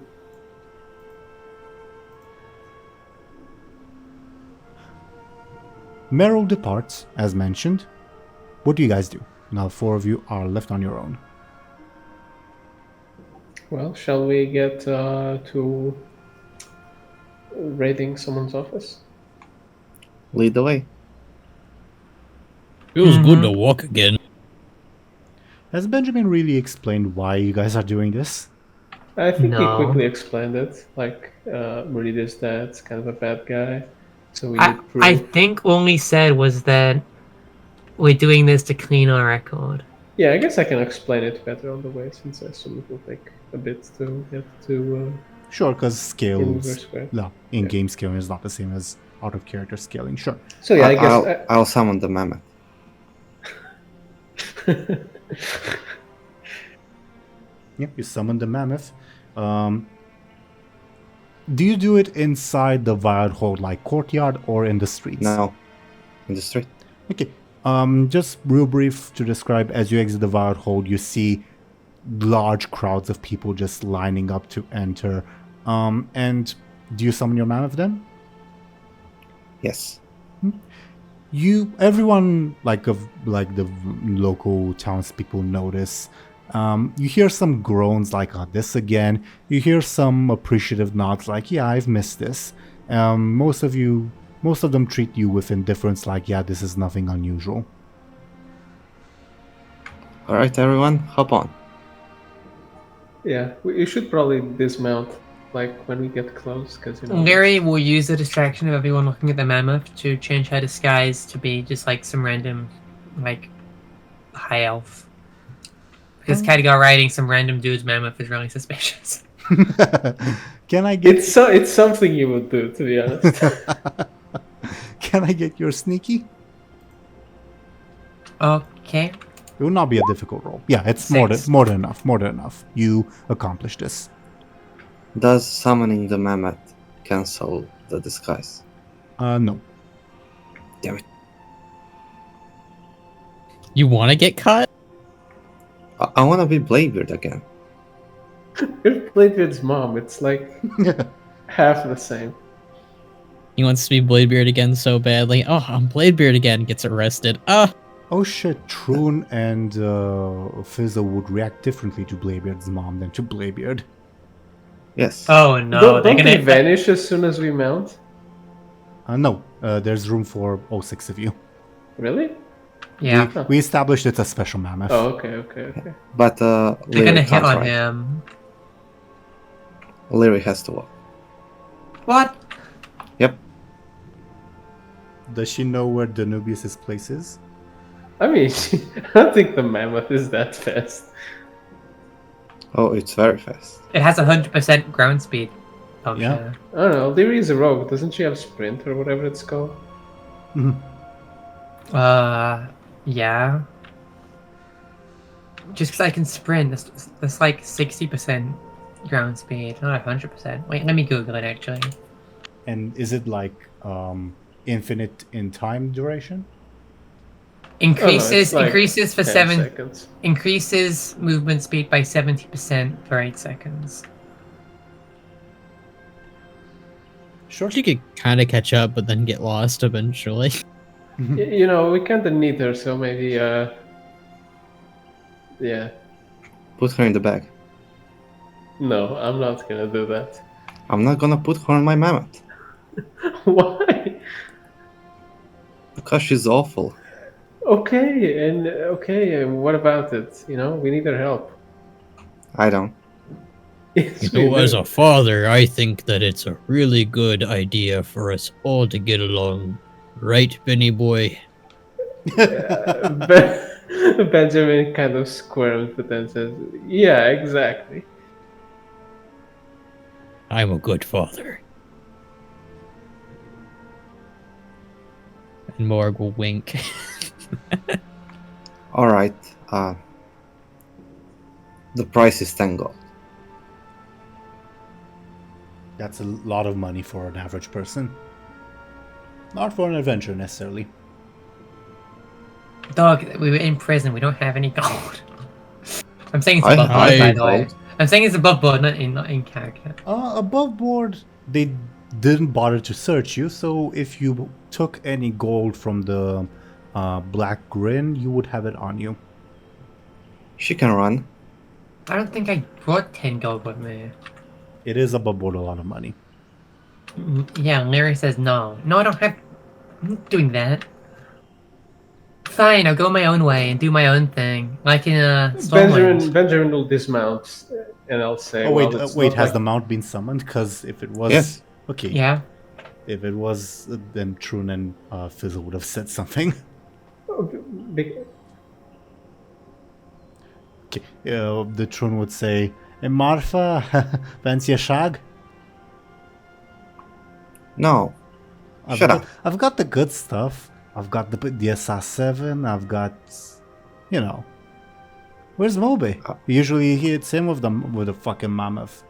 Meryl departs, as mentioned. What do you guys do? Now 4 of you are left on your own. Well, shall we get to raiding someone's office? Lead the way. Feels good to walk again. Has Benjamin really explained why you guys are doing this? I think No. he quickly explained it. Meridia's dad's kind of a bad guy, so we I need proof. think all he said was that we're doing this to clean our record. Yeah, I guess I can explain it better on the way, since I assume it will take a bit to get to Sure, because Universe scales, Square. no, in-game scaling is not the same as out-of-character scaling. Sure. So yeah, I guess. I'll summon the mammoth. Yep, you summon the mammoth. Do you do it inside the Viad Hold courtyard or in the streets? No, in the street. Okay. Just real brief to describe, as you exit the Viad Hold, you see large crowds of people just lining up to enter. And do you summon your mammoth then? Yes. Everyone the local townspeople notice. You hear some groans this again. You hear some appreciative nods yeah, I've missed this. Most of them treat you with indifference yeah, this is nothing unusual. Alright, everyone, hop on. Yeah, we should probably dismount when we get close, because Lyri will use the distraction of everyone looking at the mammoth to change her disguise to be just some random high elf. Because Khadgar riding some random dude's mammoth is really suspicious. Can I get? It's something you would do, to be honest. Can I get your sneaky? Okay. It will not be a difficult roll. Yeah, it's 6. more than enough. More than enough. You accomplished this. Does summoning the mammoth cancel the disguise? No. Damn it. You want to get caught? I want to be Bladebeard again. You're Bladebeard's mom. It's half the same. He wants to be Bladebeard again so badly. Oh, I'm Bladebeard again. Gets arrested. Oh shit, Troon and Fizzo would react differently to Bladebeard's mom than to Bladebeard. Yes. Oh no, Don't they're they gonna vanish as soon as we mount? No, there's room for all 6 of you. Really? Yeah. We established it's a special mammoth. Oh, okay. But They're Lyri gonna hit can't on ride. him. Lyri has to walk. What? Yep. Does she know where Danubius' place is? I mean, I don't think the mammoth is that fast. Oh, it's very fast. It has 100% ground speed. Yeah. I don't know. Lyri is a rogue. Doesn't she have sprint or whatever it's called? Yeah. Just because I can sprint, that's like 60% ground speed, not 100%. Wait, let me Google it actually. And is it like infinite in time duration? Increases it's like increases for 10 7 seconds. increases movement speed by 70% for 8 seconds. Sure. You could kind of catch up, but then get lost eventually. You know, we kind of need her, so maybe, yeah. Put her in the bag. No, I'm not gonna do that. I'm not gonna put her on my mammoth. Why? Because she's awful. Okay, and what about it? You know, we need her help. I don't. Yes, You know, we as do. a father, I think that it's a really good idea for us all to get along. Right, Benny boy? Benjamin kind of squirms, but then says, "Yeah, exactly." I'm a good father. And Morg will wink. Alright, the price is 10 gold. That's a lot of money for an average person. Not for an adventure necessarily. Dog, we were in prison, we don't have any gold. I'm saying it's I- above I- board, by the way. gold. I'm saying it's above board, not in character. Above board, they didn't bother to search you, so if you took any gold from the Black Grin, you would have it on you. She can run. I don't think I brought 10 gold with me. It is above board a lot of money. Yeah, Lyri says no. No, I don't have... I'm not doing that. Fine, I'll go my own way and do my own thing. Like in Stormwind. Benjamin will dismount, and I'll say, Oh wait, well, it's wait, not has like- the mount been summoned? Because if it was... Yes. Okay. Yeah. If it was, then Trun and Fizzle would have said something. Big- Okay. The Trun would say, Marfa, fancy a shag? No. I've Shut got, up. I've got the good stuff. I've got the SS7. I've got, you know. Where's Moby? Usually it's him with the fucking mammoth.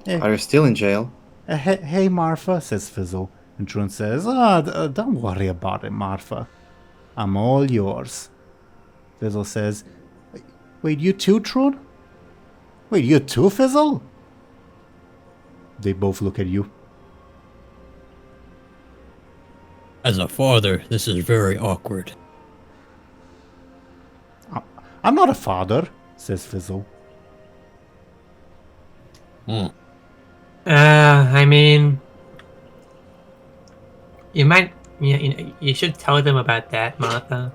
Are you still in jail? Hey, Marfa, says Fizzle. And Trun says, don't worry about it, Marfa. I'm all yours. Fizzle says, wait, you too, Trun? Wait, you too, Fizzle? They both look at you. As a father, this is very awkward. I'm not a father, says Fizzle. Hmm. I mean... You might... You should tell them about that, Martha.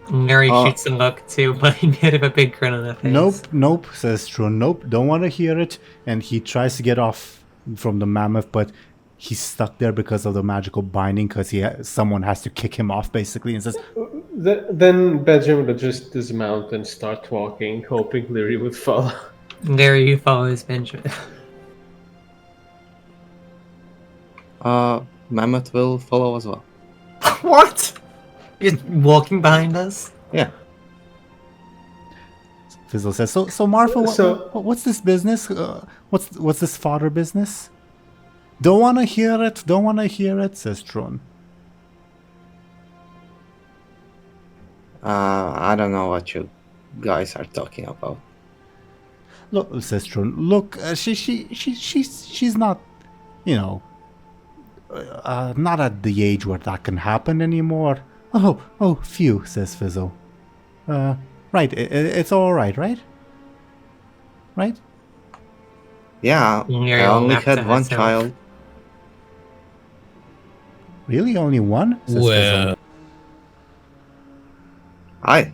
Lyri shoots a look too, but he made a big grin on her face. Nope, says Trun. Nope, don't want to hear it. And he tries to get off from the mammoth, but he's stuck there because of the magical binding, because someone has to kick him off, basically, and says, Then Benjamin will just dismount and start walking, hoping Lyri would follow. Lyri follows Benjamin. Mammoth will follow as well. What? You're walking behind us? Yeah. Fizzle says, so Marfa, So- what's this business? What's this father business? Don't want to hear it, says Trun. I don't know what you guys are talking about. Look, says Trun. Look, she's not, you know, not at the age where that can happen anymore. Oh, phew, says Fizzle. Right, it's all right, right? Right? Yeah, Lyri I will only laugh to had one herself. child. Really, only one? Says Well, I,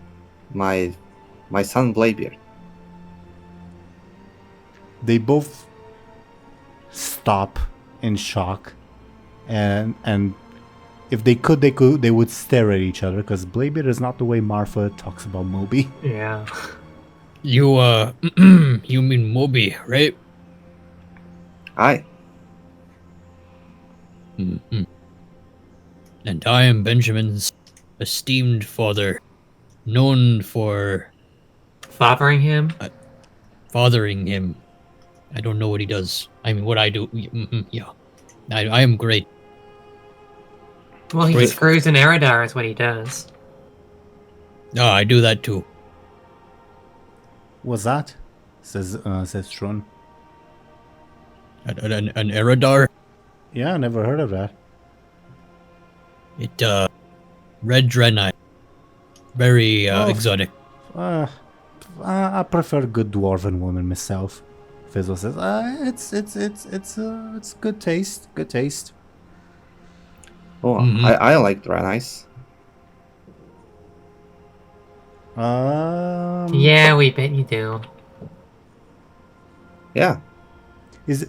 my son Bladebeard. They both stop in shock, and if they would stare at each other, because Bladebeard is not the way Marfa talks about Moby. Yeah. you, you mean Moby, right? I. Mm-hmm. And I am Benjamin's esteemed father, known for Fathering him? fathering him. I don't know what he does. I mean, what I do. Yeah. I am great. Well, he Wait. screws an Eridar is what he does. Oh, I do that too. What's that? Says Tron. An Eridar? Yeah, I never heard of that. It, red Draenei. Very, Oh. exotic. I prefer good dwarven women myself. Fizzle says, it's good taste. Good taste. Oh, Mhm. I like Draenei's. Yeah, we bet you do. Yeah. Is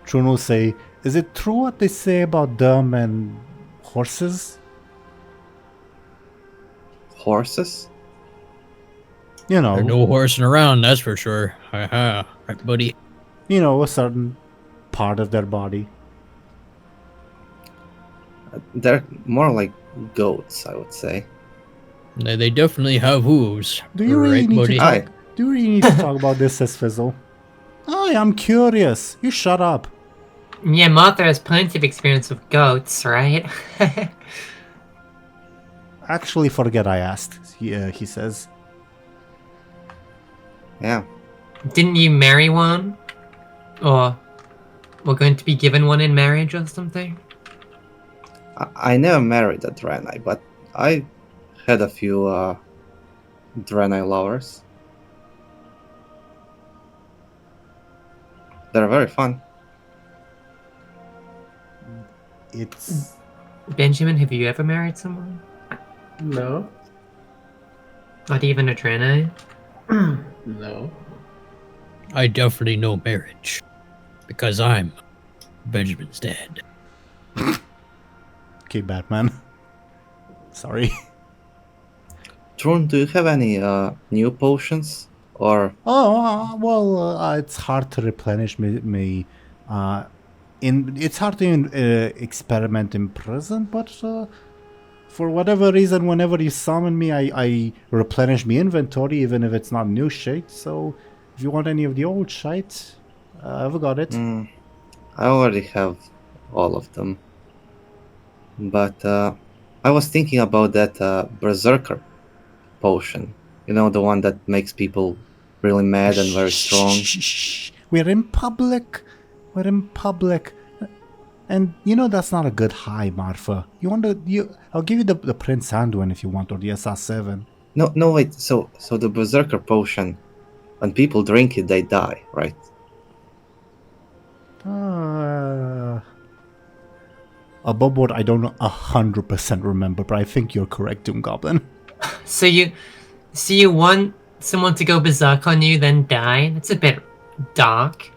Tron will say, is it true what they say about them and horses? Horses? You know, There's no horsing around, that's for sure. Haha. Right, buddy. you know, a certain part of their body. They're more like goats, I would say. They definitely have hooves. Do you really right, need buddy? to Aye. talk? Do you really need to talk about this, says Fizzle? Oh, I'm curious. You shut up. Yeah, Martha has plenty of experience with goats, right? Actually, forget I asked. He says. Yeah. Didn't you marry one? Or were going to be given one in marriage or something? I never married a Draenei, but I had a few Draenei lovers. They're very fun. It's Benjamin, have you ever married someone? No. Not even a Draenei? No. I definitely know marriage. Because I'm Benjamin's dad. okay, Batman. Sorry. Tron, do you have any new potions? Or It's hard to replenish me. It's hard to experiment in prison, but for whatever reason, whenever you summon me, I replenish my inventory, even if it's not new shit. So, if you want any of the old shit, I've got it. I already have all of them. But I was thinking about that Berserker potion. You know, the one that makes people really mad and very strong. Shh. We're in public. And you know that's not a good high, Marfa. I'll give you the Prince Anduin if you want, or the SR7. No, wait. So the Berserker potion, when people drink it, they die, right? Above board, I don't 100% remember, but I think you're correct, DoomGoblin. So you want someone to go berserk on you, then die? That's a bit dark.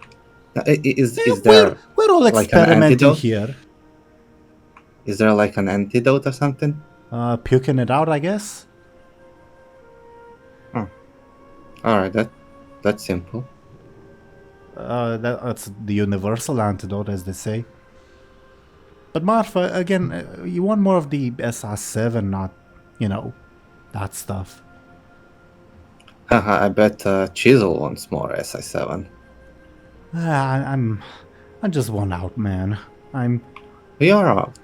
Is there We're all like an experimenting antidote? here. Is there like an antidote or something? Puking it out, I guess. All right, that's simple. That's the universal antidote, as they say. But Marfa, again, you want more of the SR7, not, that stuff. Haha, I bet Chisel wants more SI7. I'm just one out, man. We are out.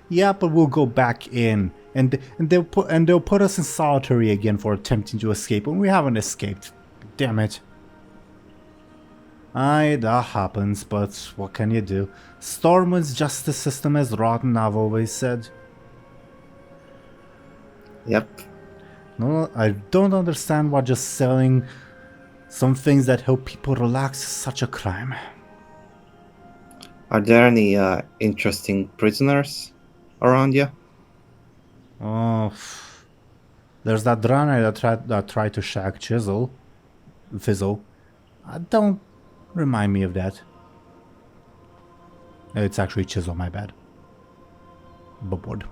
Yeah, but we'll go back in, and they'll put us in solitary again for attempting to escape when we haven't escaped. Damn it. Aye, that happens, but what can you do? Stormwind's justice system is rotten, I've always said. Yep. No, I don't understand why just selling some things that help people relax is such a crime. Are there any interesting prisoners around you? Oh, there's that Draenei that tried to shag Fizzle. Don't remind me of that. It's actually Chisel, my bad. Board.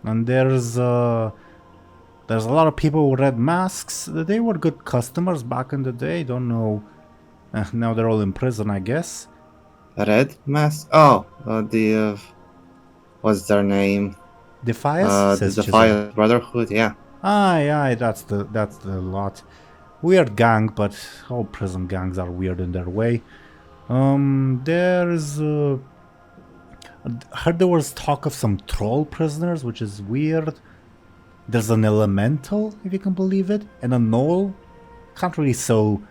And there's a lot of people with red masks. They were good customers back in the day. Don't know. Now they're all in prison, I guess. red mask. Oh, what's their name? Defias, The says Chisel. Fire Brotherhood. Yeah. Aye, that's the lot. Weird gang, but all prison gangs are weird in their way. There's heard there was talk of some troll prisoners, which is weird. There's an elemental, if you can believe it, and a gnoll. Can't really sow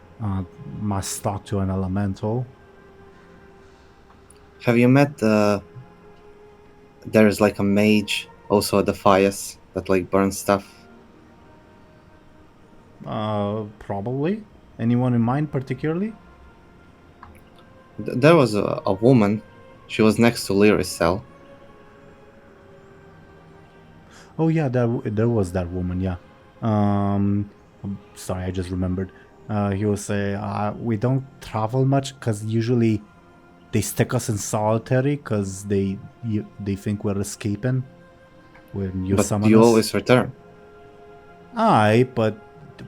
much stock to an elemental. Have you met there's like a mage, also a Defias, that like burns stuff? Probably. Anyone in mind particularly? There was a woman. She was next to Lyri's cell. Oh yeah, there was that woman. Yeah. Sorry, I just remembered. He will say, "We don't travel much because usually they stick us in solitary because they think we're escaping when you But summon you us." always return. Aye, but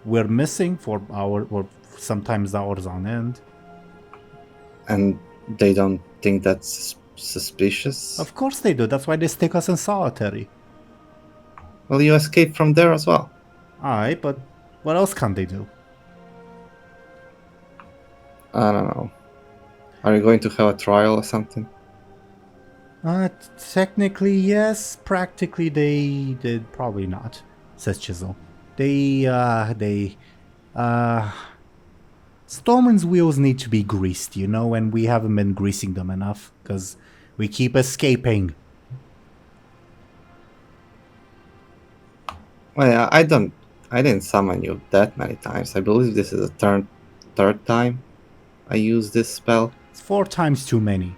we're missing for or sometimes hours on end. And they don't think that's suspicious? Of course they do. That's why they stick us in solitary. Well, you escaped from there as well. Aye, but what else can they do? I don't know. Are you going to have a trial or something? Technically yes. Practically they did probably not. Says Chisel. Stormwind's wheels need to be greased, you know, and we haven't been greasing them enough because we keep escaping. Well, yeah, I didn't summon you that many times. I believe this is the third time I use this spell. It's 4 times too many.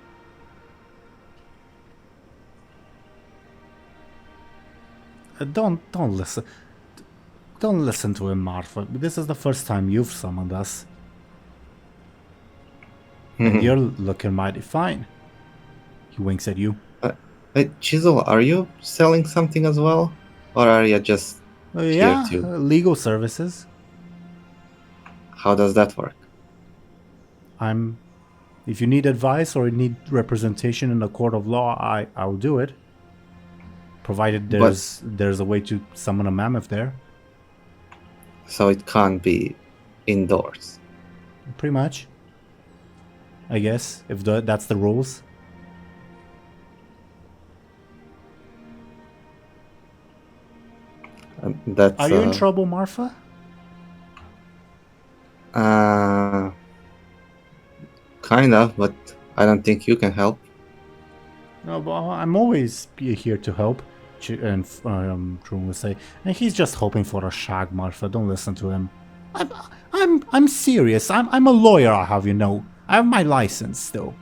Don't listen. Don't listen to him, Marfa. This is the first time you've summoned us. And you're looking mighty fine. He winks at you. Chisel, are you selling something as well? Or are you just Yeah, here too? legal services. How does that work? If you need advice or you need representation in a court of law, I'll do it. Provided there's a way to summon a mammoth there. So it can't be indoors. Pretty much. I guess, if that's the rules. That's, Are you in trouble, Marfa? Kind of, but I don't think you can help. No, but I'm always here to help. And Troon will say, and he's just hoping for a shag, Marfa. Don't listen to him. I'm serious. I'm a lawyer. I'll have you know. I have my license still.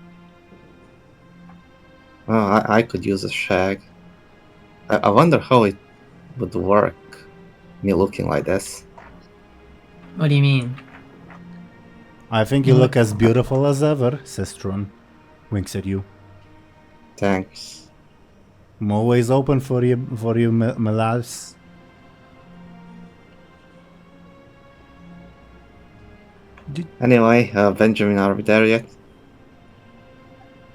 Well, I could use a shag. I wonder how it would work. Me looking like this. What do you mean? I think you look as beautiful as ever, says Troon. Winks at you. Thanks. I'm always open for you, my lads. Anyway, Benjamin, are we there yet?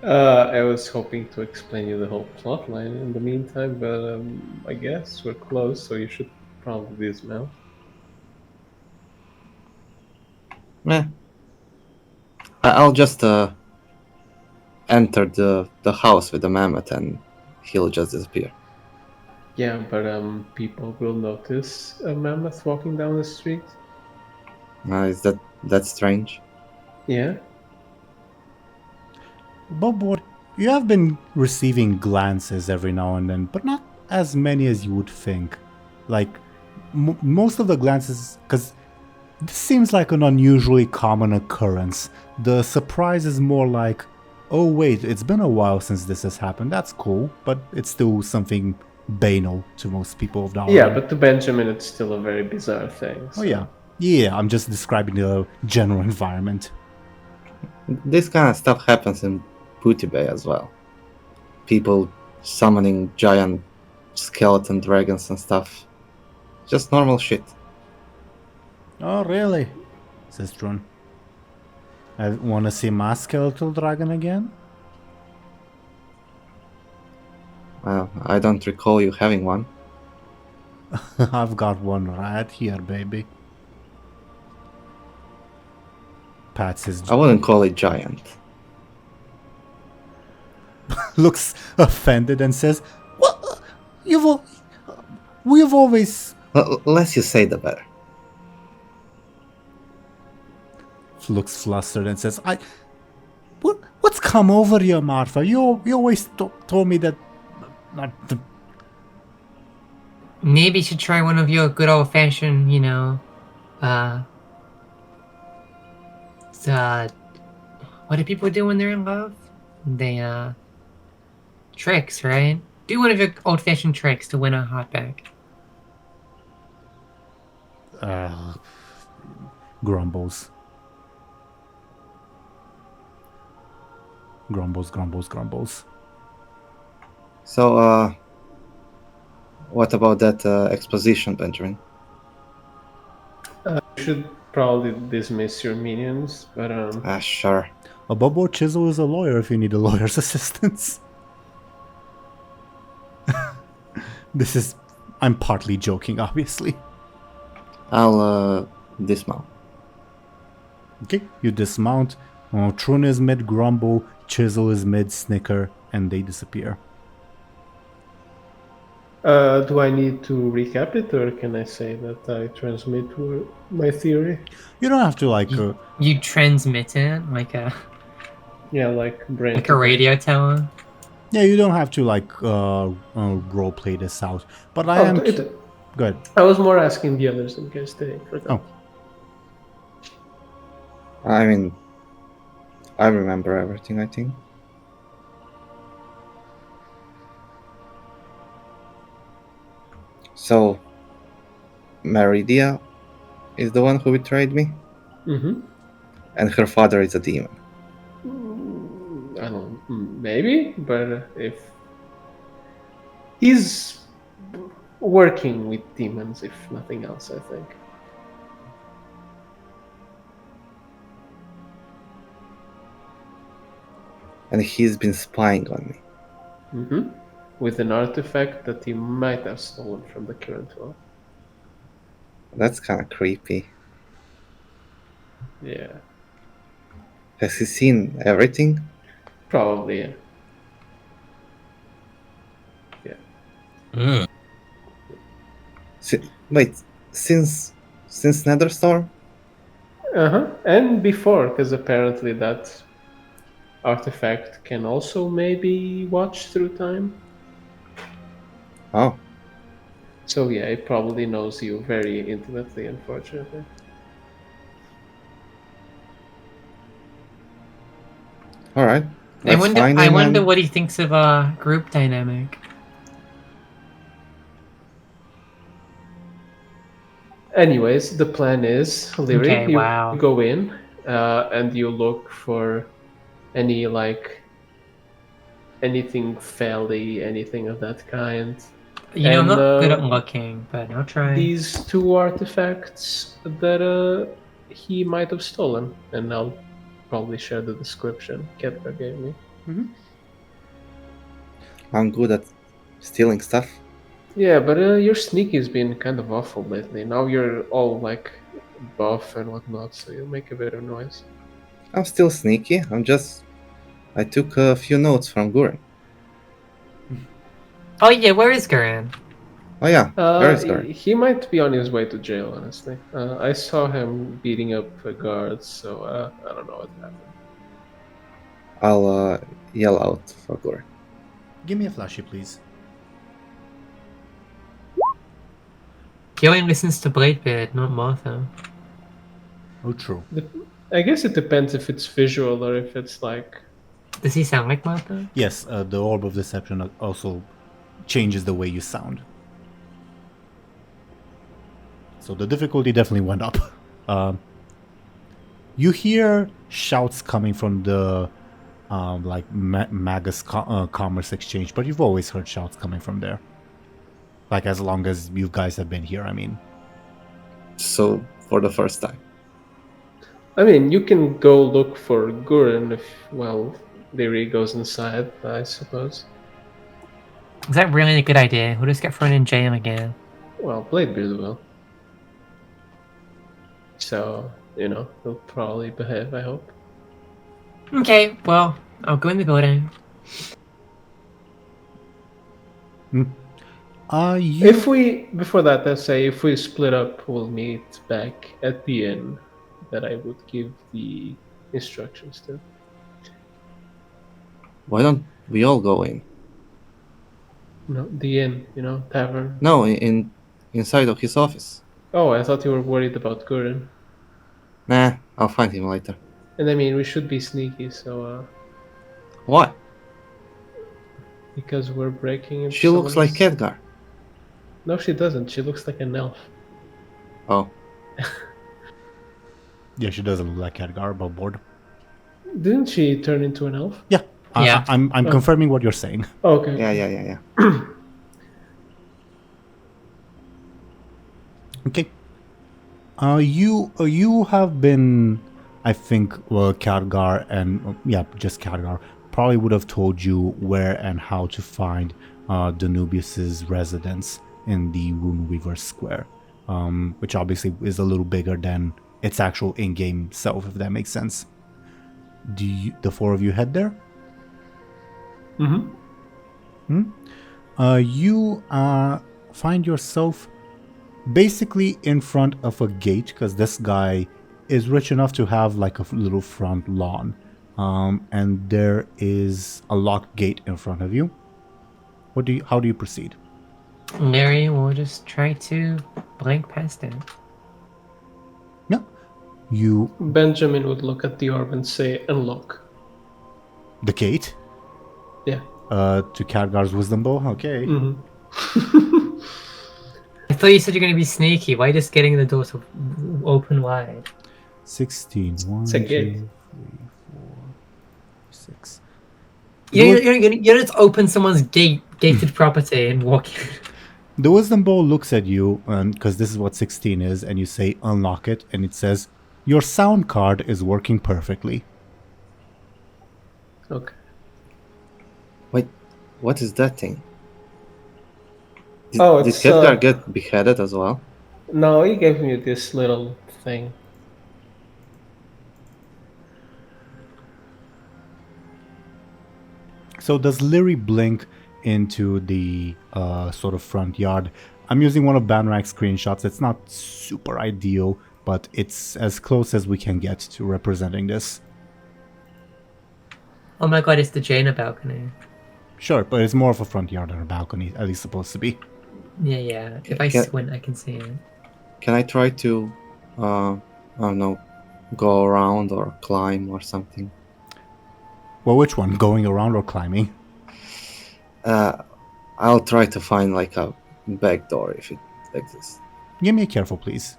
I was hoping to explain you the whole plot line in the meantime, but I guess we're close, so you should probably dismount. Yeah. I'll just enter the house with the mammoth and he'll just disappear. Yeah, but people will notice a mammoth walking down the street. Is that strange? Yeah. Bob, you have been receiving glances every now and then, but not as many as you would think. Like, most of the glances, because this seems like an unusually common occurrence. The surprise is more like, oh wait, it's been a while since this has happened. That's cool, but it's still something banal to most people of the Yeah, but to Benjamin, it's still a very bizarre thing. Oh yeah. Yeah, I'm just describing the general environment. This kind of stuff happens in Booty Bay as well. People summoning giant skeleton dragons and stuff. Just normal shit. Oh really? Says Tron. I want to see my skeletal dragon again? I don't recall you having one. I've got one right here, baby. Pats his I wouldn't call it giant. looks offended and says, "What? We've always..." Less you say, the better. Looks flustered and says, What's come over you, Martha? You always told me that... Maybe you should try one of your good old-fashioned, what do people do when they're in love? They, tricks, right? Do one of your old-fashioned tricks to win a hotback. Grumbles. Grumbles. So, what about that exposition, Benjamin? You should probably dismiss your minions, but Sure. A Bobo Chisel is a lawyer if you need a lawyer's assistance. I'm partly joking, obviously. I'll dismount. Okay, you dismount. Trun is mid grumble, Chisel is mid snicker, and they disappear. do I need to recap it, or can I say that I transmit my theory? You don't have to like... You transmit it like a brain. like a radio tower. yeah, you don't have to like roleplay this out. But I am... Go ahead. I was more asking the others in case they forgot. I mean, I remember everything, I think. So, Meridia is the one who betrayed me? Mm-hmm. And her father is a demon. I don't... Maybe, but if... He's working with demons, if nothing else, I think. And he's been spying on me. Mm-hmm. With an artifact that he might have stolen from the current world. That's kind of creepy. Yeah. Has he seen everything? Probably, yeah. Wait, since Netherstorm? Uh-huh. And before, because apparently that artifact can also maybe watch through time. Oh, So yeah, it probably knows you very intimately, unfortunately. all right. I Let's find wonder him and- what he thinks of a group dynamic. Anyways, the plan is, Lyri, Okay, you wow. go in and you look for any, anything faily, anything of that kind. I'm not good at And, looking, but I'll try. These two artifacts that he might have stolen, and I'll probably share the description Ketka gave me. I'm good at stealing stuff. Yeah, but your sneaky's been kind of awful lately. Now you're all buff and whatnot, so you make a bit of noise. I'm still sneaky. I took a few notes from Guren. Oh yeah, where is Garan? Oh yeah, where is Guren? He might be on his way to jail, honestly. I saw him beating up guards, so I don't know what happened. I'll yell out for Guren. Give me a flashy, please. He only listens to Bladebeard, not Martha. Oh, true. I guess it depends if it's visual or if it's Does he sound like Martha? Yes, the Orb of Deception also changes the way you sound. So the difficulty definitely went up. You hear shouts coming from the Magus Commerce Exchange, but you've always heard shouts coming from there. As long as you guys have been here, I mean. So, for the first time. I mean, you can go look for Guren if, Lyri goes inside, I suppose. Is that really a good idea? We'll just get thrown in jail again. Well, Bladebeard will. So, he'll probably behave, I hope. Okay, well, I'll go in the building. Before that, let's say if we split up, we'll meet back at the inn that I would give the instructions to. Why don't we all go in? No, the inn, tavern. No, inside of his office. Oh, I thought you were worried about Gurren. Nah, I'll find him later. And I mean, we should be sneaky, so, What? because we're breaking into She looks like someone's- Edgar. No, she doesn't. She looks like an elf. Oh, Yeah, she doesn't look like Edgar, but bored. Didn't she turn into an elf? Yeah. Yeah. I'm Oh. confirming what you're saying. Oh, okay. yeah. Okay. You have been, I think, Khadgar and just Khadgar probably would have told you where and how to find Danubius's residence in the Runeweaver Square, which obviously is a little bigger than its actual in-game self, if that makes sense. The four of you head there? Mm-hmm. You find yourself basically in front of a gate, because this guy is rich enough to have like a little front lawn, and there is a locked gate in front of you. How do you proceed? Lyri will just try to blink past it. Yeah, you Benjamin would look at the orb and say, unlock. the gate Yeah. to Khadgar's wisdom bow. Okay. Mm-hmm. I thought you said you're going to be sneaky. Why just getting the door to open wide? 16. 1, It's a 2, 3, gate. 4, 6. You just open someone's gated property and walk in. The wisdom bowl looks at you, because this is what 16 is, and you say unlock it, and it says your sound card is working perfectly. Okay. Wait, what is that thing? Oh, Did it's, Khadgar get beheaded as well? No, he gave me this little thing. So does Lyri blink into the sort of front yard? I'm using one of Banrak's screenshots. It's not super ideal, but it's as close as we can get to representing this. Oh my god, it's the Jaina balcony. Sure, but it's more of a front yard than a balcony, at least supposed to be. Yeah. If I Yeah. squint, I can see it. Can I try to, I don't know, go around or climb or something? Well, which one? Going around or climbing? I'll try to find like a back door if it exists. Give me a careful, please.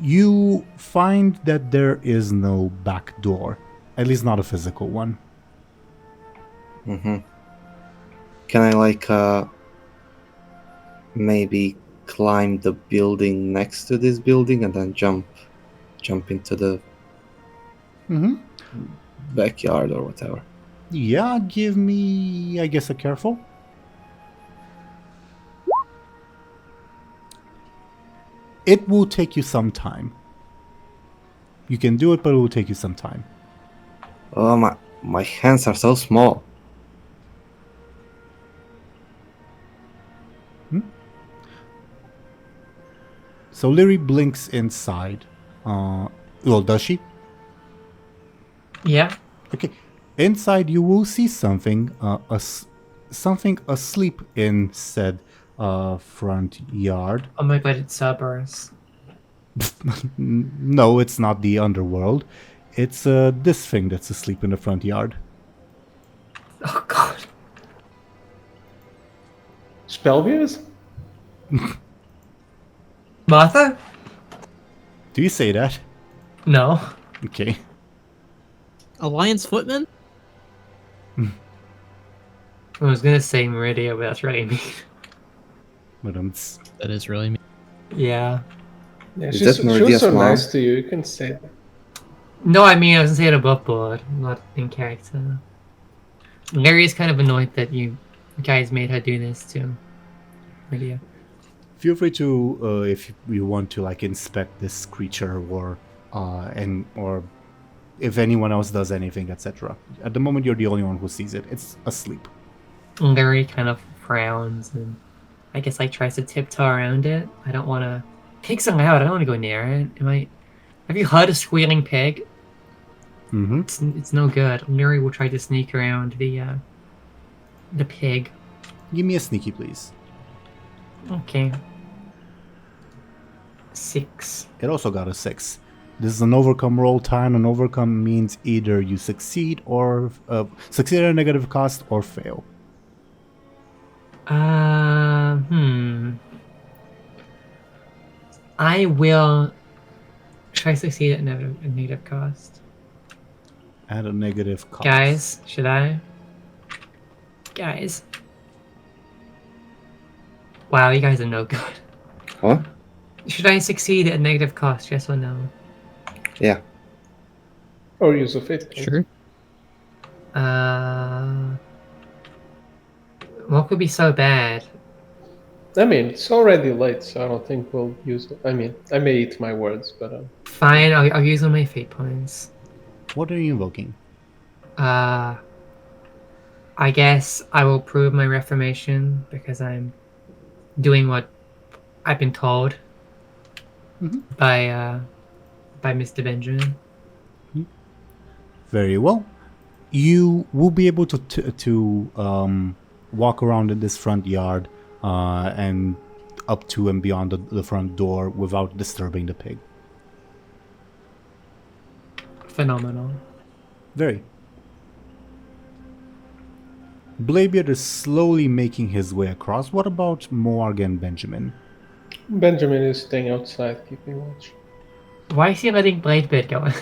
You find that there is no back door, at least not a physical one. Mm-hmm. Can I like maybe climb the building next to this building and then jump into the Mm-hmm. backyard or whatever? Yeah, give me, I guess, a careful. It will take you some time. You can do it, but it will take you some time. Oh, my hands are so small. So Lyri blinks inside. Well, does she? Yeah. Okay. Inside, you will see something. Something asleep in said front yard. Oh my god, it's Cerberus. No, it's not the underworld. It's this thing that's asleep in the front yard. Oh god. Spellbeers? Martha? Do you say that? No. Okay. Alliance Footman? I was gonna say Meridia, but that's really mean. But That is really me. Yeah. Yeah, Is she's, that she was Meridia's so mom? nice to you. You can say that. No, I mean I was gonna say it above board, not in character. Lyri is kind of annoyed that you guys made her do this to Lydia. Feel free to, if you want to, like, inspect this creature or if anyone else does anything, etc. At the moment, you're the only one who sees it. It's asleep. Lyri kind of frowns and I guess like tries to tiptoe around it. I don't want to. Pigs are loud. I don't want to go near it. Have you heard a squealing pig? Mm-hmm. It's no good. Lyri will try to sneak around the pig. Give me a sneaky, please. Okay. 6. It also got a 6. This is an overcome roll time. An overcome means either you succeed or succeed at a negative cost or fail. I will try to succeed at a negative cost. At a negative cost. Guys, should I? Guys. Wow, you guys are no good. What? Should I succeed at a negative cost, yes or no? Yeah. Or use a fate. Sure. What could be so bad? I mean, it's already late, so I don't think we'll use it. I mean, I may eat my words, but Fine, I'll use one of my fate points. What are you invoking? I guess I will prove my reformation because I'm doing what I've been told by Mr. Benjamin. Very well. You will be able to walk around in this front yard and up to and beyond the front door without disturbing the pig. Phenomenal. Very. Bladebeard is slowly making his way across. What about Morg and Benjamin? Benjamin is staying outside, keeping watch. Why is he letting Bladebeard go in?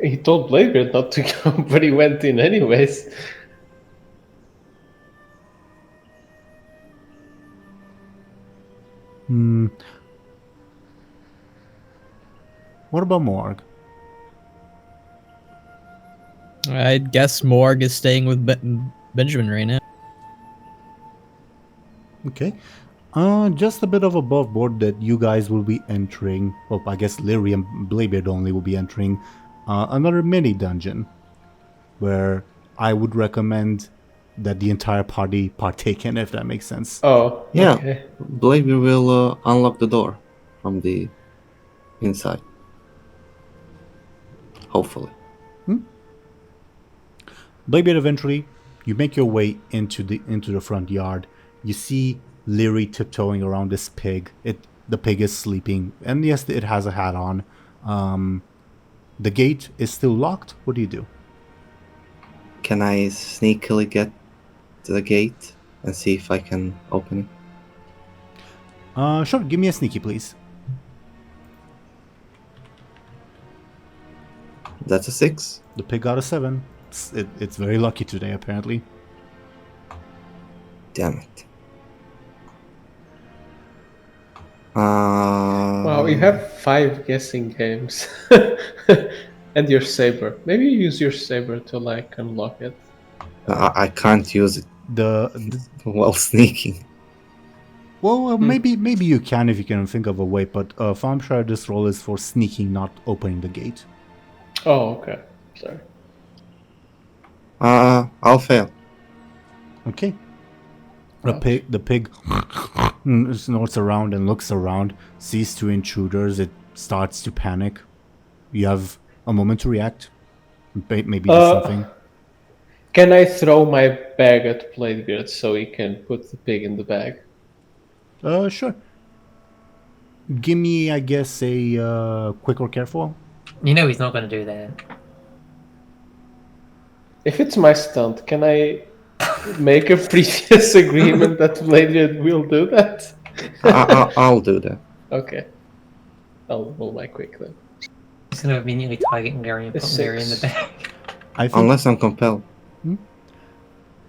He told Bladebeard not to go, but he went in anyways. What about Morg? I guess Morg is staying with Benjamin right now. Okay. Just a bit of above board that you guys will be entering. Well, I guess Lyri and Bladebeard only will be entering another mini dungeon, where I would recommend that the entire party partake in, if that makes sense. Oh, Yeah. okay. Bladebeard will unlock the door from the inside. Hopefully. Bladebeard, eventually, you make your way into the front yard. You see Lyri tiptoeing around this pig. The pig is sleeping, and yes, it has a hat on. The gate is still locked. What do you do? Can I sneakily get to the gate and see if I can open it? Sure. Give me a sneaky, please. That's a 6. The pig got a 7. It's very lucky today, apparently. Damn it. Wow, you have 5 guessing games. And your saber. Maybe you use your saber to, like, unlock it. I can't use it The while sneaking. Well, maybe you can if you can think of a way, but Thompshire, this roll is for sneaking, not opening the gate. Oh, okay. Sorry. I'll fail. Okay. The pig snorts around and looks around, sees 2 intruders, it starts to panic. You have a moment to react. Maybe do something. Can I throw my bag at Bladebeard so he can put the pig in the bag? Sure. Give me, I guess, a quick or careful. You know he's not going to do that. If it's my stunt, can I make a previous agreement that Bladebeard will do that? I'll do that. Okay. I'll roll my quick then. He's going to immediately target Lyri and put Lyri in the bag. Unless I'm compelled.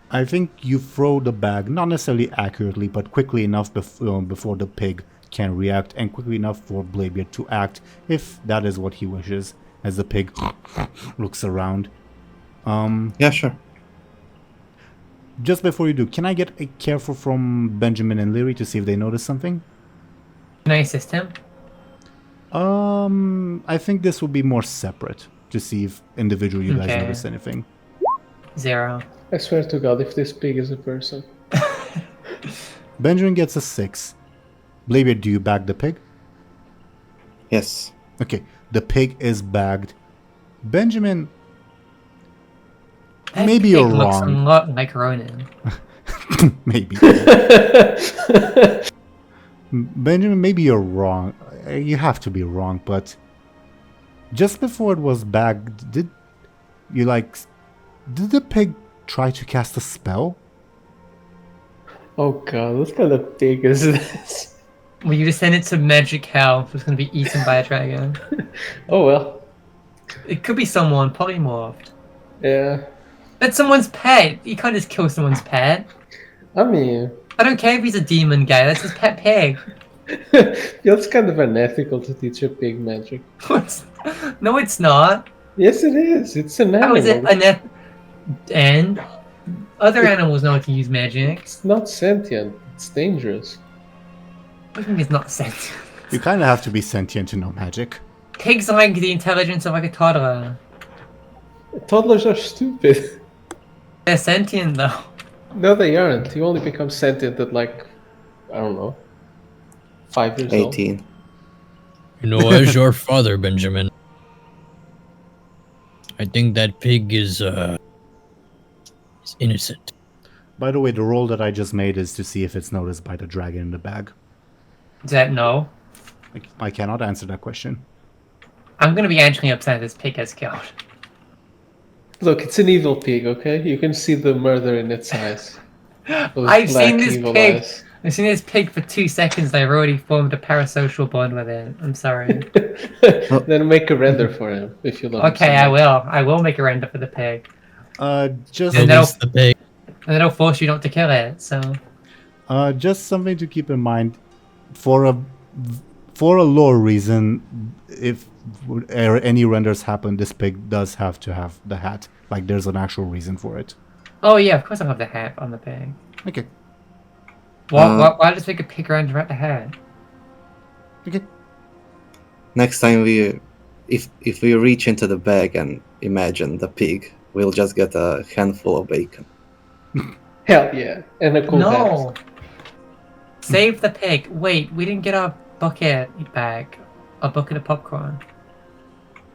I think you throw the bag, not necessarily accurately, but quickly enough before the pig can react, and quickly enough for Bladebeard to act, if that is what he wishes. as the pig looks around. Yeah, sure. Just before you do, can I get a careful from Benjamin and Lyri to see if they notice something? Can I assist him? I think this will be more separate to see if individually you guys Okay. notice anything. 0. I swear to God, if this pig is a person. Benjamin gets a 6. Bladebeard, do you bag the pig? Yes. Okay, the pig is bagged. Benjamin, That maybe pig you're looks a wrong. lot like Ronan. Maybe. Benjamin, maybe you're wrong. You have to be wrong, but just before it was bagged, did the pig try to cast a spell? Oh God, what kind of pig is this? Well, you just send it to magic hell, so it's gonna be eaten by a dragon. Oh well. It could be someone polymorphed. Yeah. That's someone's pet. You can't just kill someone's pet. I mean, I don't care if he's a demon guy. That's his pet pig. it's kind of unethical to teach a pig magic. No, it's not. Yes, it is. It's an How animal. is it and other animals know how to use magic. It's not sentient. It's dangerous. I think it's not sentient. You kind of have to be sentient to know magic. Pigs are like the intelligence of like a toddler. Toddlers are stupid. They're sentient though. No, they aren't. You only become sentient at like, I don't know, 5 years old. 18. You know, as your father, Benjamin, I think that pig is innocent. By the way, the roll that I just made is to see if it's noticed by the dragon in the bag. Is that no? I cannot answer that question. I'm gonna be actually upset this pig gets killed. Look, it's an evil pig, okay? You can see the murder in its eyes. Those I've seen black this evil pig. eyes. I've seen this pig for 2 seconds and I've already formed a parasocial bond with it. I'm sorry. Then make a render for him if you love him so Okay, I much. will. I will make a render for the pig. Just And that'll- Release the pig. And then I'll force you not to kill it, so... just something to keep in mind for a lore reason. If any renders happen, this pig does have to have the hat. Like there's an actual reason for it. Oh yeah, of course I'll have the hat on the pig. Okay. Why does make a pig render without the hat? Okay. Next time if we reach into the bag and imagine the pig, we'll just get a handful of bacon. Hell yeah. And a cool No! hat. Save the pig. Wait, we didn't get our bucket bag. A bucket of popcorn.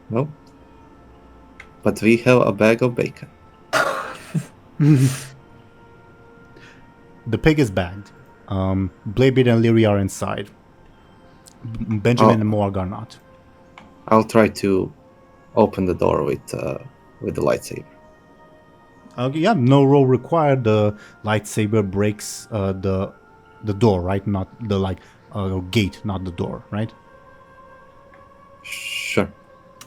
Nope. But we have a bag of bacon. The pig is bagged. Bladebeard and Lyri are inside. Benjamin and Morg are not. I'll try to open the door with the lightsaber. Yeah, no roll required. The lightsaber breaks the door, right? Not the gate, not the door, right? Sure.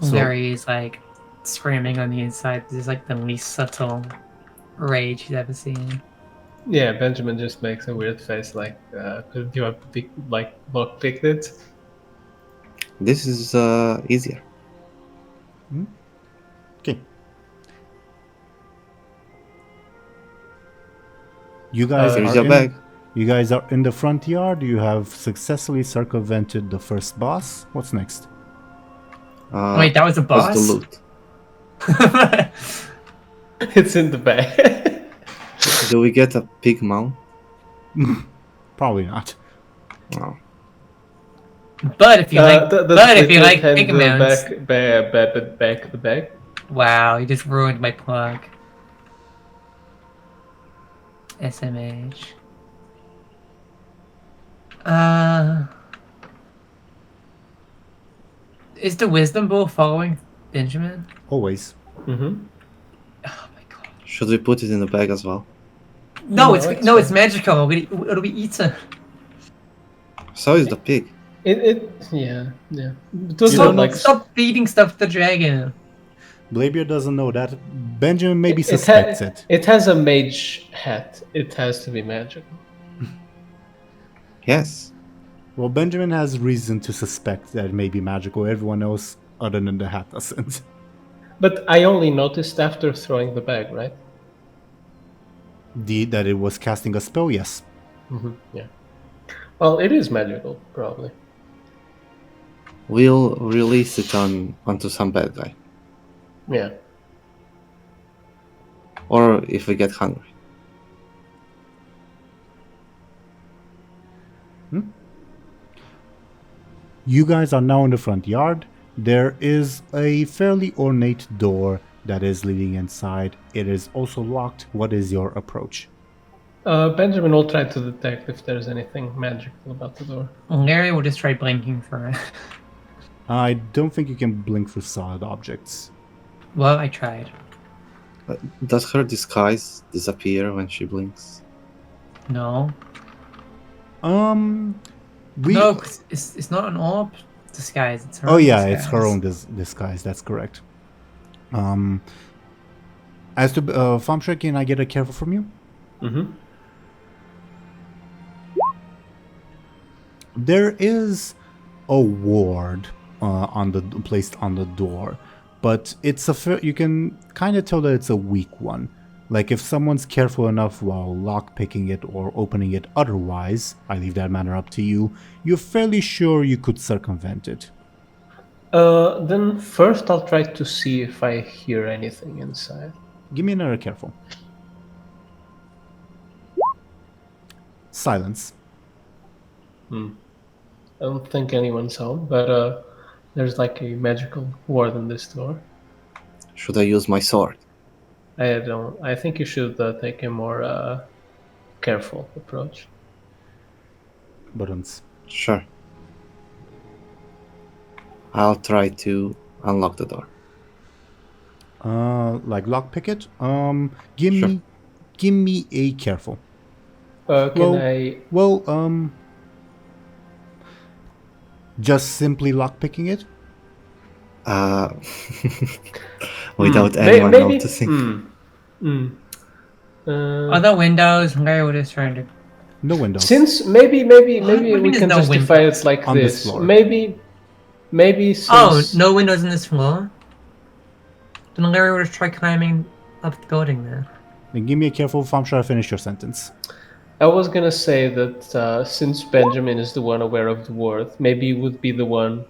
So- Larry's like screaming on the inside. This is like the least subtle rage he's ever seen. Yeah, Benjamin just makes a weird face like, could you have lockpicked it? This is easier. Okay. You guys Here's are your in, bag. You guys are in the front yard. You have successfully circumvented the first boss. What's next? Wait, that was a What's boss? the loot? It's in the bag. Do we get a pig mount? Probably not. Oh. But if you like, but if you like hand pig the mounts, back the bag. wow, you just ruined my plug. SMH. Is the wisdom ball following Benjamin? Always. Mm-hmm. Oh my god. Should we put it in the bag as well? No, it's it's magical. It'll be eaten. So is the pig. Yeah. It was You not don't like Stop feeding stuff to the dragon. Bladebeard doesn't know that. Benjamin maybe it suspects it. It has a mage hat. It has to be magical. Yes. Well, Benjamin has reason to suspect that it may be magical. Everyone else other than the hat doesn't. But I only noticed after throwing the bag, right? That it was casting a spell, yes. Yeah. Well, it is magical, probably. We'll release it onto some bad guy. Yeah. Or if we get hungry. You guys are now in the front yard. There is a fairly ornate door that is leading inside. It is also locked. What is your approach? Benjamin will try to detect if there's anything magical about the door. Larry will just try blinking for it. I don't think you can blink through solid objects. Well, I tried. Does her disguise disappear when she blinks? No. We... No, 'cause it's not an orb disguise. It's her Oh own yeah, disguise. it's her own disguise. That's correct. As to Thompshire, can I get a careful from you? Mm-hmm. There is a ward placed on the door, but it's you can kind of tell that it's a weak one. Like if someone's careful enough while lockpicking it or opening it otherwise, I leave that matter up to you, you're fairly sure you could circumvent it. Then first I'll try to see if I hear anything inside. Give me another careful. Silence. I don't think anyone's home, but there's like a magical ward on this door. Should I use my sword? I don't. I think you should take a more careful approach. Buttons. Sure. I'll try to unlock the door. Like lockpick it. Sure. Give me a careful. Can I? Well, just simply lockpicking it. Without anyone noticing. Other windows, Larry will just try to. No windows. Since maybe What we is can no justify windows? it like On this this. floor. Maybe since. Oh, no windows in this floor? Then Larry will just try climbing up the building there. Then give me a careful. Thompshire, finish your sentence. I was gonna say that since Benjamin is the one aware of the word, maybe he would be the one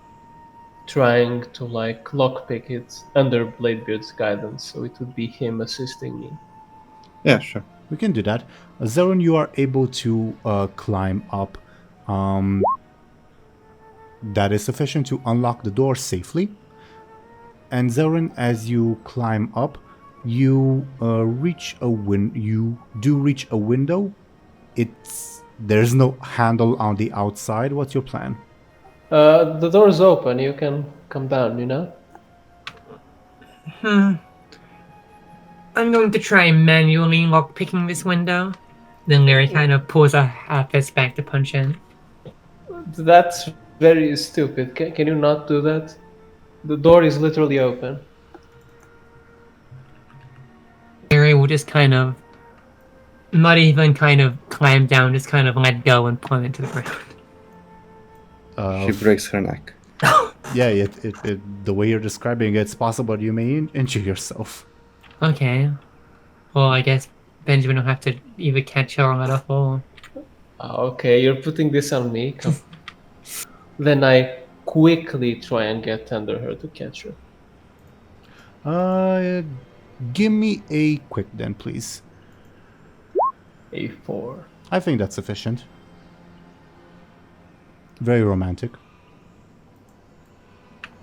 trying to like lockpick it under Bladebeard's guidance, so it would be him assisting me. Yeah, sure. We can do that. Zelryn, you are able to climb up. That is sufficient to unlock the door safely. And Zelryn, as you climb up, you reach a You do reach a window. There's no handle on the outside. What's your plan? The door is open. You can come down. You know. I'm going to try manually lockpicking this window. Then Larry kind of pulls a fist back to punch in. That's very stupid. Can you not do that? The door is literally open. Larry will just kind of, not even kind of climb down, just kind of let go and plummet to the ground. She breaks her neck. Yeah, the way you're describing it, it's possible you may injure yourself. Okay. Well, I guess Benjamin will have to either catch her or let her fall. Okay, you're putting this on me. Come. Then I quickly try and get under her to catch her. Give me a quick then, please. A 4. I think that's sufficient. Very romantic.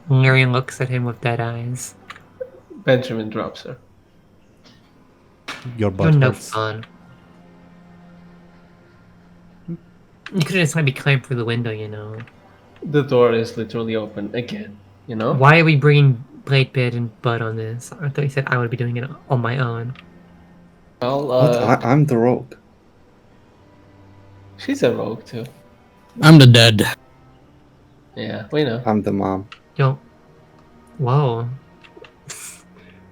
Larry looks at him with dead eyes. Benjamin drops her. Your You're butt no hurts. fun. You could have just maybe climbed through the window, you know. The door is literally open again. You know. Why are we bringing Bladebeard and Bud on this? I thought you said I would be doing it on my own. Well, What? I'm the rogue. she's a rogue too. I'm the dead. Yeah, we know. I'm the mom. Yo. Whoa.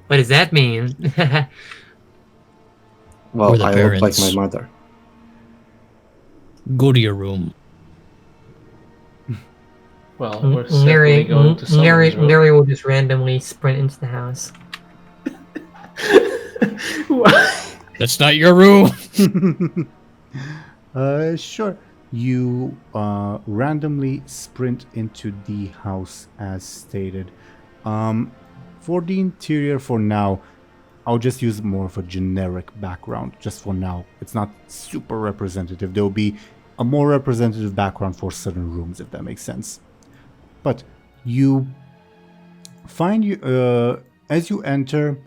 What does that mean? Well, Or the I look like parents. my mother. Go to your room. Well, we're certainly going to someone's room. Lyri will just randomly sprint into the house. That's not your room. Sure. You randomly sprint into the house as stated. For the interior for now, I'll just use more of a generic background just for now. It's not super representative. There will be a more representative background for certain rooms, if that makes sense. But you find as you enter,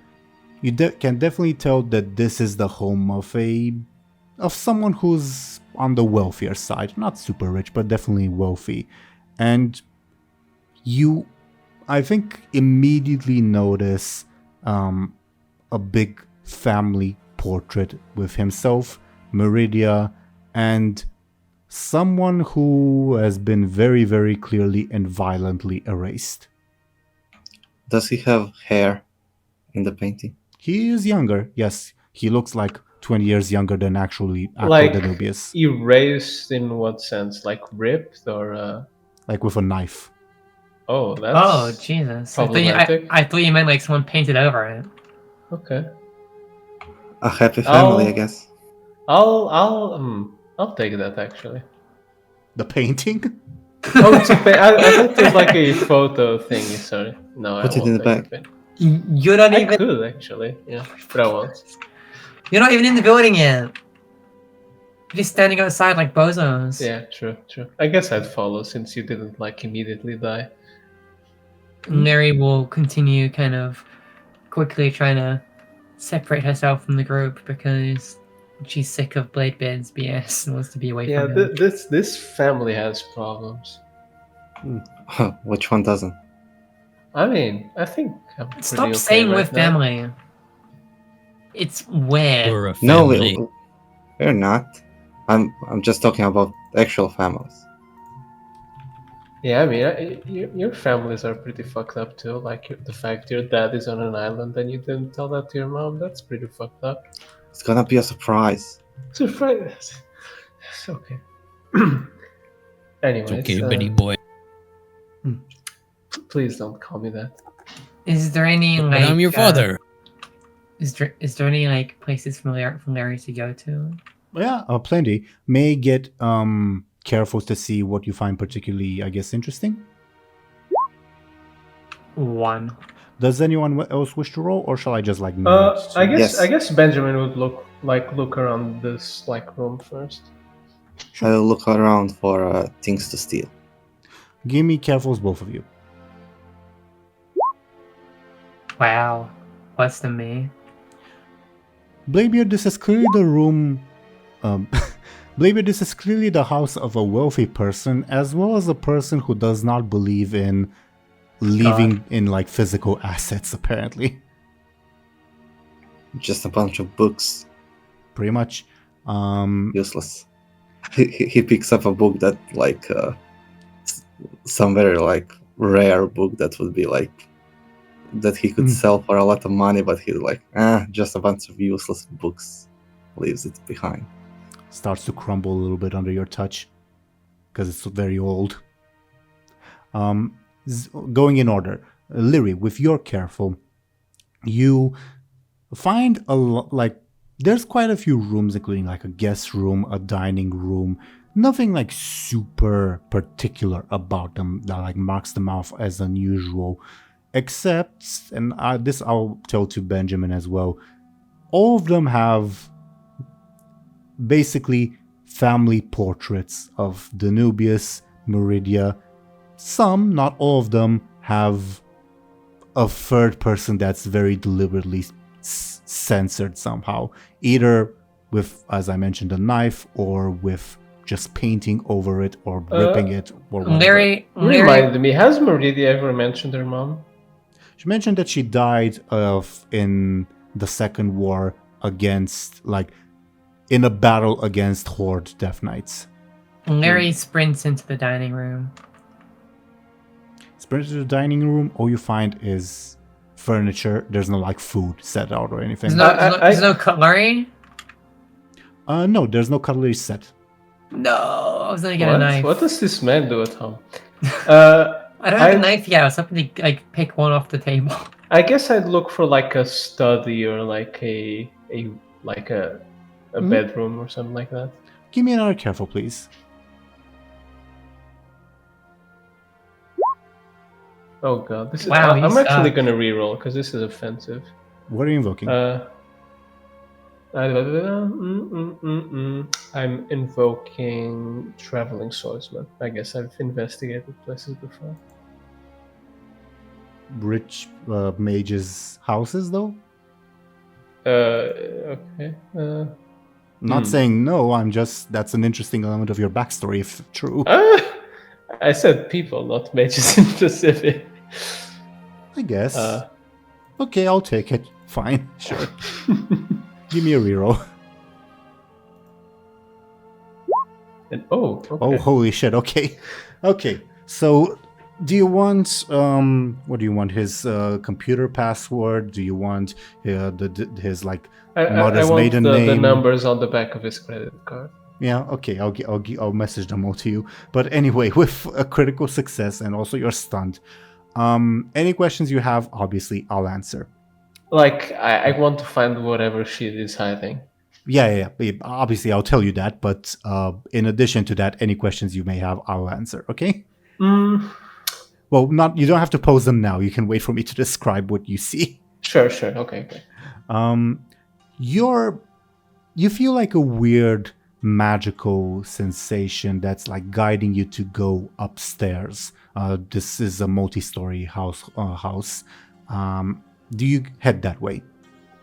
you can definitely tell that this is the home of someone who's on the wealthier side. Not super rich, but definitely wealthy. And you, I think, immediately notice a big family portrait with himself, Meridia, and someone who has been very, very clearly and violently erased. Does he have hair in the painting? He is younger, yes. He looks like 20 years younger than actually Like Danubius. erased in what sense? Like ripped or? Like with a knife. Oh, that's. Oh, Jesus. Problematic. I thought you meant like someone painted over it. Okay. A happy family, Oh. I guess. I'll take that actually. The painting? Oh, it's a I thought it was like a photo thingy. Sorry, no, Put I it won't in the take bag. it. You're not I even. could actually, yeah, but I won't. You're not even in the building yet. You're just standing outside like bozos. Yeah, true. I guess I'd follow since you didn't like immediately die. Lyri will continue kind of quickly trying to separate herself from the group because she's sick of Bladebeard's BS and wants to be away Yeah, from him. this family has problems. Which one doesn't? I mean, I think I'm pretty Stop okay saying right with now. family. It's weird. We're a No, family. we're not. I'm just talking about actual families. Yeah, I mean, your families are pretty fucked up too. Like the fact your dad is on an island and you didn't tell that to your mom, that's pretty fucked up. It's gonna be a surprise. Surprise. It's okay. Anyways, It's okay, Benny boy. please don't call me that. Is there any But like? I'm your father. Is there any like places from Lyri to go to? Yeah, plenty. May get careful to see what you find particularly, I guess, interesting. 1. Does anyone else wish to roll, or shall I just like? I Yes. guess Benjamin would look around this like room first. I'll look around for things to steal. Give me carefuls, both of you. Wow, less than me. Bladebeard, this is clearly the room. Bladebeard, this is clearly the house of a wealthy person, as well as a person who does not believe in leaving in like physical assets. Apparently, Just a bunch of books. pretty much. Useless. He picks up a book that like some very like rare book that would be like that he could sell for a lot of money, but he's like, just a bunch of useless books. Leaves it behind. Starts to crumble a little bit under your touch because it's very old. Going in order, Lyri, with your careful, you find there's quite a few rooms, including like a guest room, a dining room. Nothing like super particular about them that like marks them off as unusual, except, and this I'll tell to Benjamin as well, all of them have basically family portraits of Danubius, Meridia. Some, not all of them, have a third person that's very deliberately censored somehow, either with, as I mentioned, a knife, or with just painting over it or ripping it or whatever. Lyri, Reminded me, has Meridia ever mentioned her mom? She mentioned that she died in the Second War against, like, in a battle against Horde Death Knights. Lyri sprints into the dining room. Sprint to the dining room, all you find is furniture. There's no like food set out or anything. There's no cutlery. No, there's no cutlery set. No, I was gonna get a What? knife. What does this man do at home? I don't have I- a knife yet. I was hoping to like pick one off the table. I guess I'd look for like a study or like a bedroom or something like that. Give me another careful, please. Oh god, this is. Wow, I'm you actually suck. gonna reroll because this is offensive. What are you invoking? I'm invoking Traveling Swordsman. I guess I've investigated places before. Rich mages' houses, though? Okay. Not saying no, I'm just... That's an interesting element of your backstory, if true. I said people, not mages in specific. I guess. Okay, I'll take it. Fine, sure. Give me a reroll. And okay. Oh, holy shit, okay. Okay, so do you want... what do you want? His computer password? Do you want his, like, mother's I want maiden the name? numbers on the back of his credit card. Yeah, okay, I'll message them all to you. But anyway, with a critical success and also you're stunned, any questions you have, obviously, I'll answer. Like, I want to find whatever shit is hiding. Yeah. Obviously, I'll tell you that. But in addition to that, any questions you may have, I'll answer. Okay? Well, you don't have to pose them now. You can wait for me to describe what you see. Sure. Okay. You feel like a weird magical sensation that's like guiding you to go upstairs. This is a multi-story house. Do you head that way?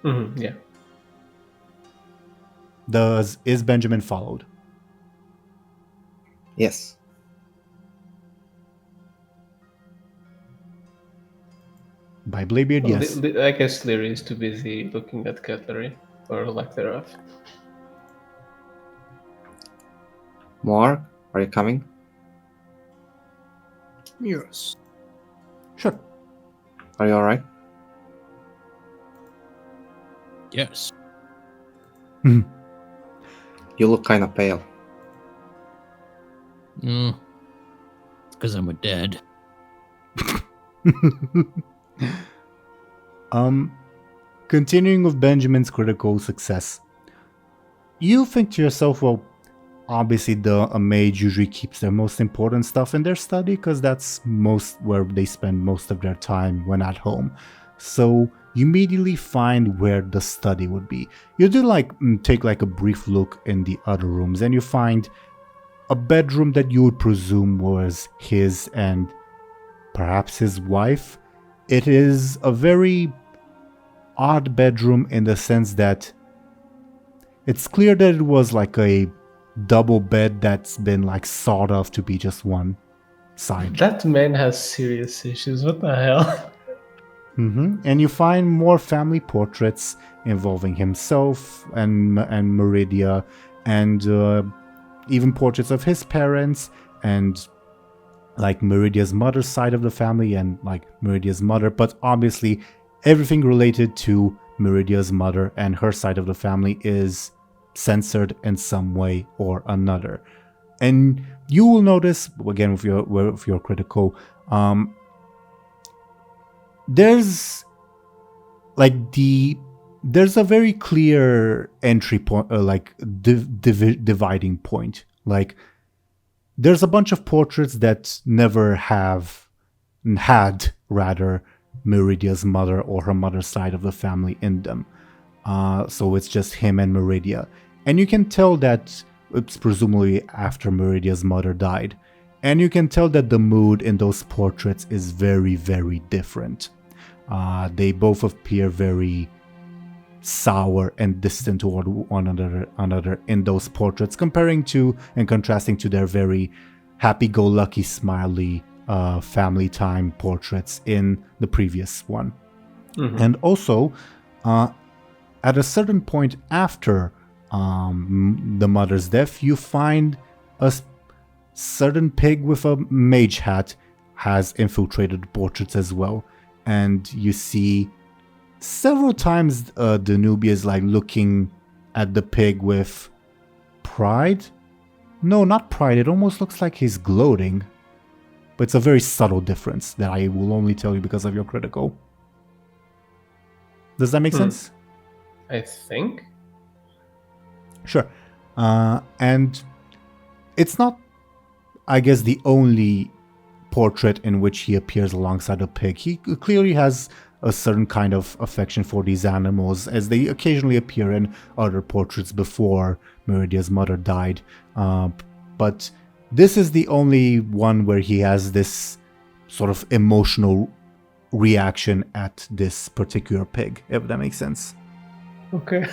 Yeah. Is Benjamin followed? Yes. By Bladebeard, yes. I guess Lyri is too busy looking at cutlery, or lack thereof. Mark, are you coming? Yes. Sure. Are you alright? Yes. You look kind of pale. Because I'm a dad. Continuing with Benjamin's critical success, you think to yourself, well, obviously a mage usually keeps their most important stuff in their study because that's where they spend most of their time when at home. So you immediately find where the study would be. You do take a brief look in the other rooms and you find a bedroom that you would presume was his and perhaps his wife. It is a very odd bedroom in the sense that it's clear that it was like a double bed that's been sawed off to be just one side. That man has serious issues. What the hell? And you find more family portraits involving himself and Meridia, and even portraits of his parents and Meridia's mother's side of the family and Meridia's mother, but obviously everything related to Meridia's mother and her side of the family is censored in some way or another. And you will notice, again with your critical, there's there's a very clear entry point, dividing point. There's a bunch of portraits that never had Meridia's mother or her mother's side of the family in them. So it's just him and Meridia. And you can tell that it's presumably after Meridia's mother died. And you can tell that the mood in those portraits is very, very different. They both appear very sour and distant toward one another in those portraits, comparing to and contrasting to their very happy-go-lucky, smiley family time portraits in the previous one. And also, at a certain point after the mother's death, you find a certain pig with a mage hat has infiltrated the portraits as well. And you see several times Danubia is looking at the pig with pride No, not pride. It almost looks like he's gloating. But it's a very subtle difference that I will only tell you because of your critical. Does that make sense? I think. Sure. And it's not, I guess, the only portrait in which he appears alongside a pig. He clearly has a certain kind of affection for these animals, as they occasionally appear in other portraits before Meridia's mother died. But this is the only one where he has this sort of emotional reaction at this particular pig, if that makes sense. Okay.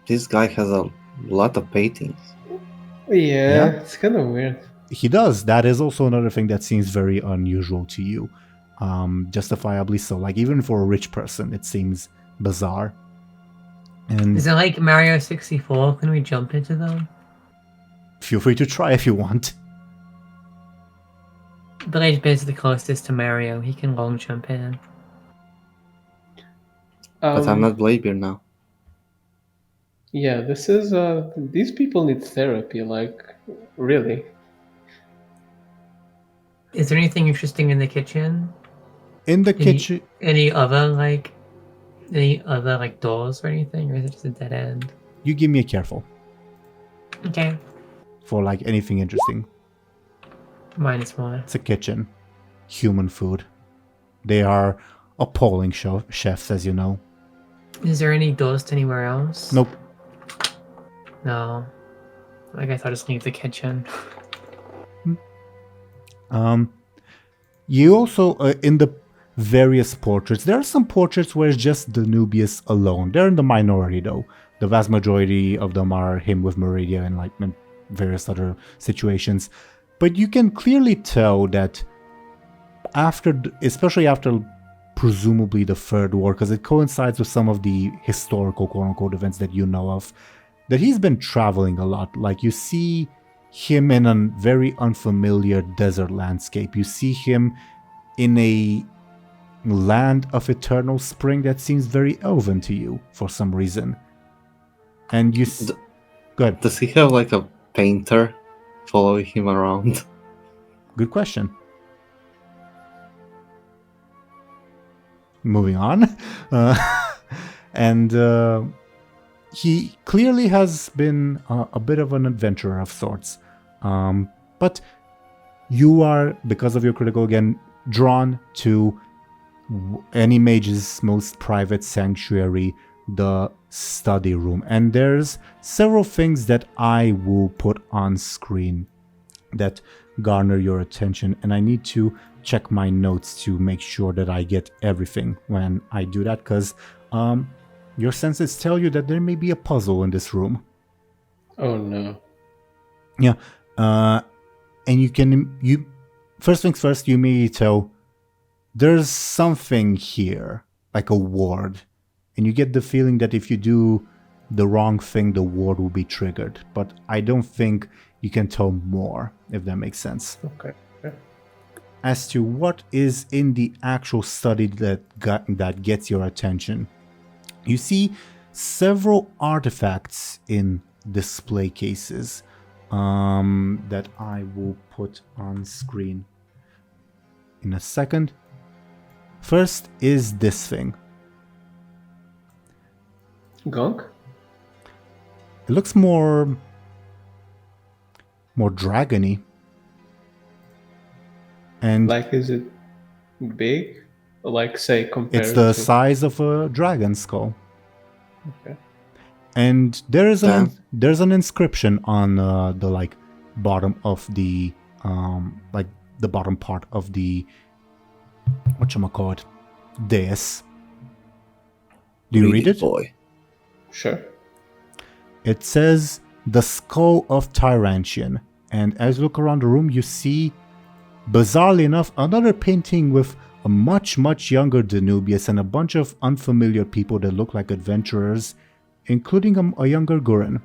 This guy has a lot of paintings. Yeah, it's kind of weird. He does. That is also another thing that seems very unusual to you. Justifiably so. Like, even for a rich person, it seems bizarre. And Is it like Mario 64? Can we jump into them? feel free to try if you want. Bladebeard is the closest to Mario. He can long jump in. But I'm not Bladebeard now. Yeah, this is. These people need therapy. Like, really. Is there anything interesting in the kitchen? In the kitchen, Any other like doors or anything, or is it just a dead end? you give me a careful Okay. for like anything interesting. -1. It's a kitchen. Human food. They are appalling chefs, as you know. Is there any doors to anywhere else? Nope. No. I guess I'll just leave the kitchen. You also, in the various portraits, there are some portraits where it's just Danubius alone. They're in the minority, though. The vast majority of them are him with Meridia and like in various other situations. But you can clearly tell that especially after presumably the Third War, because it coincides with some of the historical quote-unquote events that you know of, that he's been traveling a lot. Like, you see him in a very unfamiliar desert landscape. You see him in a land of eternal spring that seems very elven to you for some reason. And you... Go ahead. Does he have like a painter following him around? Good question. Moving on. He clearly has been a bit of an adventurer of sorts. But you are, because of your critical again, drawn to any mage's most private sanctuary, the study room. And there's several things that I will put on screen that garner your attention, and I need to check my notes to make sure that I get everything when I do that, because your senses tell you that there may be a puzzle in this room. Oh no. Yeah. And you first things first, you may tell there's something here, like a ward, and you get the feeling that if you do the wrong thing, the ward will be triggered. But I don't think you can tell more, if that makes sense. Okay. As to what is in the actual study that gets your attention, you see several artifacts in display cases that I will put on screen in a second. First is this thing. Gunk? It looks more dragony. And Like, is it big? Like, say, compared it's the to... size of a dragon skull. Okay. And there's an inscription on the like bottom of the like the bottom part of the whatchamacallit dais. Do you read it? Boy. Sure. It says the skull of Teeironor, and as you look around the room, you see, bizarrely enough, another painting with a much younger Danubius and a bunch of unfamiliar people that look like adventurers, including a younger Guren.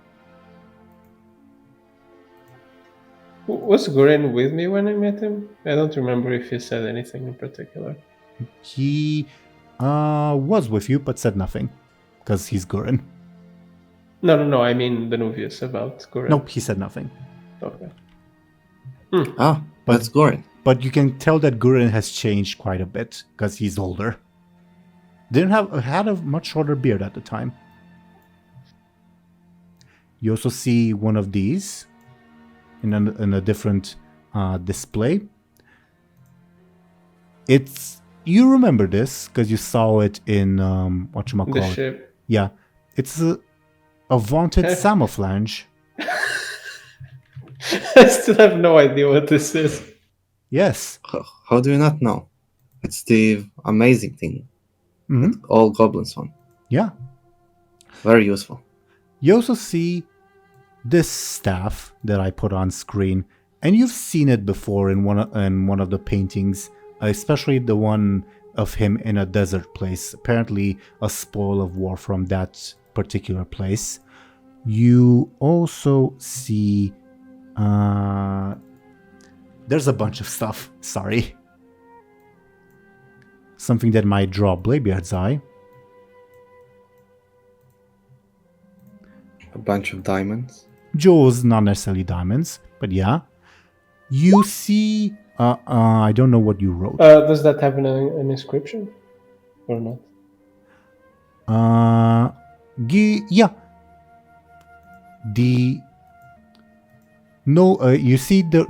Was Guren with me when I met him? I don't remember if he said anything in particular. He was with you, but said nothing, because he's Guren. No. I mean Danuvius about Gurren. Nope, he said nothing. Okay. Ah, that's Gorin. But you can tell that Gurren has changed quite a bit because he's older. Had a much shorter beard at the time. You also see one of these in a different display. You remember this because you saw it in whatchamacallit. The ship. Yeah, it's a vaunted Samouflange. I still have no idea what this is. Yes. How do you not know? It's the amazing thing. Hmm. All goblins want. Yeah. Very useful. You also see this staff that I put on screen, and you've seen it before in one of the paintings, especially the one of him in a desert place, apparently a spoil of war from that particular place. You also see there's a bunch of stuff, sorry. Something that might draw Bladebeard's eye. A bunch of diamonds. Jewels, not necessarily diamonds, but yeah. You see, I don't know what you wrote. Does that have an inscription or not? Yeah.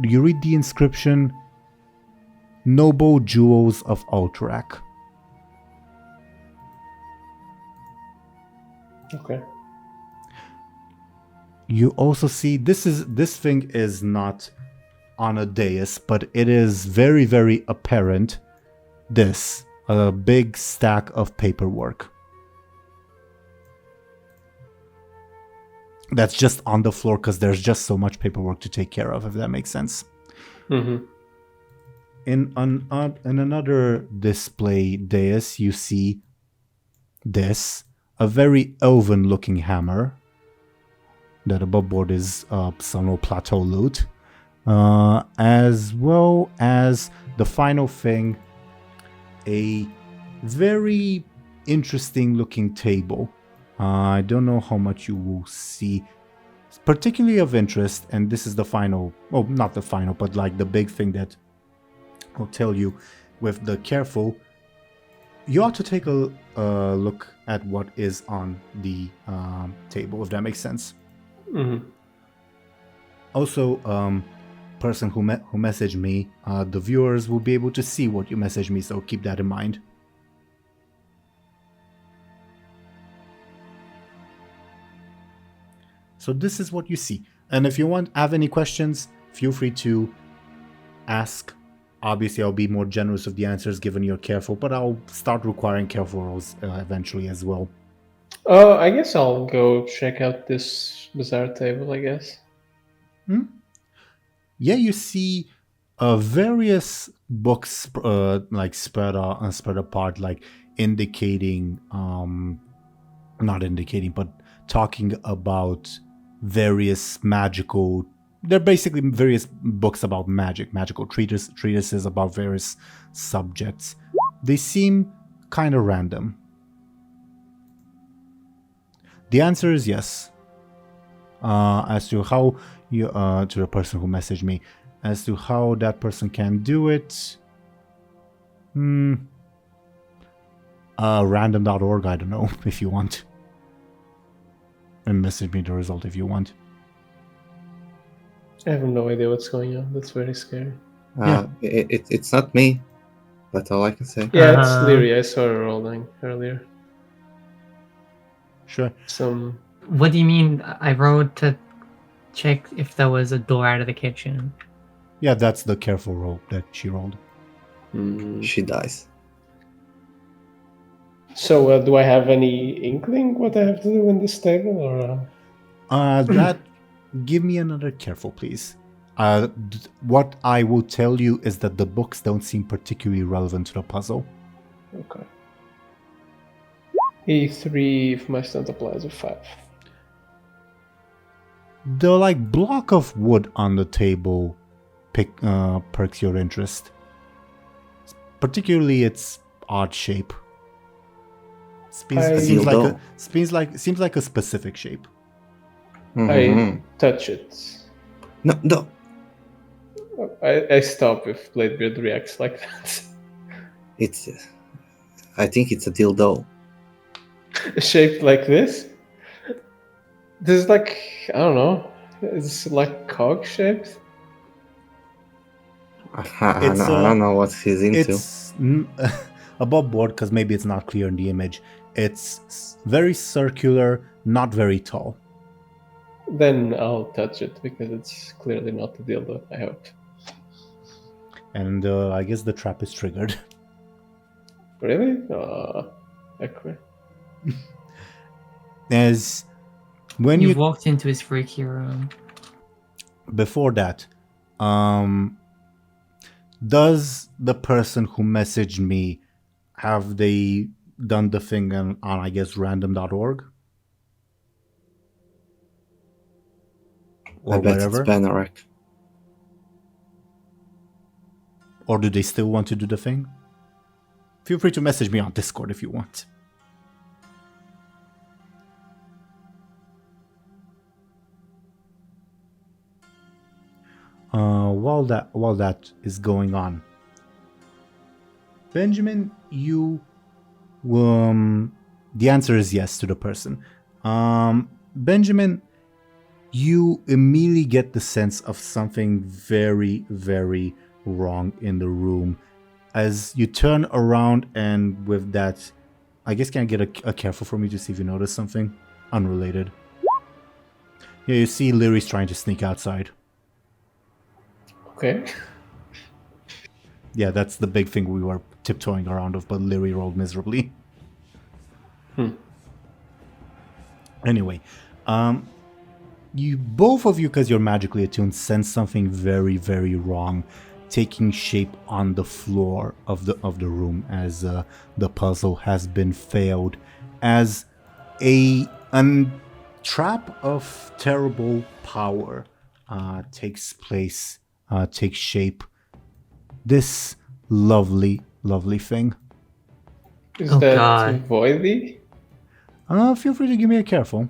You read the inscription, Noble Jewels of Alterac. Okay. You also see this thing is not on a dais, but it is very, very apparent. A big stack of paperwork that's just on the floor because there's just so much paperwork to take care of, if that makes sense. Mm-hmm. In another display dais, you see a very elven-looking hammer that above board is some plateau loot, as well as the final thing, a very interesting-looking table. I don't know how much you will see. It's particularly of interest, and this is the final, well, not the final, but like the big thing that I'll tell you with the careful. You ought to take a look at what is on the table, if that makes sense. Mm-hmm. Also, person who messaged me, the viewers will be able to see what you messaged me, so keep that in mind. So this is what you see. And if you have any questions, feel free to ask. Obviously, I'll be more generous with the answers given you're careful, but I'll start requiring careful rolls eventually as well. I guess I'll go check out this bizarre table, I guess. Yeah, you see various books like spread apart, like indicating, not indicating, but talking about various magical. They're basically various books about magical treatises about various subjects. They seem kind of random. The answer is yes. As to how you, to the person who messaged me, as to how that person can do it, random.org, I don't know, if you want. And message me the result if you want. I have no idea what's going on. That's very scary. It's not me. That's all I can say. Yeah, it's Lyri. I saw her rolling earlier. Sure. What do you mean? I wrote to check if there was a door out of the kitchen. Yeah, that's the careful roll that she rolled. She dies. So, do I have any inkling what I have to do in this table, or? That. Give me another careful, please. What I will tell you is that the books don't seem particularly relevant to the puzzle. Okay. E3 if my stunt applies a 5. The block of wood on the table perks your interest. Particularly its odd shape. Seems like a specific shape. Mhm. I touch it. No. I stop if Bladebeard reacts like that. It's. I think it's a dildo. Shaped like this? This is like, I don't know. It's like cog shaped. I don't know what he's into. It's above board because maybe it's not clear in the image. It's very circular, not very tall. Then I'll touch it because it's clearly not a dildo, I hope. And I guess the trap is triggered. Really? Okay. As when You've you walked into his freaky room. before that, does the person who messaged me have they done the thing on I guess random.org or I bet whatever, it's Benarek. or do they still want to do the thing? Feel free to message me on Discord if you want. While that is going on, Benjamin, you the answer is yes to the person. Benjamin, you immediately get the sense of something very, very wrong in the room as you turn around, and with that, I guess can I get a careful for me to see if you notice something unrelated? Yeah, you see Lyri's trying to sneak outside. Okay. Yeah, that's the big thing we were tiptoeing around of, but Lyri rolled miserably. Anyway, you both of you, because you're magically attuned, sense something very, very wrong taking shape on the floor of the room as the puzzle has been failed, as a trap of terrible power takes shape. This lovely thing. Is Oh, that God. voidy? Feel free to give me a careful.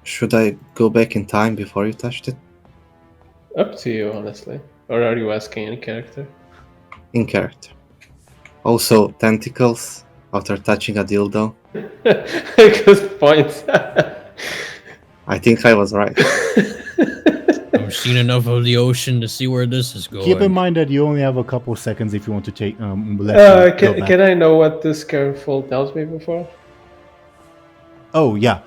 Should I go back in time before you touched it? Up to you, honestly. Or are you asking any character? In character. Also, tentacles after touching a dildo. Good point. I think I was right. I've seen enough of the ocean to see where this is going. Keep in mind that you only have a couple seconds if you want to take go back. Can I know what this careful tells me before? Oh yeah,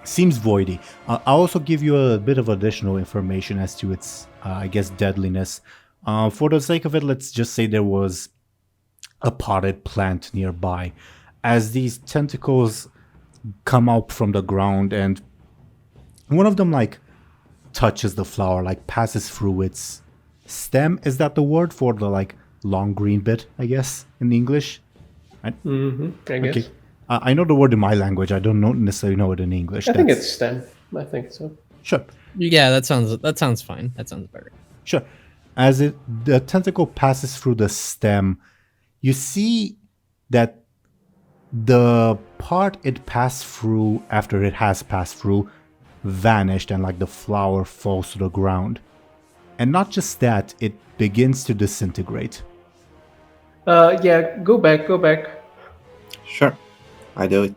seems voidy. I'll also give you a bit of additional information as to its, I guess, deadliness. For the sake of it, let's just say there was a potted plant nearby. As these tentacles come out from the ground, and one of them touches the flower, passes through its stem. Is that the word for the long green bit, I guess, in English? I guess. Okay. I know the word in my language. I don't necessarily know it in English. I think it's stem. I think so. Sure. Yeah, that sounds fine. That sounds better. Sure. As the tentacle passes through the stem, you see that the part it passed through after it has passed through vanished, and the flower falls to the ground. And not just that, it begins to disintegrate. Yeah, go back. Sure, I do it.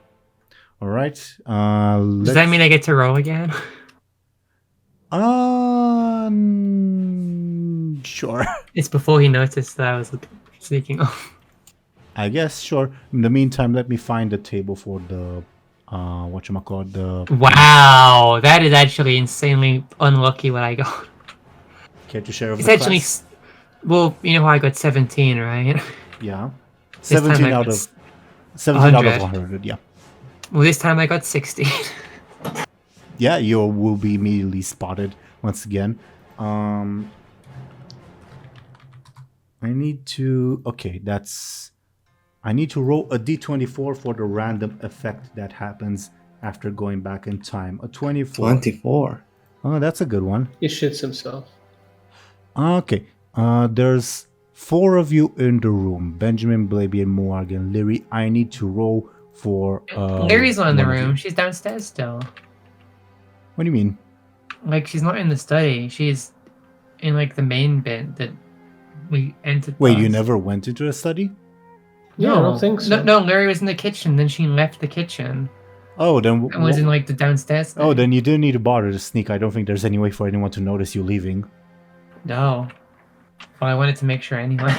All right. Does that mean I get to roll again? Sure. It's before he noticed that I was sneaking off. I guess, sure. In the meantime, let me find the table for the whatchamacallit, the... Wow, that is actually insanely unlucky what I got. Care to share of It's the actually... class? Well, you know how I got 17, right? Yeah. This time 17 I out got of 17 out of 100. 100, yeah. Well, this time I got 16. Yeah, you will be immediately spotted once again. I need to... Okay, that's... I need to roll a d24 for the random effect that happens after going back in time. A 24. 24. Oh, that's a good one. He shits himself. Okay. There's 4 of you in the room. Benjamin, Bladebeard, Moarg, and Lyri. I need to roll for... Lyri's not in the one of you. room. She's downstairs still. What do you mean? Like, she's not in the study. She's in, like, the main bit that we entered. Wait, you past. never went into a study? Yeah, I don't think so. No, Larry was in the kitchen. Then she left the kitchen Oh, then and was in, like, the downstairs. oh, thing. then you didn't need to bother to sneak. I don't think there's any way for anyone to notice you leaving. No. Well, I wanted to make sure anyway.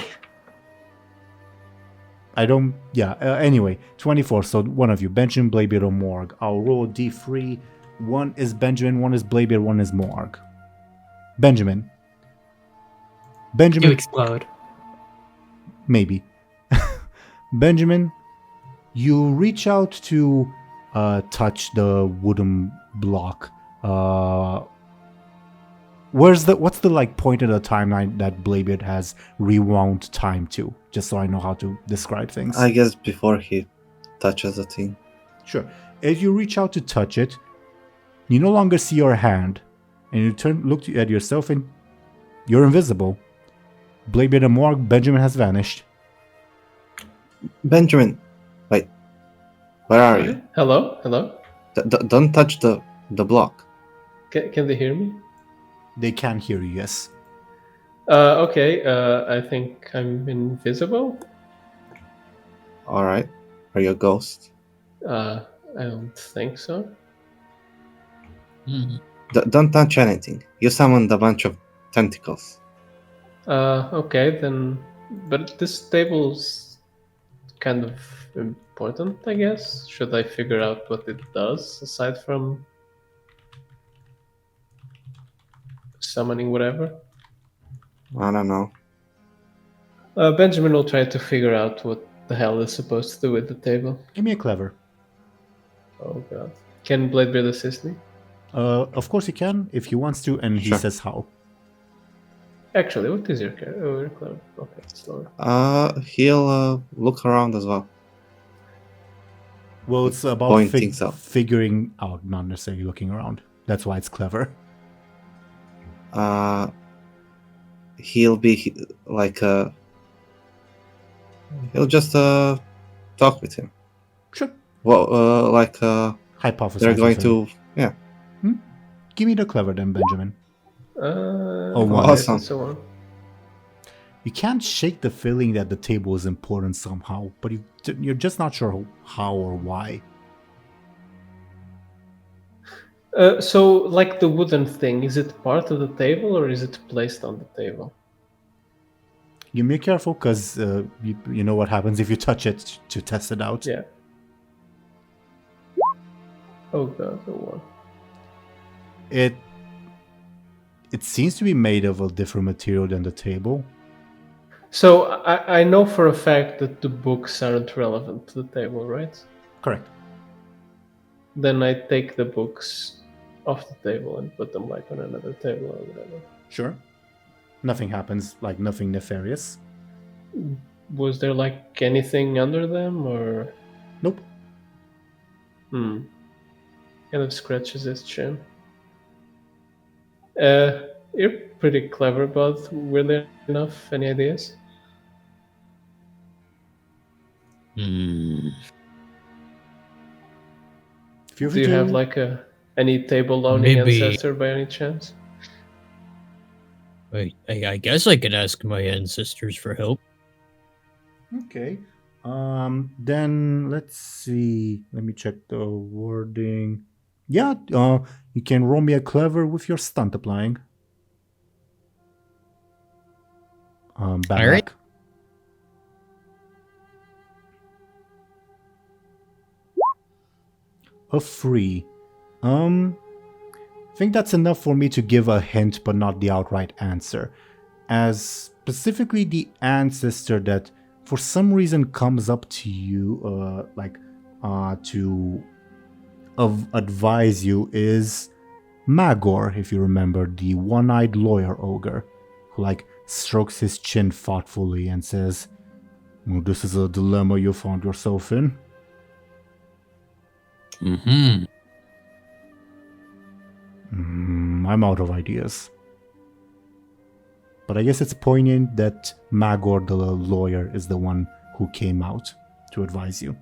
I don't. Yeah. Anyway, 24. So one of you, Benjamin, Bladebeard, or Morg. I'll roll D3. One is Benjamin, one is Bladebeard, one is Morg. Benjamin. You Benjamin. explode. Maybe. Benjamin, you reach out to touch the wooden block. What's the like point in the timeline that Bladebeard has rewound time to? Just so I know how to describe things. I guess before he touches the thing. Sure. As you reach out to touch it, you no longer see your hand, and you look at yourself, and you're invisible. Bladebeard and Morg, Benjamin has vanished. Benjamin, wait. Where are you? Hello? Hello? Don't touch the block. Can they hear me? They can hear you, yes. Okay, I think I'm invisible. Alright. Are you a ghost? I don't think so. Hmm. Don't touch anything. You summoned a bunch of tentacles. Okay, then. But this table's kind of important, I guess. Should I figure out what it does aside from summoning whatever? I don't know. Benjamin will try to figure out what the hell is supposed to do with the table. Give me a clever. Oh god. Can Bladebeard assist me? Of course he can, if he wants to, and he Sure. says how. Actually, what is your character? Oh, you're clever. Okay, slower. He'll look around as well. Well, it's about Point things out. figuring out, not necessarily looking around. That's why it's clever. He'll be like he'll just talk with him. Sure. Well, like Hypothesize. they're going with him. to, yeah. Give me the clever then, Benjamin. Oh, awesome. and so on. You can't shake the feeling that the table is important somehow, but you're just not sure how or why. So, like the wooden thing, is it part of the table or is it placed on the table? You be careful, because you know what happens if you touch it to test it out. Yeah. Oh god, the one. It seems to be made of a different material than the table. So, I know for a fact that the books aren't relevant to the table, right? Correct. Then I take the books off the table and put them like on another table or whatever. Sure. Nothing happens, like nothing nefarious. Was there like anything under them or? Nope. Kind of scratches his chin. You're pretty clever, bud. Weirdly enough, any ideas? Hmm. Feel Do free you to- have like any table loaning Maybe- ancestor by any chance? I guess I could ask my ancestors for help. Okay. Then let's see. Let me check the wording. Yeah. You can roll me a clever with your stunt applying. Bad All right. luck. A 3. I think that's enough for me to give a hint, but not the outright answer. As specifically the ancestor that for some reason comes up to you, to advise you is Magor, if you remember, the one-eyed lawyer ogre, who strokes his chin thoughtfully and says, "Well, this is a dilemma you found yourself in." Mm-hmm. I'm out of ideas. But I guess it's poignant that Magor, the lawyer, is the one who came out to advise you.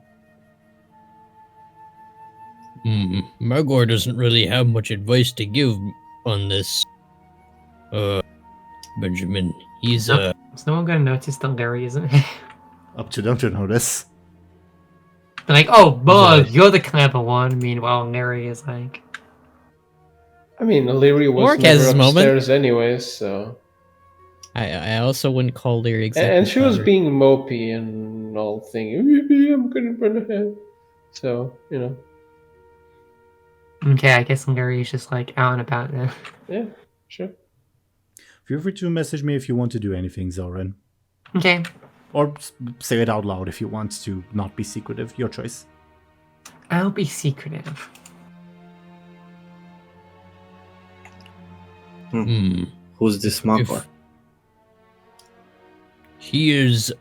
Margor doesn't really have much advice to give on this. Benjamin, he's Nope. Is no one gonna notice that Lyri isn't? Up to them to notice. They're like, oh, Bug, Right. you're the clever one. Meanwhile, Lyri is like, I mean, Lyri was Morg has never his moment. upstairs anyways, so... I also wouldn't call Lyri exactly. And she was clever. being mopey and all thinking, I'm gonna run ahead. So, you know, okay, I guess Lyri is just like out and about now. yeah, sure. Feel free to message me if you want to do anything, Zelryn. Okay. Or say it out loud if you want to not be secretive. Your choice. I'll be secretive. Who's this Magor? He is,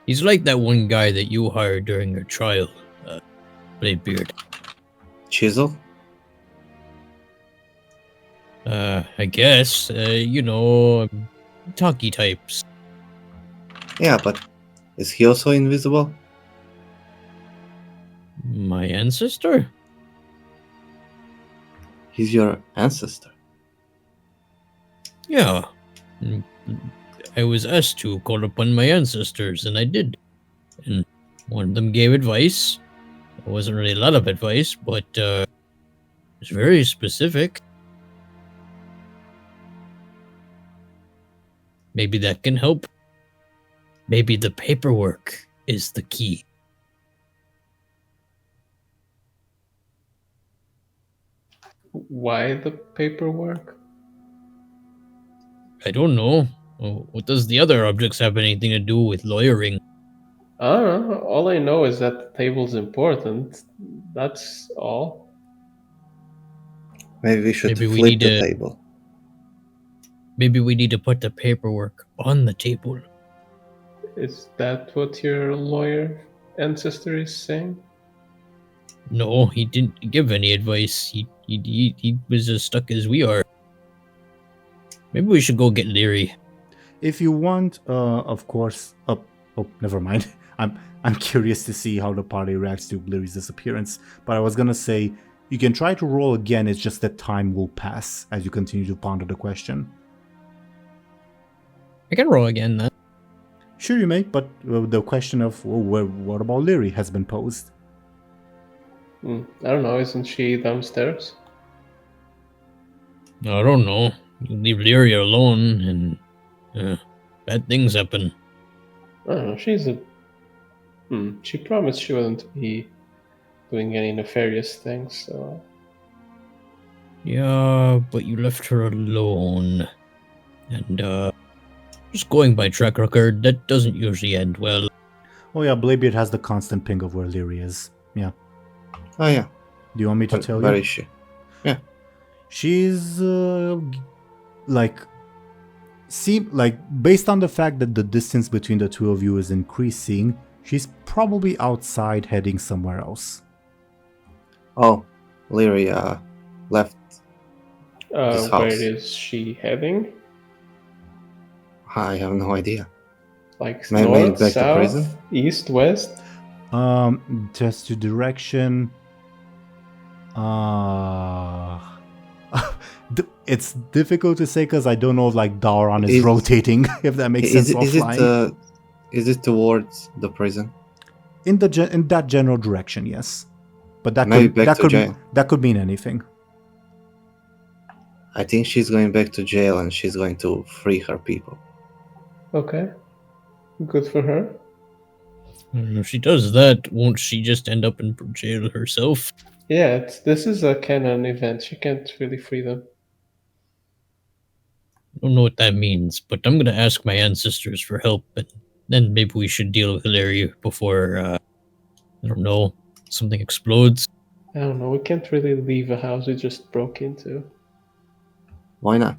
he's like that one guy that you hired during your trial, Bladebeard. Chisel? I guess, talky types. Yeah, but is he also invisible? My ancestor? He's your ancestor. Yeah. I was asked to call upon my ancestors, and I did. And one of them gave advice. It wasn't really a lot of advice, but it was very specific. Maybe that can help. Maybe the paperwork is the key. Why the paperwork? I don't know. What does the other objects have anything to do with lawyering? I don't know. All I know is that the table's important. That's all. Maybe we should Maybe we flip need the to- table. Maybe we need to put the paperwork on the table. Is that what your lawyer ancestor is saying? No, he didn't give any advice. He was as stuck as we are. Maybe we should go get Lyri. If you want, of course. Oh, never mind. I'm curious to see how the party reacts to Lyri's disappearance. But I was gonna say you can try to roll again. It's just that time will pass as you continue to ponder the question. I can roll again then. Sure, you may, but the question of what about Lyri has been posed. I don't know. Isn't she downstairs? I don't know. You leave Lyri alone, and bad things happen. I don't know. She's a. She promised she wouldn't be doing any nefarious things. So Yeah, but you left her alone, and just going by track record, that doesn't usually end well. Oh yeah, Bladebeard has the constant ping of where Lyri is. Yeah. Oh yeah. Do you want me to tell Where you? is she? She's based on the fact that the distance between the two of you is increasing, she's probably outside heading somewhere else. Oh, Lyri left. where house. is she heading? I have no idea. Like Maybe north, back to south, prison? east, west? Just to direction. It's difficult to say because I don't know if Aaran is rotating. If that makes sense. Is it towards the prison? In that general direction, yes. But that Maybe could back to jail. that could mean anything. I think she's going back to jail and she's going to free her people. Okay. Good for her. If she does that, won't she just end up in jail herself? Yeah, this is a canon event. She can't really free them. I don't know what that means, but I'm gonna ask my ancestors for help, and then maybe we should deal with Lyri before, I don't know, something explodes. I don't know. We can't really leave a house we just broke into Why not?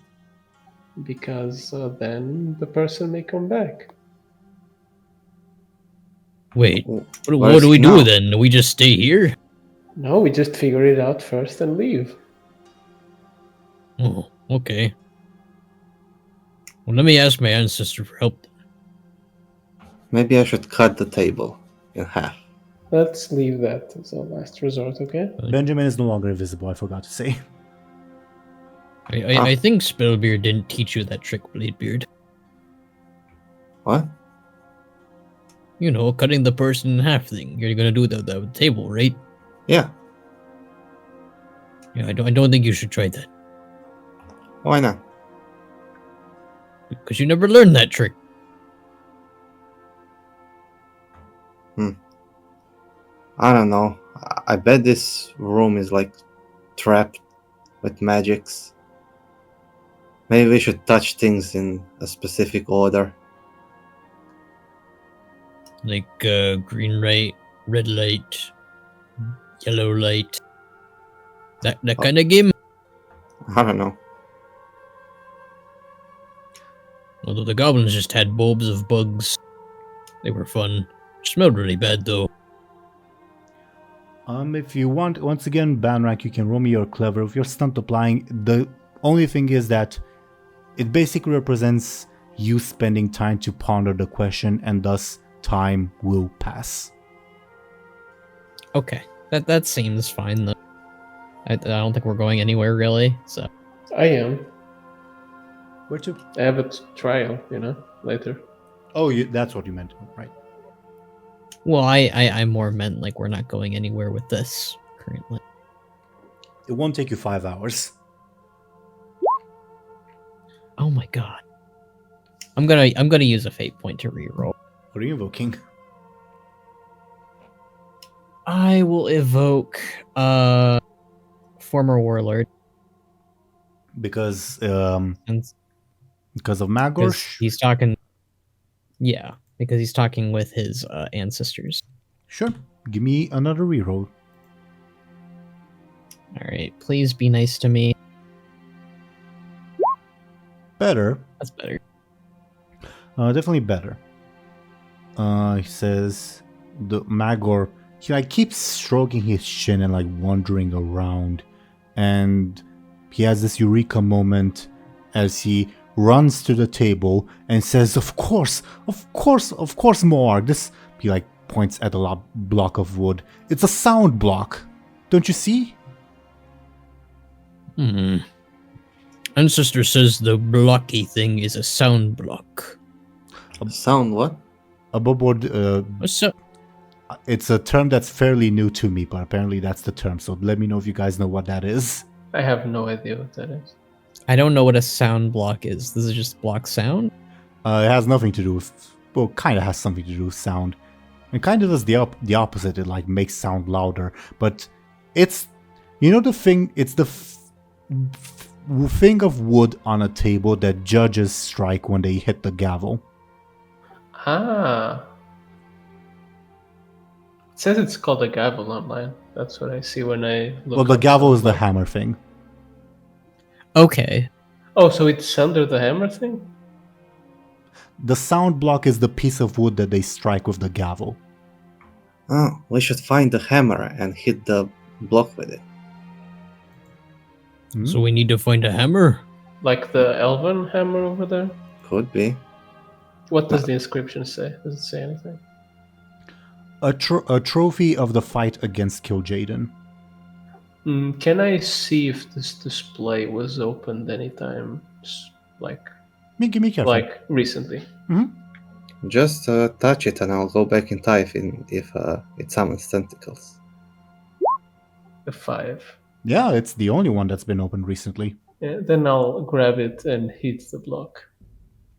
because then the person may come back. Wait, Where what is do we he do now? then? Do we just stay here? No, we just figure it out first and leave. Oh, okay. Well, let me ask my ancestor for help. Maybe I should cut the table in half. Let's leave that as a last resort, okay? Benjamin is no longer invisible, I forgot to say. I think Spellbeard didn't teach you that trick, Bladebeard. What? You know, cutting the person in half thing. You're gonna do it at the table, right? Yeah. Yeah, I don't think you should try that. Why not? Because you never learned that trick. I don't know. I bet this room is like trapped with magics. Maybe we should touch things in a specific order. Like green light, red light, yellow light. That kind of game. I don't know. Although the goblins just had bulbs of bugs. They were fun. Smelled really bad though. If you want, once again, Banrak, you can roll me your clever. If you're stunt applying, the only thing is that it basically represents you spending time to ponder the question, and thus time will pass. Okay, that seems fine though. I don't think we're going anywhere really. So I am. Where to? I have a trial, later. Oh, that's what you meant, right? well, I more meant like we're not going anywhere with this currently. It won't take you 5 hours. Oh my god. I'm gonna use a fate point to reroll. What are you invoking? I will evoke former warlord. Because And because of 'cause Magorsh? he's talking. Yeah, because he's talking with his ancestors. Sure. Give me another reroll. All right, please be nice to me. Better. That's better. Definitely better. He says the Magor, he like keeps stroking his chin and like wandering around, and he has this eureka moment as he runs to the table and says, of course, more. This, he like points at a block of wood. It's a sound block. Don't you see? Ancestor says the blocky thing is a sound block. Sound what? Above board, What's up? it's a term that's fairly new to me, but apparently that's the term. So let me know if you guys know what that is. I have no idea what that is. I don't know what a sound block is. This is just block sound. It has nothing to do with, well, kind of has something to do with sound. It kind of does the opposite. It like makes sound louder, but it's, the thing. It's the thing of wood on a table that judges strike when they hit the gavel. Ah. It says it's called a gavel online. That's what I see when I look. Well, the up gavel is the something. hammer thing. Okay. Oh, so it's under the hammer thing? The sound block is the piece of wood that they strike with the gavel. Oh, we should find the hammer and hit the block with it. So we need to find a hammer? Like the elven hammer over there? Could be. What does the inscription say? Does it say anything? A trophy of the fight against Kil'jaeden. Can I see if this display was opened anytime, Make me like recently? Just touch it and I'll go back in time if it summons tentacles. A 5. Yeah, it's the only one that's been opened recently. Yeah, then I'll grab it and hit the block.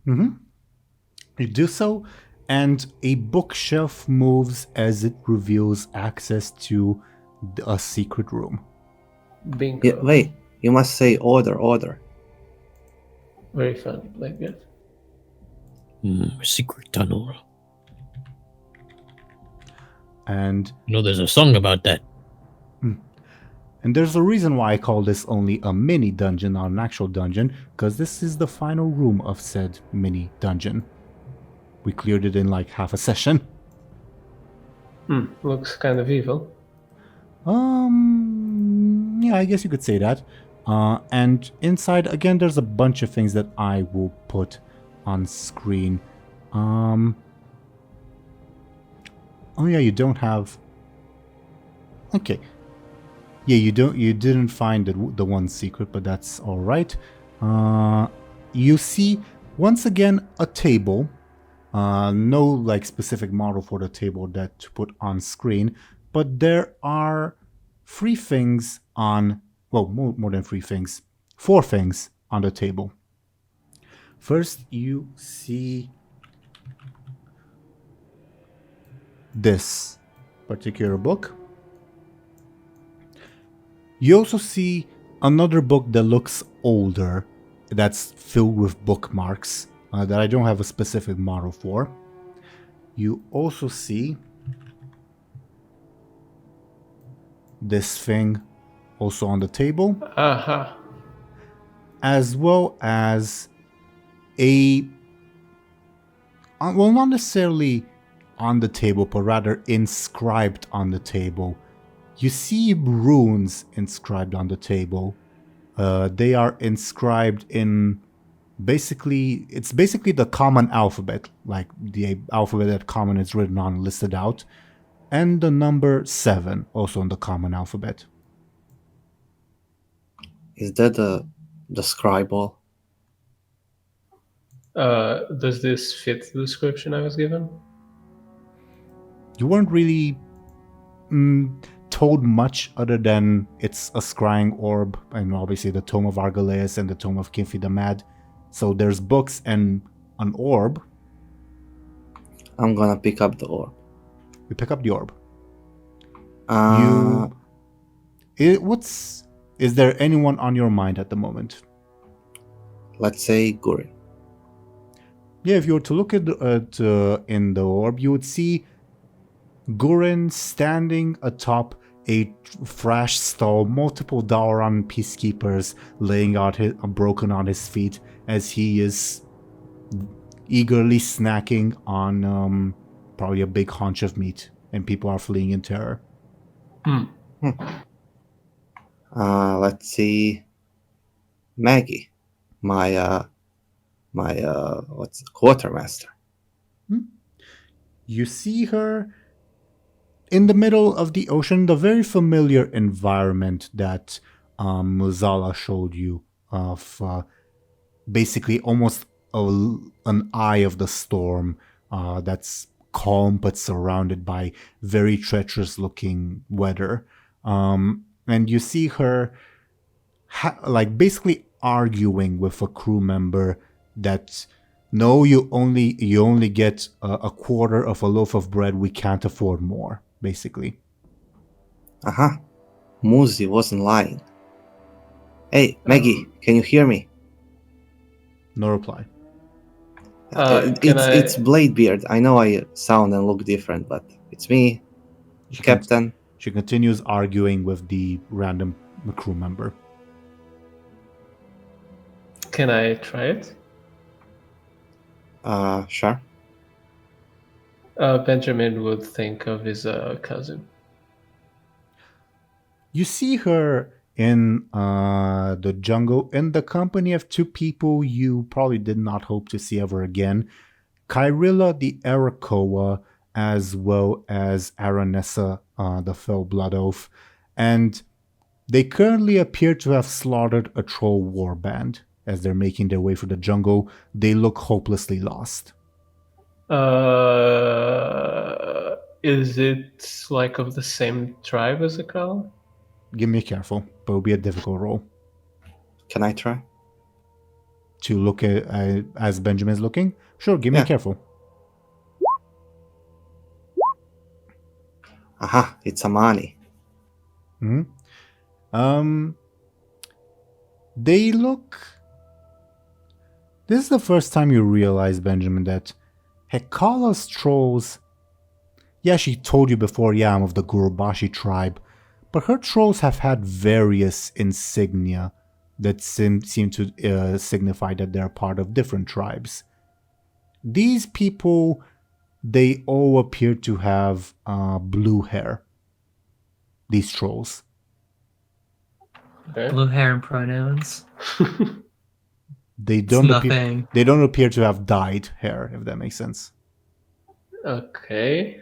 You do so, and a bookshelf moves as it reveals access to a secret room. Bingo. Yeah, wait, you must say order. Very funny, Bladebeard. Secret tunnel. And There's a song about that. there's a reason why I call this only a mini dungeon, not an actual dungeon, because this is the final room of said mini dungeon. We cleared it in like half a session. Looks kind of evil. Yeah, I guess you could say that. And inside, again, there's a bunch of things that I will put on screen. Oh yeah, you don't have Okay. Yeah, you didn't find the one secret, but that's all right. You see once again a table. No like specific model for the table that to put on screen, but there are three things on, well, more than three things, four things on the table. First, you see this particular book. You also see another book that looks older, that's filled with bookmarks that I don't have a specific model for. You also see this thing also on the table, as well as a, well, not necessarily on the table, but rather inscribed on the table. You see runes inscribed on the table. They are inscribed in it's basically the common alphabet, like the alphabet that common is written on, listed out, and the number 7 also in the common alphabet. Is that the scribble? Does this fit the description I was given? You weren't really told much other than it's a scrying orb, and obviously the Tome of Argaleus and the Tome of Kinfi the Mad. So there's books and an orb. I'm gonna pick up the orb. You pick up the orb. Is there anyone on your mind at the moment? Let's say Gurin. Yeah, if you were to look at in the orb, you would see Gurin standing atop a thrash stall, multiple Daoran peacekeepers laying out broken on his feet as he is eagerly snacking on probably a big haunch of meat, and people are fleeing in terror. Let's see, Maggie, my quartermaster. You see her in the middle of the ocean, the very familiar environment that Muzala showed you of basically almost an eye of the storm that's calm but surrounded by very treacherous looking weather. And you see her like basically arguing with a crew member that no, you only get a quarter of a loaf of bread, we can't afford more, basically. Muzi wasn't lying. Hey, Maggie, can you hear me? No reply. It's Bladebeard. I know I sound and look different, but it's me, Captain. She continues arguing with the random crew member. Can I try it? Sure. Benjamin would think of his cousin. You see her in the jungle in the company of two people you probably did not hope to see ever again. Kyrilla the Arakoa, as well as Aranessa, the Fell Blood Oath. And they currently appear to have slaughtered a troll warband. As they're making their way through the jungle, they look hopelessly lost. Is it like of the same tribe as Akala? Give me a careful, but it'll be a difficult roll. Can I try? To look at as Benjamin's looking? Sure, give me a careful. It's Amani. They look... This is the first time you realize, Benjamin, that Hekala's trolls... Yeah, she told you before, I'm of the Gurubashi tribe, but her trolls have had various insignia that seem to signify that they're part of different tribes. These people, they all appear to have blue hair. These trolls. Okay. Blue hair and pronouns. They It's don't nothing. they don't appear to have dyed hair, if that makes sense. Okay.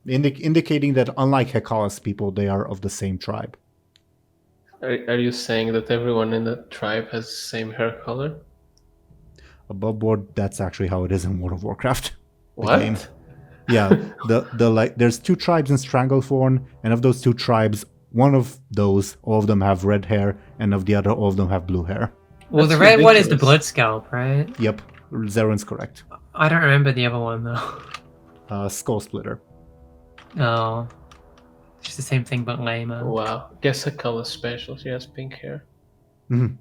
indicating that unlike Hekalas people, they are of the same tribe. Are you saying that everyone in the tribe has the same hair color? Above board, that's actually how it is in World of Warcraft. What? Game. Yeah, there's 2 tribes in Stranglethorn, and of those 2 tribes, one of those, all of them have red hair, and of the other, all of them have blue hair. Well, That's the red one is the ridiculous. blood scalp, right? Yep, Zelryn's correct. I don't remember the other one though. Skull Splitter. Oh, it's just the same thing but lamer. Wow. Guess a color special. She has pink hair. Mhm.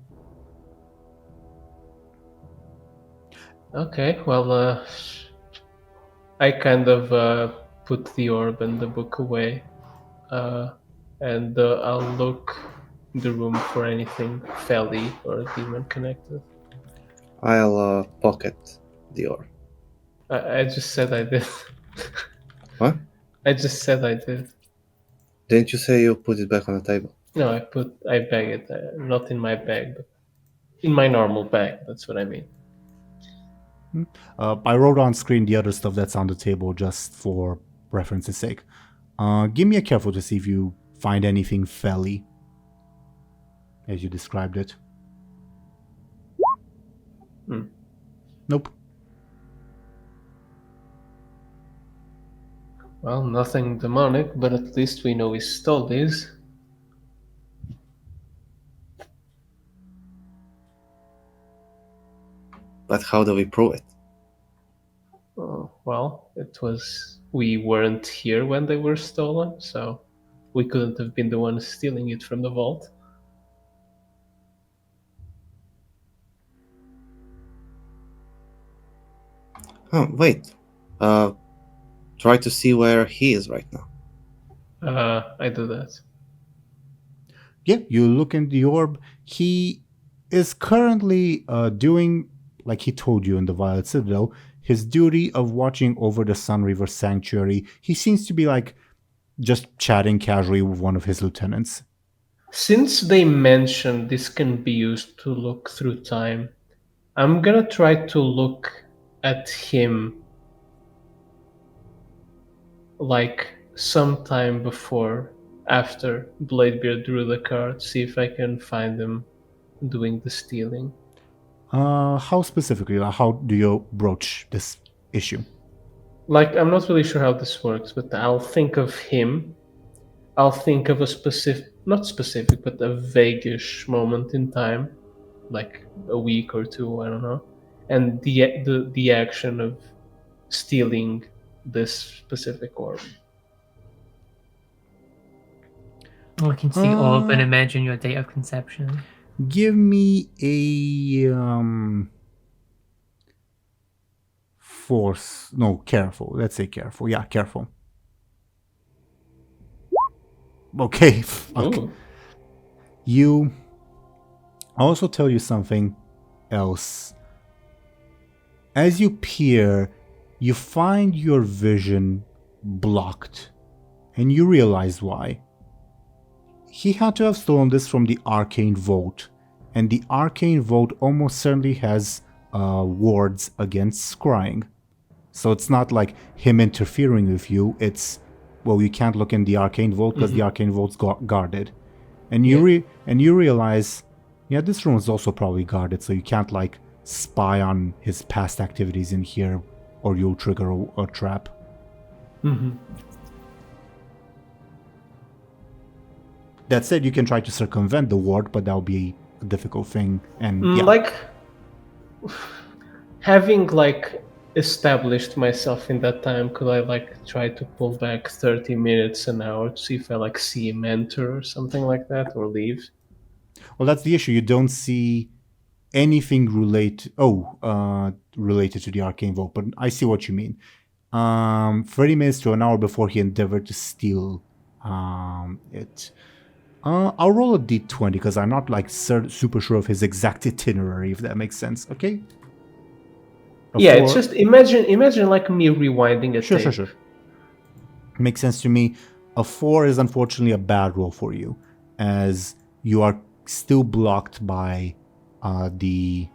Okay, well, I kind of put the orb and the book away, and I'll look in the room for anything felly or demon connected. I'll pocket the orb. I just said I did. What? I just said I did. Didn't you say you put it back on the table? No, I bag it, not in my bag, but in my normal bag. That's what I mean. I wrote on screen the other stuff that's on the table just for reference's sake. Give me a careful to see if you find anything felly, as you described it. Nope. Well, nothing demonic, but at least we know he stole these. But how do we prove it? Well, we weren't here when they were stolen, so we couldn't have been the ones stealing it from the vault. Oh, wait. Try to see where he is right now. I do that. Yeah, you look in the orb. He is currently doing, like he told you in the Violet Citadel, his duty of watching over the Sun River Sanctuary. He seems to be like just chatting casually with one of his lieutenants. Since they mentioned this can be used to look through time, I'm gonna try to look at him like sometime before, after Bladebeard drew the card, see if I can find him doing the stealing. How specifically? How do you broach this issue? Like, I'm not really sure how this works, but I'll think of him. I'll think of a specific, not specific, but a vaguish moment in time, like a week or two, I don't know, and the action of stealing this specific orb. I can see orb and imagine your date of conception. Give me a force. No, careful. Let's say careful. Yeah, careful. Okay. Fuck. Ooh. You. I'll also tell you something else. As you peer, you find your vision blocked, and you realize why. He had to have stolen this from the Arcane Vault, and the Arcane Vault almost certainly has wards against scrying. So it's not like him interfering with you, it's, well, you can't look in the Arcane Vault because the Arcane Vault's guarded. And you realize, yeah, this room is also probably guarded, so you can't like spy on his past activities in here, or you'll trigger a trap. Mm-hmm. That said, you can try to circumvent the ward, but that'll be a difficult thing. And yeah. Like, having like established myself in that time, could I like try to pull back 30 minutes, an hour to see if I like see him enter or something like that, or leave? Well, that's the issue. You don't see anything related to the Arcane Vault, but I see what you mean. 30 minutes to an hour before he endeavored to steal it. I'll roll a d20 because I'm not like super sure of his exact itinerary, if that makes sense. Okay. It's just imagine like me rewinding a tape. Sure. Makes sense to me. A 4 is unfortunately a bad roll for you, as you are still blocked by the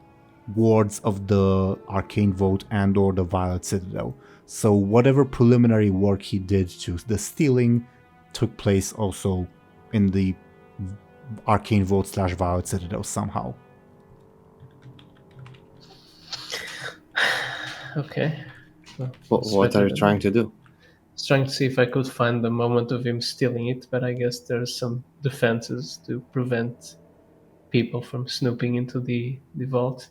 wards of the Arcane Vault and or the Violet Citadel. So whatever preliminary work he did to the stealing took place also in the Arcane Vault / Violet Citadel somehow. Okay. Well, What are you trying to do? I was trying to see if I could find the moment of him stealing it, but I guess there's some defenses to prevent people from snooping into the vault.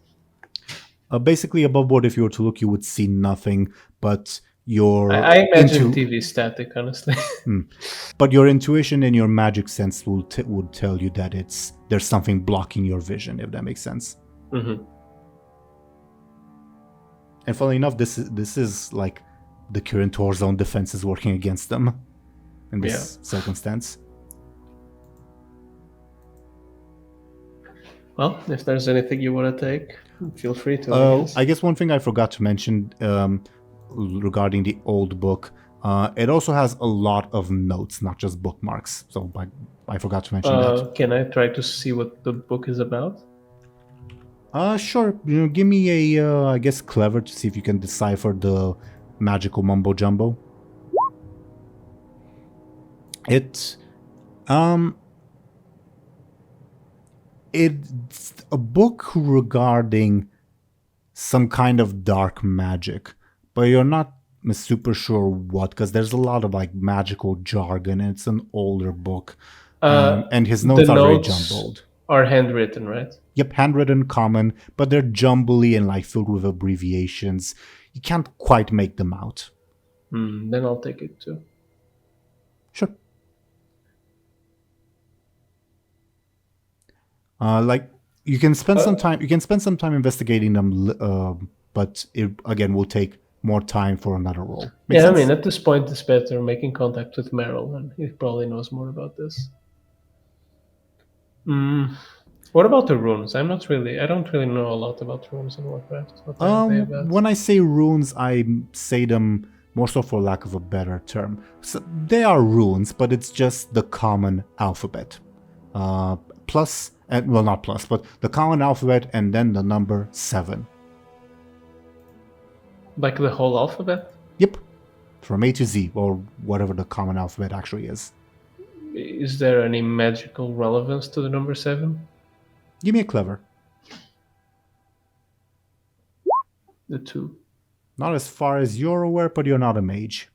Basically, above board, if you were to look, you would see nothing, but your I imagine TV static, honestly. But your intuition and your magic sense would tell you that there's something blocking your vision, if that makes sense. Mm-hmm. And funnily enough, this is like the current Warzone defense is working against them in this circumstance. Well, if there's anything you want to take, feel free to. I guess one thing I forgot to mention regarding the old book, it also has a lot of notes, not just bookmarks. So I forgot to mention that. Can I try to see what the book is about? Sure. Give me a, I guess, clever to see if you can decipher the magical mumbo jumbo. It's a book regarding some kind of dark magic, but you're not super sure what, because there's a lot of like magical jargon, and it's an older book, and his notes are very jumbled. Are handwritten, right? Yep, handwritten, common, but they're jumbly and like filled with abbreviations. You can't quite make them out. Then I'll take it too. Sure. Like you can spend some time. You can spend some time investigating them, but it again will take more time for another role. Make sense? I mean, at this point, it's better making contact with Meryl, and he probably knows more about this. What about the runes? I don't really know a lot about runes in Warcraft. What are they about? When I say runes, I say them more so for lack of a better term. So they are runes, but it's just the common alphabet. Plus, well, not plus, but the common alphabet and then the number 7. Like the whole alphabet? Yep. From A to Z, or whatever the common alphabet actually is. Is there any magical relevance to the number 7? Give me a clever. The 2. Not as far as you're aware, but you're not a mage.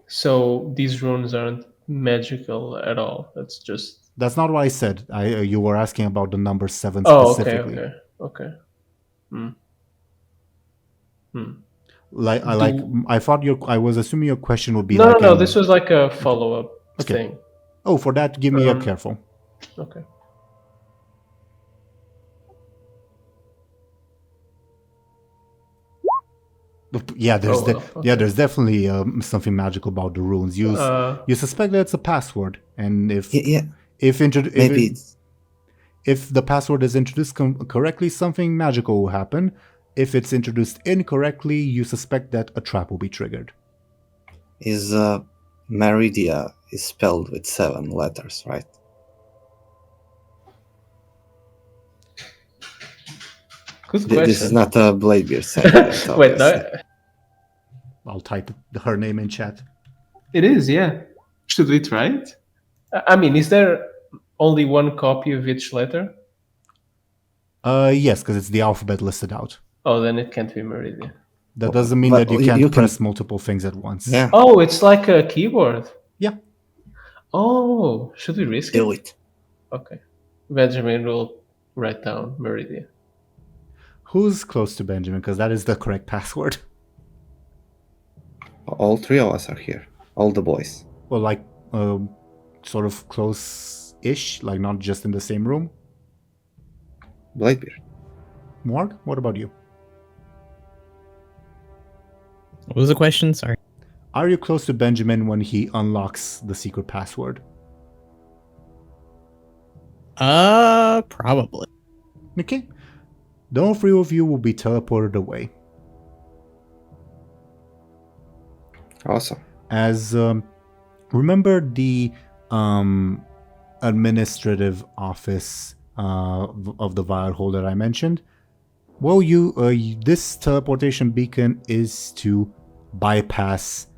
So these runes aren't magical at all. That's not what I said. You were asking about the number 7 specifically. Okay. I thought I was assuming your question would be No, this was like a follow-up thing. Oh, for that, give me a careful. Okay. Yeah, there's definitely something magical about the runes. You suspect that it's a password, and if the password is introduced correctly, something magical will happen. If it's introduced incorrectly, you suspect that a trap will be triggered. Is Meridia is spelled with 7 letters, right? Good question. This is not a Bladebeard segment. Wait, no. I'll type her name in chat. It is, yeah. Should we try it? I mean, is there only one copy of each letter? Yes, because it's the alphabet listed out. Oh, then it can't be Meridian. That doesn't mean that you can't press multiple things at once. Yeah. Oh, it's like a keyboard. Yeah. Oh, should we risk it? Do it. Okay. Benjamin will write down Meridian. Who's close to Benjamin? Because that is the correct password. All 3 of us are here. All the boys. Well, like, sort of close-ish, like not just in the same room. Bladebeard. Morg, what about you? What was the question? Sorry. Are you close to Benjamin when he unlocks the secret password? Probably. Okay. The 3 of you will be teleported away. Awesome. As remember the administrative office of the Violet Hole that I mentioned. Well, this teleportation beacon is to bypass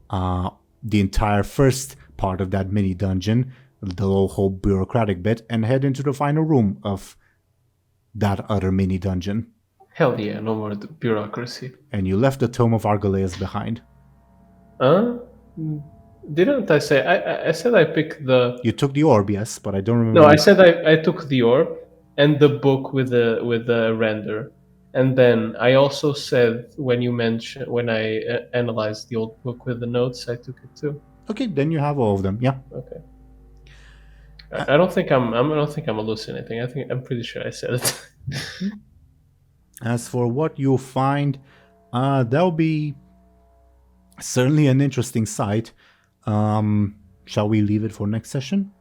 the entire first part of that mini dungeon, the whole bureaucratic bit, and head into the final room of that other mini dungeon. Hell yeah, no more bureaucracy. And you left the Tome of Argaleus behind. Huh? Didn't I say? I said I picked the. You took the orb, yes, but I don't remember. No, I said I took the orb and the book with the render, and then I also said when I analyzed the old book with the notes, I took it too. Okay, then you have all of them. Yeah. Okay. I don't think I'm hallucinating. I'm pretty sure I said it. As for what you'll find, that'll be certainly an interesting sight. Shall we leave it for next session?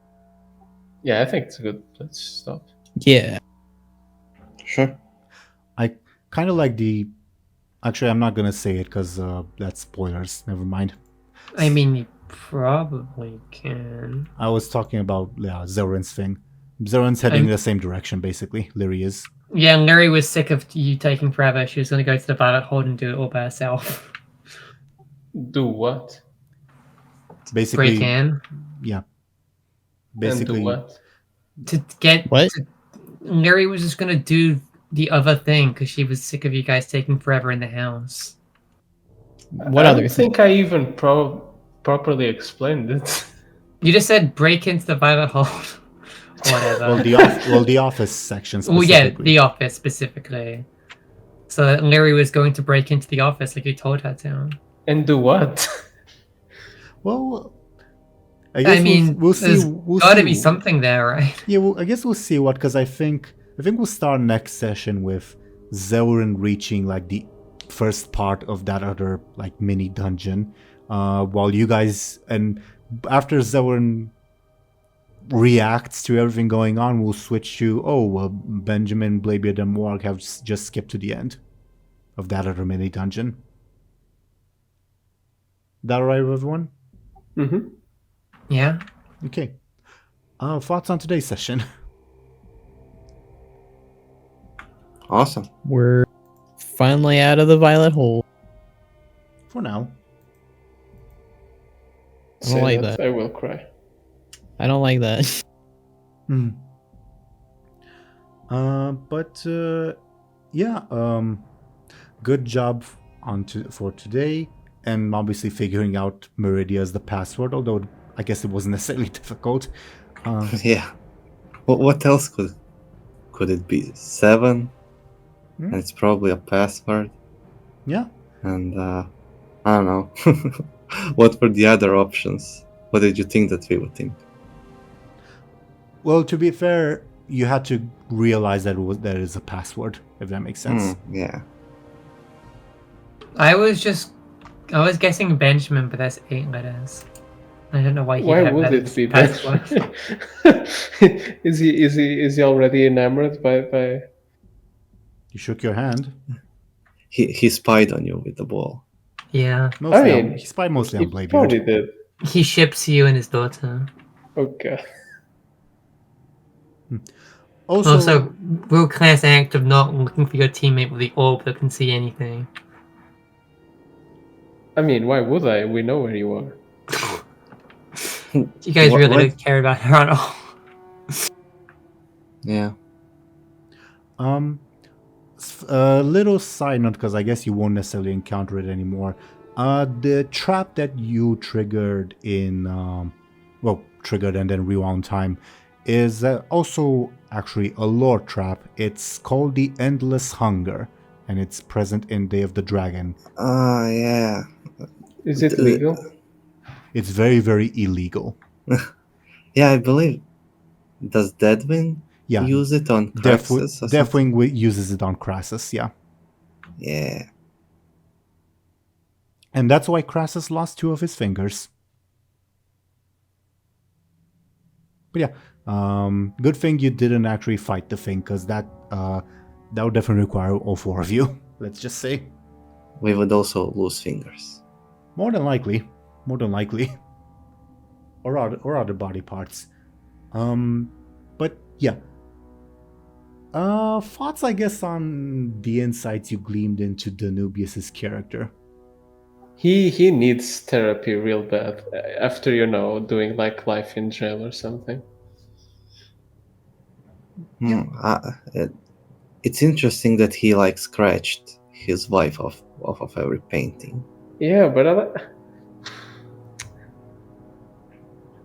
Yeah, I think it's good. Let's stop. Yeah. Sure. I kind of like the. Actually, I'm not gonna say it because that's spoilers. Never mind. I mean, you probably can. I was talking about Zelryn's thing. Zelryn's heading in the same direction, basically. Lyri is. Yeah, Lyri was sick of you taking forever. She was going to go to the Violet Hole and do it all by herself. Do what? Basically, Break in. yeah. And Basically, do what? To get... What? Lyri was just going to do the other thing because she was sick of you guys taking forever in the house. What I other don't thing? think I even properly explained it. You just said break into the Violet Hole. Whatever. the office section Well, specifically. yeah, the office specifically. So Lyri was going to break into the office like you told her to. And do what? Well, I guess we'll see. there's We'll got to see. be something there, right? Yeah, well, I guess we'll see what, because I think we'll start next session with Zelryn reaching like the first part of that other like mini dungeon, while you guys, and after Zelryn reacts to everything going on, we'll switch to Benjamin, Bladebeard, and Morg have just skipped to the end of that other mini dungeon. That alright with everyone? Mm-hmm. Yeah. Okay. Thoughts on today's session? Awesome. We're finally out of the Violet Hole. For now. I don't like that. I will cry. I don't like that. Good job for today, and obviously figuring out Meridia as the password, although I guess it wasn't necessarily difficult. Yeah. What else could it be? 7? And it's probably a password. Yeah. And I don't know. What were the other options? What did you think that we would think? Well, to be fair, you had to realize that that is a password, if that makes sense. Yeah. I was guessing Benjamin, but that's 8 letters. I don't know why he Why had would that it as be password. Is he already enamored by? You shook your hand. He spied on you with the ball. Yeah. He spied mostly on He probably Bladebeard. did. He ships you and his daughter. Okay. Also, real class act of not looking for your teammate with the orb that can see anything. I mean, why would I? We know where you are. You guys What- really what- don't care about her at all. Yeah. A little side note, because I guess you won't necessarily encounter it anymore. The trap that you triggered triggered and then rewound time, is also actually a lore trap. It's called the Endless Hunger, and it's present in Day of the Dragon. Yeah. Is it legal? It's very, very illegal. Yeah, I believe. Does Deadwing Yeah, use it on Crassus? or something? Deathwing uses it on Crassus, yeah. Yeah. And that's why Crassus lost 2 of his fingers. But yeah, good thing you didn't actually fight the thing, because that would definitely require all 4 of you, let's just say. We would also lose fingers. More than likely. Or other body parts. But yeah, Thoughts, I guess, on the insights you gleamed into Danubius's character. He needs therapy real bad after doing like life in jail or something. It's interesting that he like scratched his wife off of every painting. Yeah, but I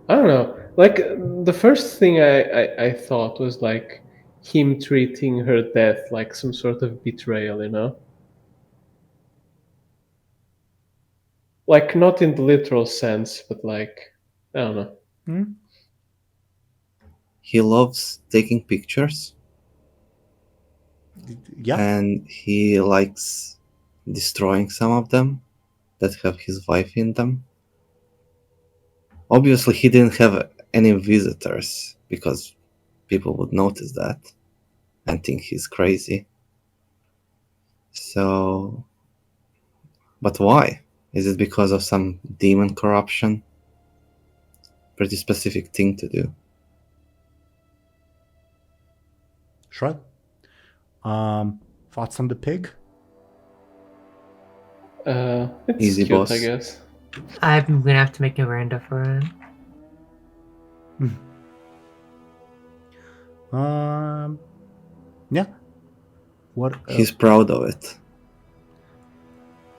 don't know. Like the first thing I thought was like him treating her death like some sort of betrayal, Like not in the literal sense, but like I don't know. He loves taking pictures. Yeah. And he likes destroying some of them that have his wife in them. Obviously, he didn't have any visitors because people would notice that and think he's crazy. So, but why? Is it because of some demon corruption? Pretty specific thing to do. Sure. Thoughts on the pig? It's Easy, cute, boss. I guess. I'm gonna have to make a random for it. Yeah. What? He's proud of it.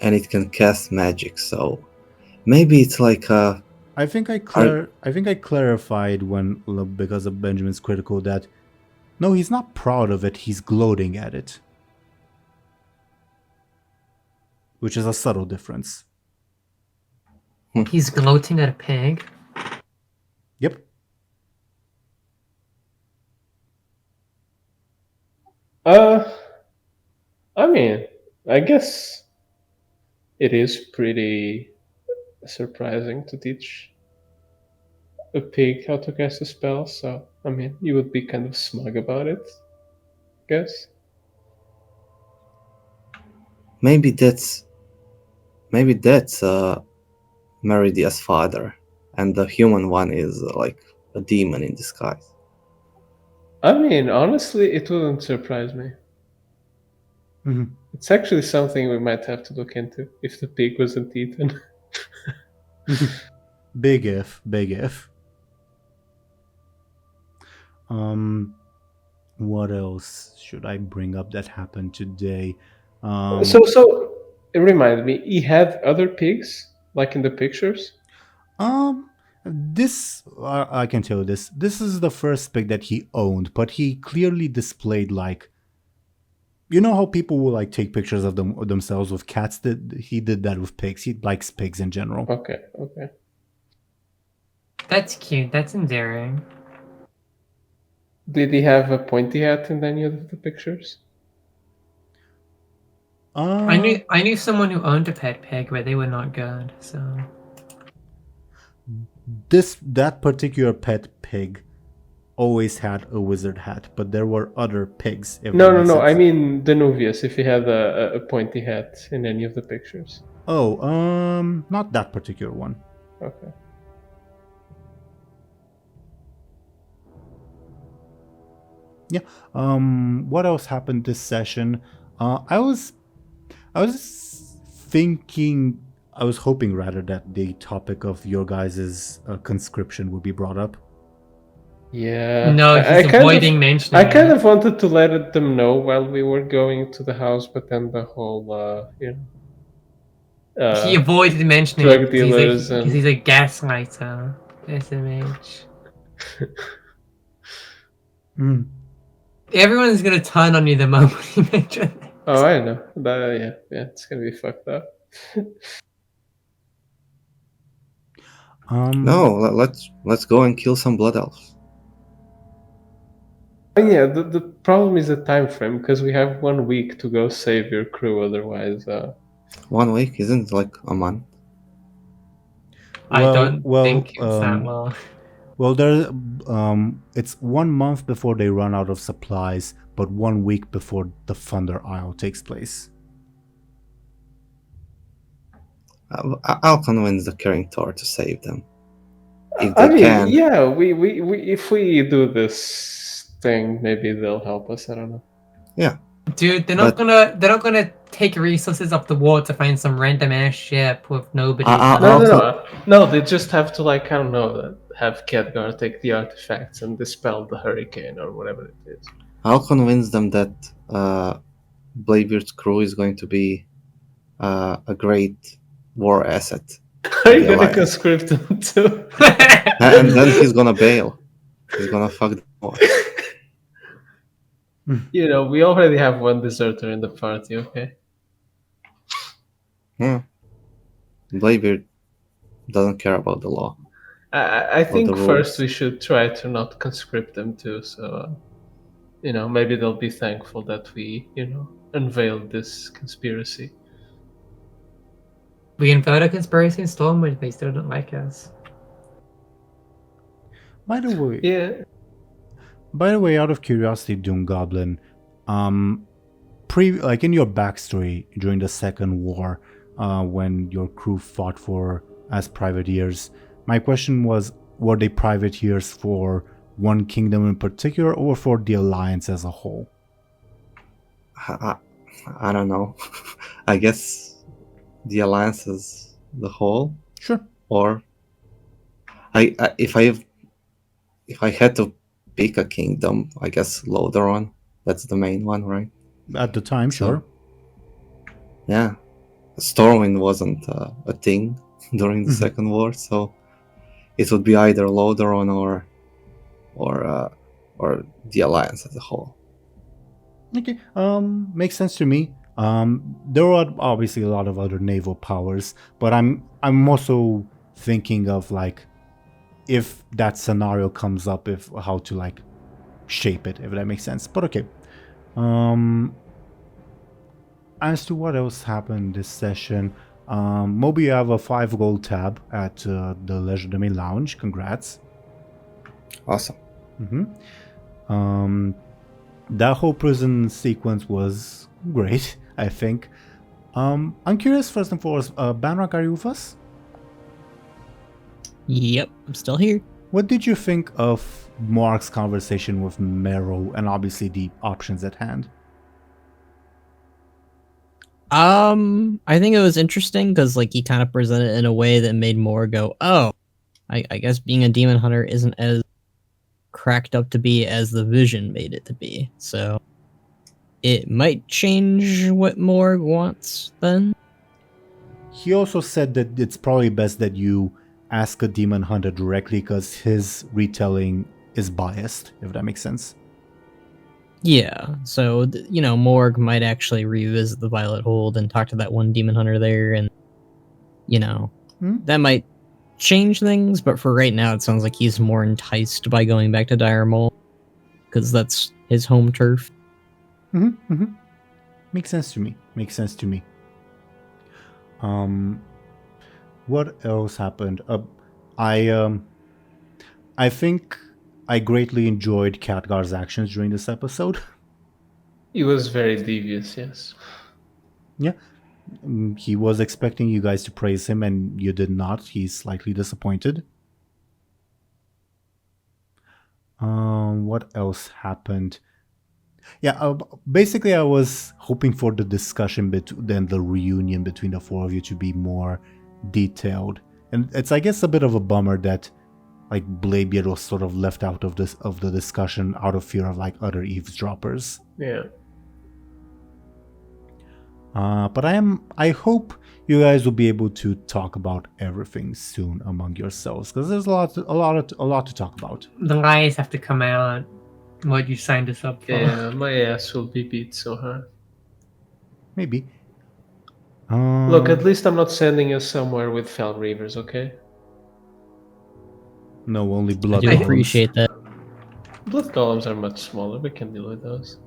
And it can cast magic, so maybe it's like a... I think I clarified because of Benjamin's critical that no, he's not proud of it, he's gloating at it. Which is a subtle difference. He's gloating at a pig. Yep. I mean, I guess it is pretty surprising to teach a pig how to cast a spell, so I mean, you would be kind of smug about it, I guess. Maybe that's Meridia's father, and the human one is like a demon in disguise. I mean, honestly, it wouldn't surprise me. Mm-hmm. It's actually something we might have to look into if the pig wasn't eaten. Big if. What else should I bring up that happened today? So it reminded me, he had other pigs, like in the pictures? This I can tell you this. This is the first pig that he owned, but he clearly displayed like, you know how people will like take pictures of themselves with cats. He did that with pigs. He likes pigs in general. Okay. That's cute. That's endearing. Did he have a pointy hat in any of the pictures? I knew someone who owned a pet pig, but they were not good. So that particular pet pig always had a wizard hat, but there were other pigs. No. I mean Danubius, if he had a pointy hat in any of the pictures. Oh, not that particular one. Okay. Yeah. What else happened this session? I was hoping rather that the topic of your guys' conscription would be brought up. Yeah. no, he's avoiding mentioning. I kind of wanted to let them know while we were going to the house, but then the whole, he avoided mentioning drug it dealers because he's a gaslighter. SMH. Everyone's gonna turn on you the moment you mention it. Oh, I know. Yeah, it's gonna be fucked up. No, let's go and kill some blood elves. Yeah, the problem is the time frame, because we have 1 week to go save your crew, otherwise... 1 week isn't like a month. I don't think it's that long. Well, it's 1 month before they run out of supplies, but 1 week before the Thunder Isle takes place. I'll convince the Caring Tor to save them. If they can. Yeah, we if we do this thing. Maybe they'll help us. I don't know. Yeah. Dude, they're But- not gonna take resources off the wall to find some random ass ship with nobody. No. They just have to, like, I don't know, have Khadgar take the artifacts and dispel the hurricane or whatever it is. I'll convince them that Bladebeard's crew is going to be a great war asset. Are you The gonna alliance. conscript them too? And then he's gonna bail. He's gonna fuck the war. You know, we already have one deserter in the party. Okay. Yeah. Bladebeard doesn't care about the law. I think the first rules. we should try to not conscript them too. So, maybe they'll be thankful that we, unveiled this conspiracy. We unveiled a conspiracy in Stormwind, they still don't like us. By the way, Yeah. out of curiosity, DoomGoblin, like in your backstory during the Second War, when your crew fought as privateers, my question was, were they privateers for one kingdom in particular or for the alliance as a whole? I don't know. I guess the alliance as the whole, Sure. or if I had to pick a kingdom, I guess Lotharon. That's the main one, right? At the time, So- sure. Yeah. Stormwind wasn't a thing during the Mhm. Second War, so it would be either Lotharon or the alliance as a whole. Okay, makes sense to me. There are obviously a lot of other naval powers, but I'm also thinking of, like, if that scenario comes up, how to, like, shape it, if that makes sense. But okay. As to what else happened this session, Moby, you have a 5 gold tab at the Legerdemain Lounge. Congrats. Awesome. That whole prison sequence was great, I think. I'm curious, first and foremost, Banrak, are you with us? Yep, I'm still here. What did you think of Mark's conversation with Mera and obviously the options at hand? I think it was interesting because, like, he kind of presented it in a way that made Moore go, "Oh, I guess being a demon hunter isn't as cracked up to be as the vision made it to be." So it might change what Moore wants then. He also said that it's probably best that you ask a demon hunter directly because his retelling is biased, if that makes sense. Yeah, so Morg might actually revisit the Violet Hold and talk to that one demon hunter there, and that might change things. But for right now, it sounds like he's more enticed by going back to Teeironor because that's his home turf. Makes sense to me. What else happened? I think I greatly enjoyed Khadgar's actions during this episode. He was very devious, yes. He was expecting you guys to praise him and you did not. He's slightly disappointed. What else happened? Yeah, basically I was hoping for the discussion then the reunion between the four of you to be more detailed. And it's, I guess, a bit of a bummer that, like, Bladebeard was sort of left out of the discussion out of fear of, like, other eavesdroppers. Yeah. But I hope you guys will be able to talk about everything soon among yourselves because there's a lot to talk about. The lies have to come out. What you signed us up for. Yeah, my ass will be beat so hard. Maybe. Look, at least I'm not sending us somewhere with fell reavers, okay? No, only I blood. do golems. appreciate that. Blood golems are much smaller. We can deal with those.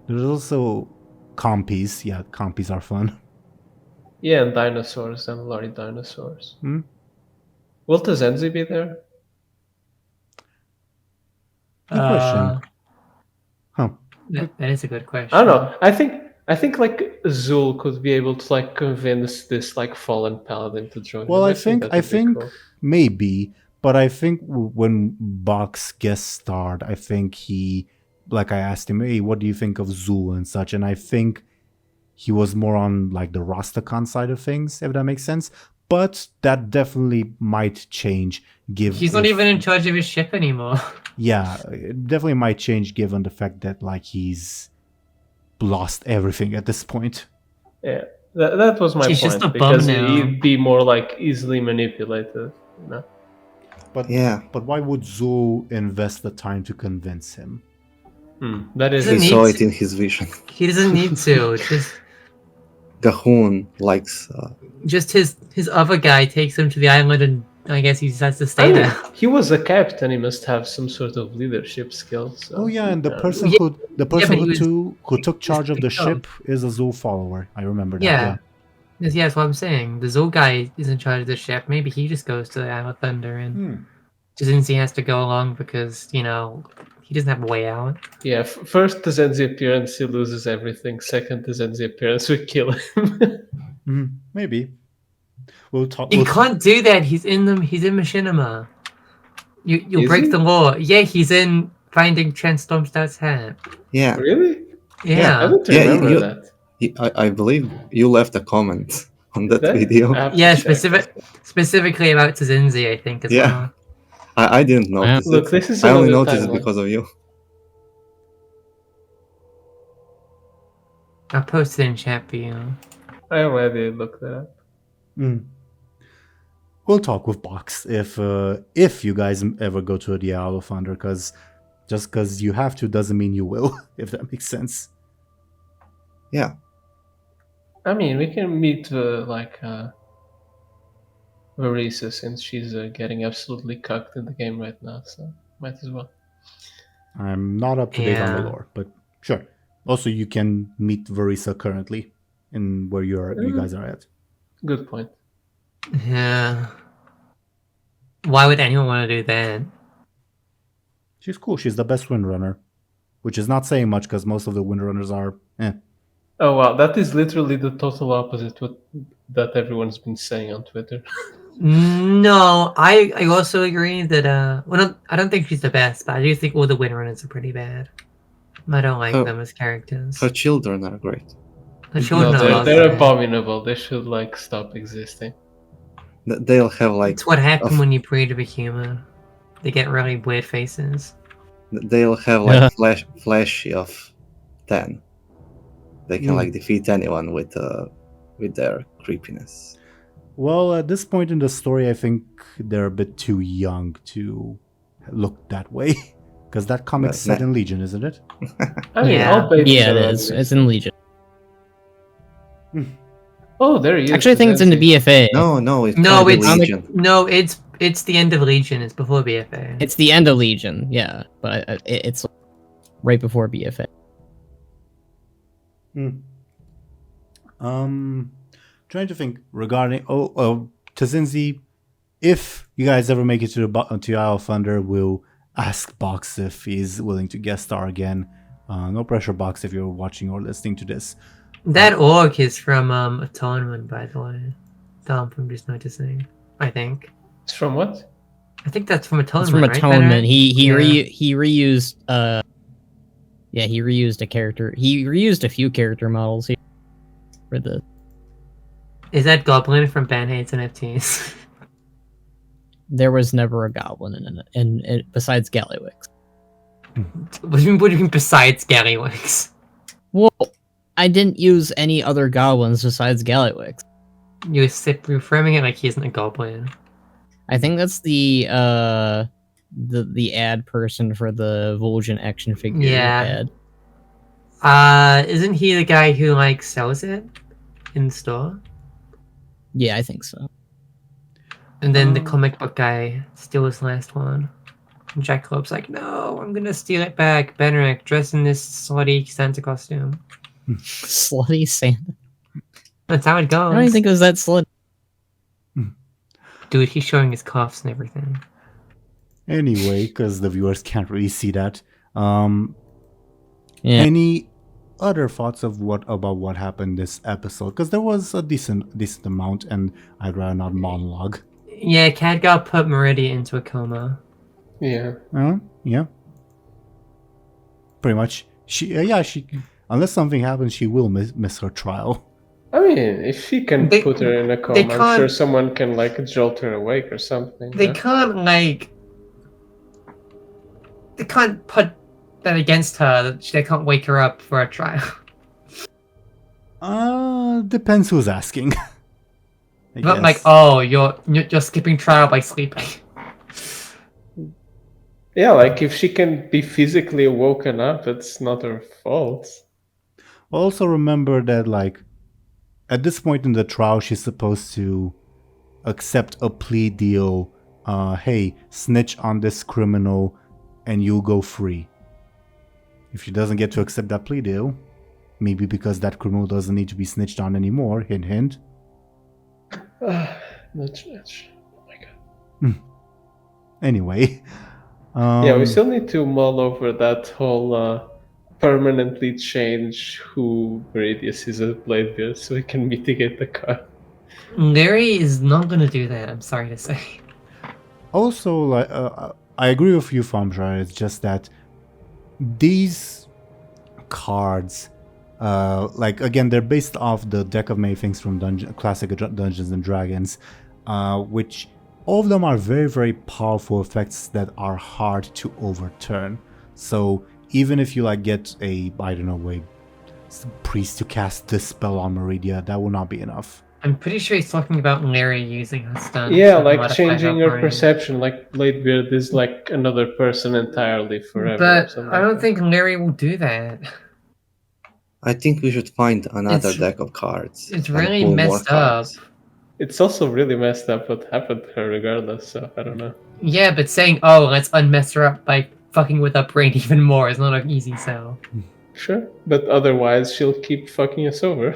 There's also compies. Yeah, compies are fun. Yeah, and dinosaurs and Lyri dinosaurs. Hmm? Will Tazenzi be there? Good question. Huh. That is a good question. I don't know. I think like Zul could be able to, like, convince this, like, fallen paladin to join. Well, him. I think that'd be cool. maybe, but I think when Box guest starred, I think he like I asked him, hey, what do you think of Zul and such? And I think he was more on like the Rastakhan side of things, if that makes sense. But that definitely might change. He's not even in charge of his ship anymore. Yeah, it definitely might change given the fact that like he's lost everything at this point. Yeah, that was my He's point. just a bum because now. he'd be more like easily manipulated. You know? But Yeah, but why would Zul invest the time to convince him? That is he Doesn't saw need it in his vision. He doesn't need to. Gahun likes. Just his other guy takes him to the island, and I guess he decides to stay there. He was a captain. He must have some sort of leadership skills. So, Oh yeah, and the person Yeah. who took charge of the picked up. ship is a Zul follower. I remember that. Yeah. Yeah, that's what I'm saying. The Zul guy is in charge of the ship. Maybe he just goes to the Isle of Thunder, and Jazinzi has to go along because, he doesn't have a way out. Yeah, first the Zenzi appearance, he loses everything. Second, the Zenzi appearance, we kill him. Maybe. We'll talk. You can't do that. He's in Machinima. You'll Is break he? the law. Yeah, he's in Finding Trent Stormstout's hat. Yeah, Really? I Yeah. don't Yeah, remember you- that. I believe you left a comment on that video. I have to Yeah, check. specifically about Tazinzi, I think, as Yeah. well. I didn't notice Look, it. this is I only another noticed it timeline. because of you. I'll post it in chat for you. I already looked that up. We'll talk with Box if you guys ever go to the Isle of Thunder, because just because you have to doesn't mean you will, if that makes sense. Yeah, I mean, we can meet Marisa since she's getting absolutely cucked in the game right now, so might as well. I'm not up to date on the Yeah. lore, but sure. Also, you can meet Verisa currently in where you guys are at. Good point. Yeah. Why would anyone want to do that? She's cool. She's the best windrunner, which is not saying much because most of the windrunners are Oh wow, that is literally the total opposite that everyone's been saying on Twitter. No, I also agree that I don't think she's the best, but I do think all the Windrunners are pretty bad. I don't like Oh. them as characters. her children are great. The children No, are they're awesome. abominable. They should stop existing. They'll have like It's what happens of- when you breed a human. They get really weird faces. they'll have like flashy of 10. They can defeat anyone with their creepiness. Well, at this point in the story, I think they're a bit too young to look that way. Because that comic's But set in Legion, isn't it? I mean, Yeah. all babies Yeah, it are is. ugly. It's in Legion. Oh, there he is. Actually, I think it's in the BFA. No, it's No, probably it's Legion. it's the end of Legion. It's before BFA. It's the end of Legion, yeah, but it's right before BFA. Trying to think regarding Tazinzi. If you guys ever make it to Isle of Thunder, we'll ask Box if he's willing to guest star again. No pressure, Box, if you're watching or listening to this. That orc is from Atonement, by the way. I'm just noticing. I think. It's from what? I think that's from Atonement. It's from right, Atonement. Benner? He Yeah. reused he reused a character. He reused a few character models here for the. Is that Goblin from Band-Aids and FTs? There was never a goblin in it, and besides Gallywix. What do you mean besides Gallywix? Well, I didn't use any other goblins besides Gallywix. You're framing it like he isn't a goblin. I think that's the ad person for the Vol'jin action figure Yeah. ad. Isn't he the guy who sells it in the store? Yeah, I think so. And then the comic book guy steals the last one. And Jack Loeb's like, no, I'm gonna steal it back. Benrick, dress in this slutty Santa costume. Slutty Santa. That's how it goes. I don't even think it was that slutty. Dude, he's showing his cuffs and everything. Anyway, because the viewers can't really see that. Yeah. Any other thoughts of about what happened this episode? Because there was a decent amount, and I'd rather not monologue. Yeah, Khadgar put Meridia into a coma. Yeah. Yeah. Pretty much. She unless something happens, she will miss her trial. I mean, if she can They- put her in a they coma, I'm sure can't- someone can like jolt her awake or something. They yeah? can't like. They can't put that against her. That they can't wake her up for a trial. Depends who's asking. I Not like, guess. oh, you're skipping trial by sleeping. Yeah, like if she can be physically woken up, it's not her fault. Also remember that, like, at this point in the trial, she's supposed to accept a plea deal. Hey, snitch on this criminal and you'll go free. If she doesn't get to accept that plea deal, maybe because that criminal doesn't need to be snitched on anymore, hint hint. That's oh my god. Anyway. Yeah, we still need to mull over that whole permanently change who Meridius is as Bladebeard so we can mitigate the cut. Lyri is not gonna do that. I'm sorry to say. Also, like, I agree with you, Thompshire. It's just that these cards, like, again, they're based off the deck of many things from classic Dungeons and Dragons, which all of them are very, very powerful effects that are hard to overturn. So even if you like get a, I don't know, a priest to cast this spell on Meridia, that will not be enough. I'm pretty sure he's talking about Lyri using her stun. Yeah, to like modify changing her her brain. perception, like Bladebeard is like another person entirely forever. or But something I like don't that. think Lyri will do that. I think we should find another It's- deck of cards. It's and really pull more messed up. cards. It's also really messed up what happened to her regardless, so I don't know. Yeah, but saying, oh, let's unmess her up by fucking with her brain even more is not an easy sell. Sure, but otherwise she'll keep fucking us over.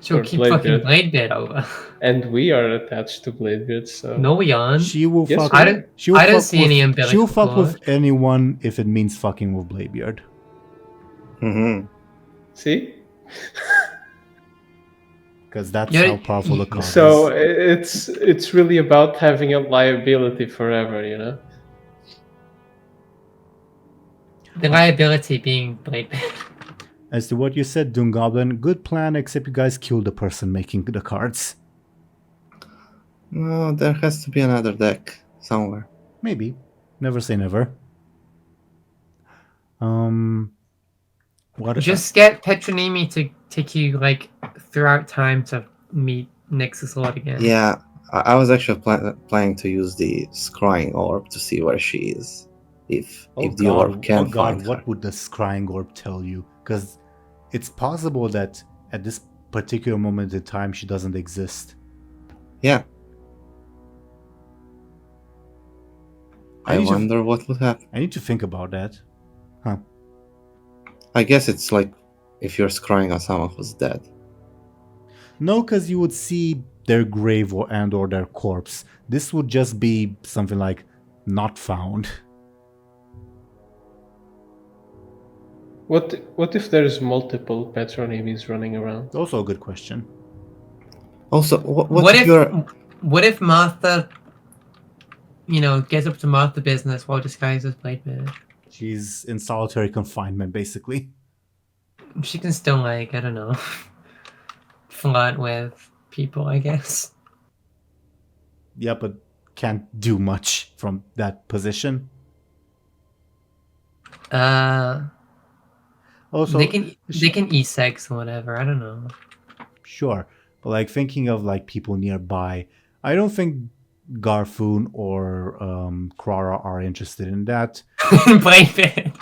She'll Or keep fucking Bladebeard. Bladebeard over. And we are attached to Bladebeard, so... No, we aren't. She will Yes, fuck. we I are. don't. She will I don't fuck see with, any She will umbilical fuck with cord. anyone if it means fucking with Bladebeard. Mm-hmm. See? Because that's Yeah, how powerful the card So is. it's really about having a liability forever, you know? The liability being Bladebeard. As to what you said, DoomGoblin, good plan, except you guys killed the person making the cards. No, there has to be another deck somewhere. Maybe. Never say never. What? Just get Petronimi to take you like throughout time to meet Nexus Lord again. Yeah, I was actually planning to use the scrying orb to see where she is. If the orb can find her. What would the scrying orb tell you? Because it's possible that at this particular moment in time she doesn't exist. Yeah. I need to- wonder what would happen. I need to think about that. Huh. I guess it's like if you're scrying on someone who's dead. No, because you would see their grave or their corpse. This would just be something like not found. What if there's multiple patronymies running around? Also a good question. Also, what if you're... What if Martha, gets up to Martha business while disguised as Bladebeard? She's in solitary confinement, basically. She can still I don't know, flirt with people, I guess. Yeah, but can't do much from that position. Also, they can eat sex or whatever. I don't know. Sure, but like thinking of like people nearby, I don't think Garfoon or Krara are interested in that. Bladebeard.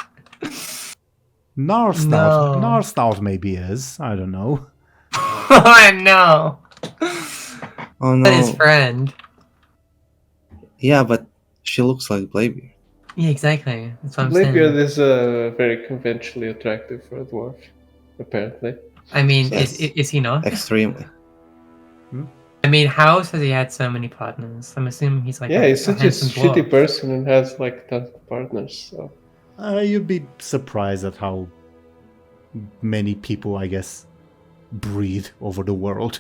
Narstout maybe is. I don't know. Oh no. Oh no. That his friend. Yeah, but she looks like Bladebeard. Yeah, exactly. That's what I'm Bladebeard saying. is very conventionally attractive for a dwarf, apparently. I mean, Yes. is he not? Extremely. I mean, how has he had so many partners? I'm assuming he's like Yeah, he's such a handsome dwarf. shitty person and has like tons of partners. So You'd be surprised at how many people, I guess, breathe over the world.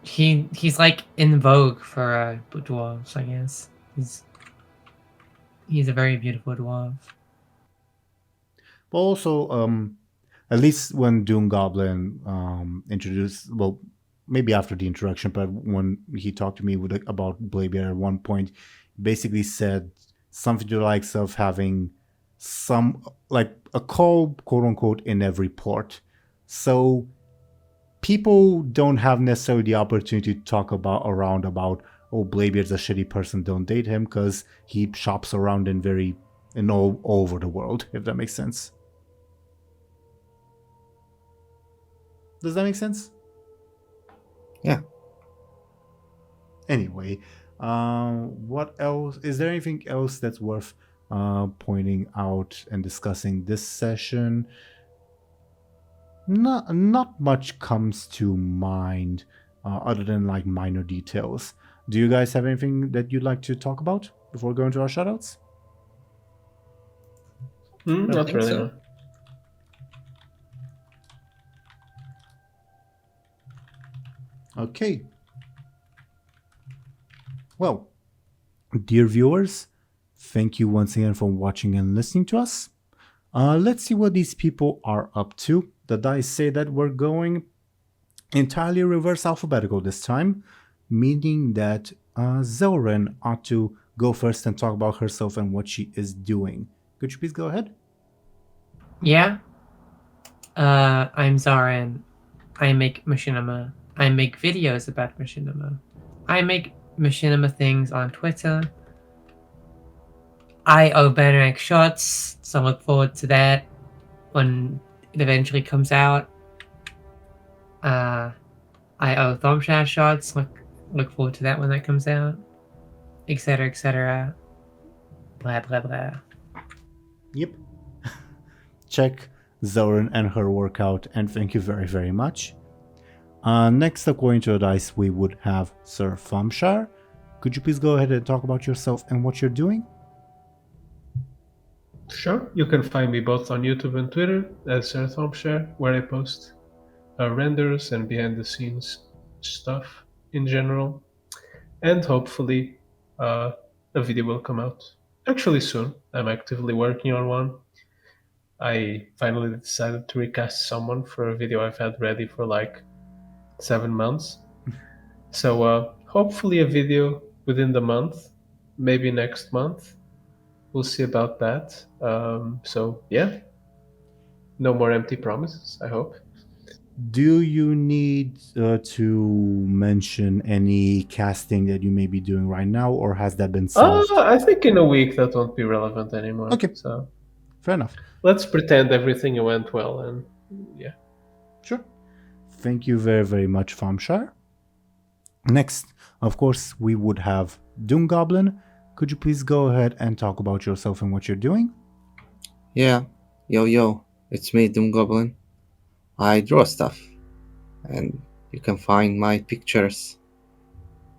He's like in vogue for dwarves, I guess. He's a very beautiful dwarf. But also, at least when DoomGoblin introduced, well, maybe after the introduction, but when he talked to me about Bladebeard at one point, basically said something to the likes of having some, like, a call, quote unquote, in every port. So people don't have necessarily the opportunity to talk around about, oh, Bladebeard's a shitty person, don't date him, because he shops around in all over the world, if that makes sense. Does that make sense? Yeah. Anyway, what else? Is there anything else that's worth pointing out and discussing this session? Not much comes to mind other than like minor details. Do you guys have anything that you'd like to talk about before going to our shoutouts? Not think really. so. No. Okay. Well, dear viewers, thank you once again for watching and listening to us. Let's see what these people are up to. The dice say that we're going entirely reverse alphabetical this time, meaning that Zelryn ought to go first and talk about herself and what she is doing. Could you please go ahead? Yeah. I'm Zarin. I make machinima. I make videos about machinima. I make machinima things on Twitter. I owe Bannerak shots, so look forward to that when it eventually comes out. I owe Thompshire shots, look forward to that when that comes out. Etc. etc. Blah blah blah. Yep. Check Zelryn and her workout, and thank you very, very much. Next, according to the dice, we would have Sir Thompshire. Could you please go ahead and talk about yourself and what you're doing? Sure. You can find me both on YouTube and Twitter as Sir Thompshire, where I post renders and behind-the-scenes stuff in general. And hopefully a video will come out actually soon. I'm actively working on one. I finally decided to recast someone for a video I've had ready for like 7 months. So hopefully a video within the month, maybe next month. We'll see about that. So yeah, no more empty promises, I hope. Do you need to mention any casting that you may be doing right now, or has that been solved? I think in a week that won't be relevant anymore. Okay. So Fair enough. let's pretend everything went well, and yeah. Sure. Thank you very, very much, Thompshire. Next, of course, we would have DoomGoblin. Could you please go ahead and talk about yourself and what you're doing? Yeah. Yo, it's me, DoomGoblin. I draw stuff, and you can find my pictures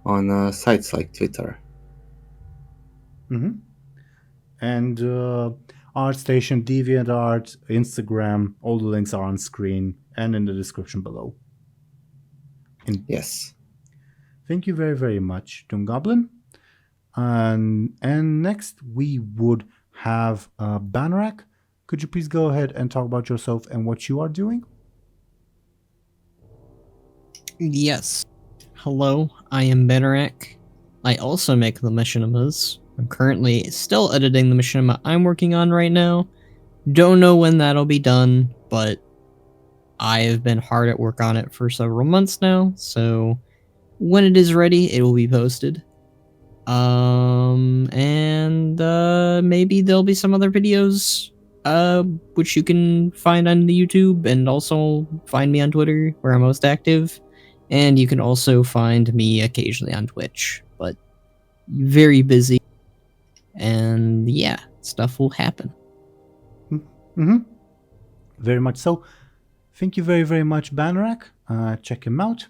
on sites like Twitter. Mm-hmm. And ArtStation, DeviantArt, Instagram, all the links are on screen and in the description below. Yes. Thank you very, very much, DoomGoblin. And next we would have Bannerak. Could you please go ahead and talk about yourself and what you are doing? Yes. Hello, I am Bannerak. I also make the machinimas. I'm currently still editing the machinima I'm working on right now. Don't know when that'll be done, but I have been hard at work on it for several months now, so when it is ready, it will be posted. Maybe there'll be some other videos, which you can find on the YouTube, and also find me on Twitter, where I'm most active. And you can also find me occasionally on Twitch, but very busy. And yeah, stuff will happen. Mm-hmm. Very much so. Thank you very, very much, Bannerak. Check him out.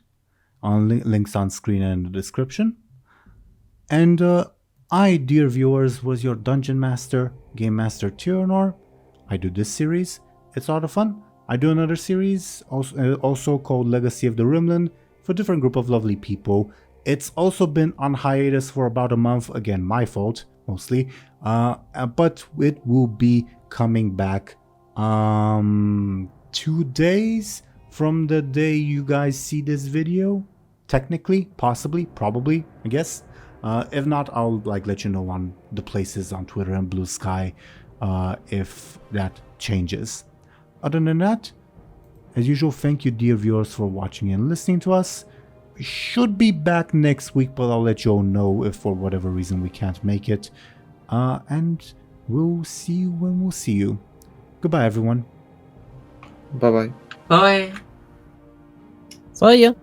Links on screen and in the description. And I, dear viewers, was your Dungeon Master, Game Master Teeironor. I do this series. It's a lot of fun. I do another series, also called Legacy of the Rimland, for a different group of lovely people. It's also been on hiatus for about a month. Again, my fault, mostly. But it will be coming back 2 days from the day you guys see this video. Technically, possibly, probably, I guess. If not, I'll let you know on the places on Twitter and Blue Sky if that changes. Other than that, as usual, thank you, dear viewers, for watching and listening to us. We should be back next week, but I'll let you all know if for whatever reason we can't make it. And we'll see you when we'll see you. Goodbye, everyone. Bye bye. Bye. So yeah.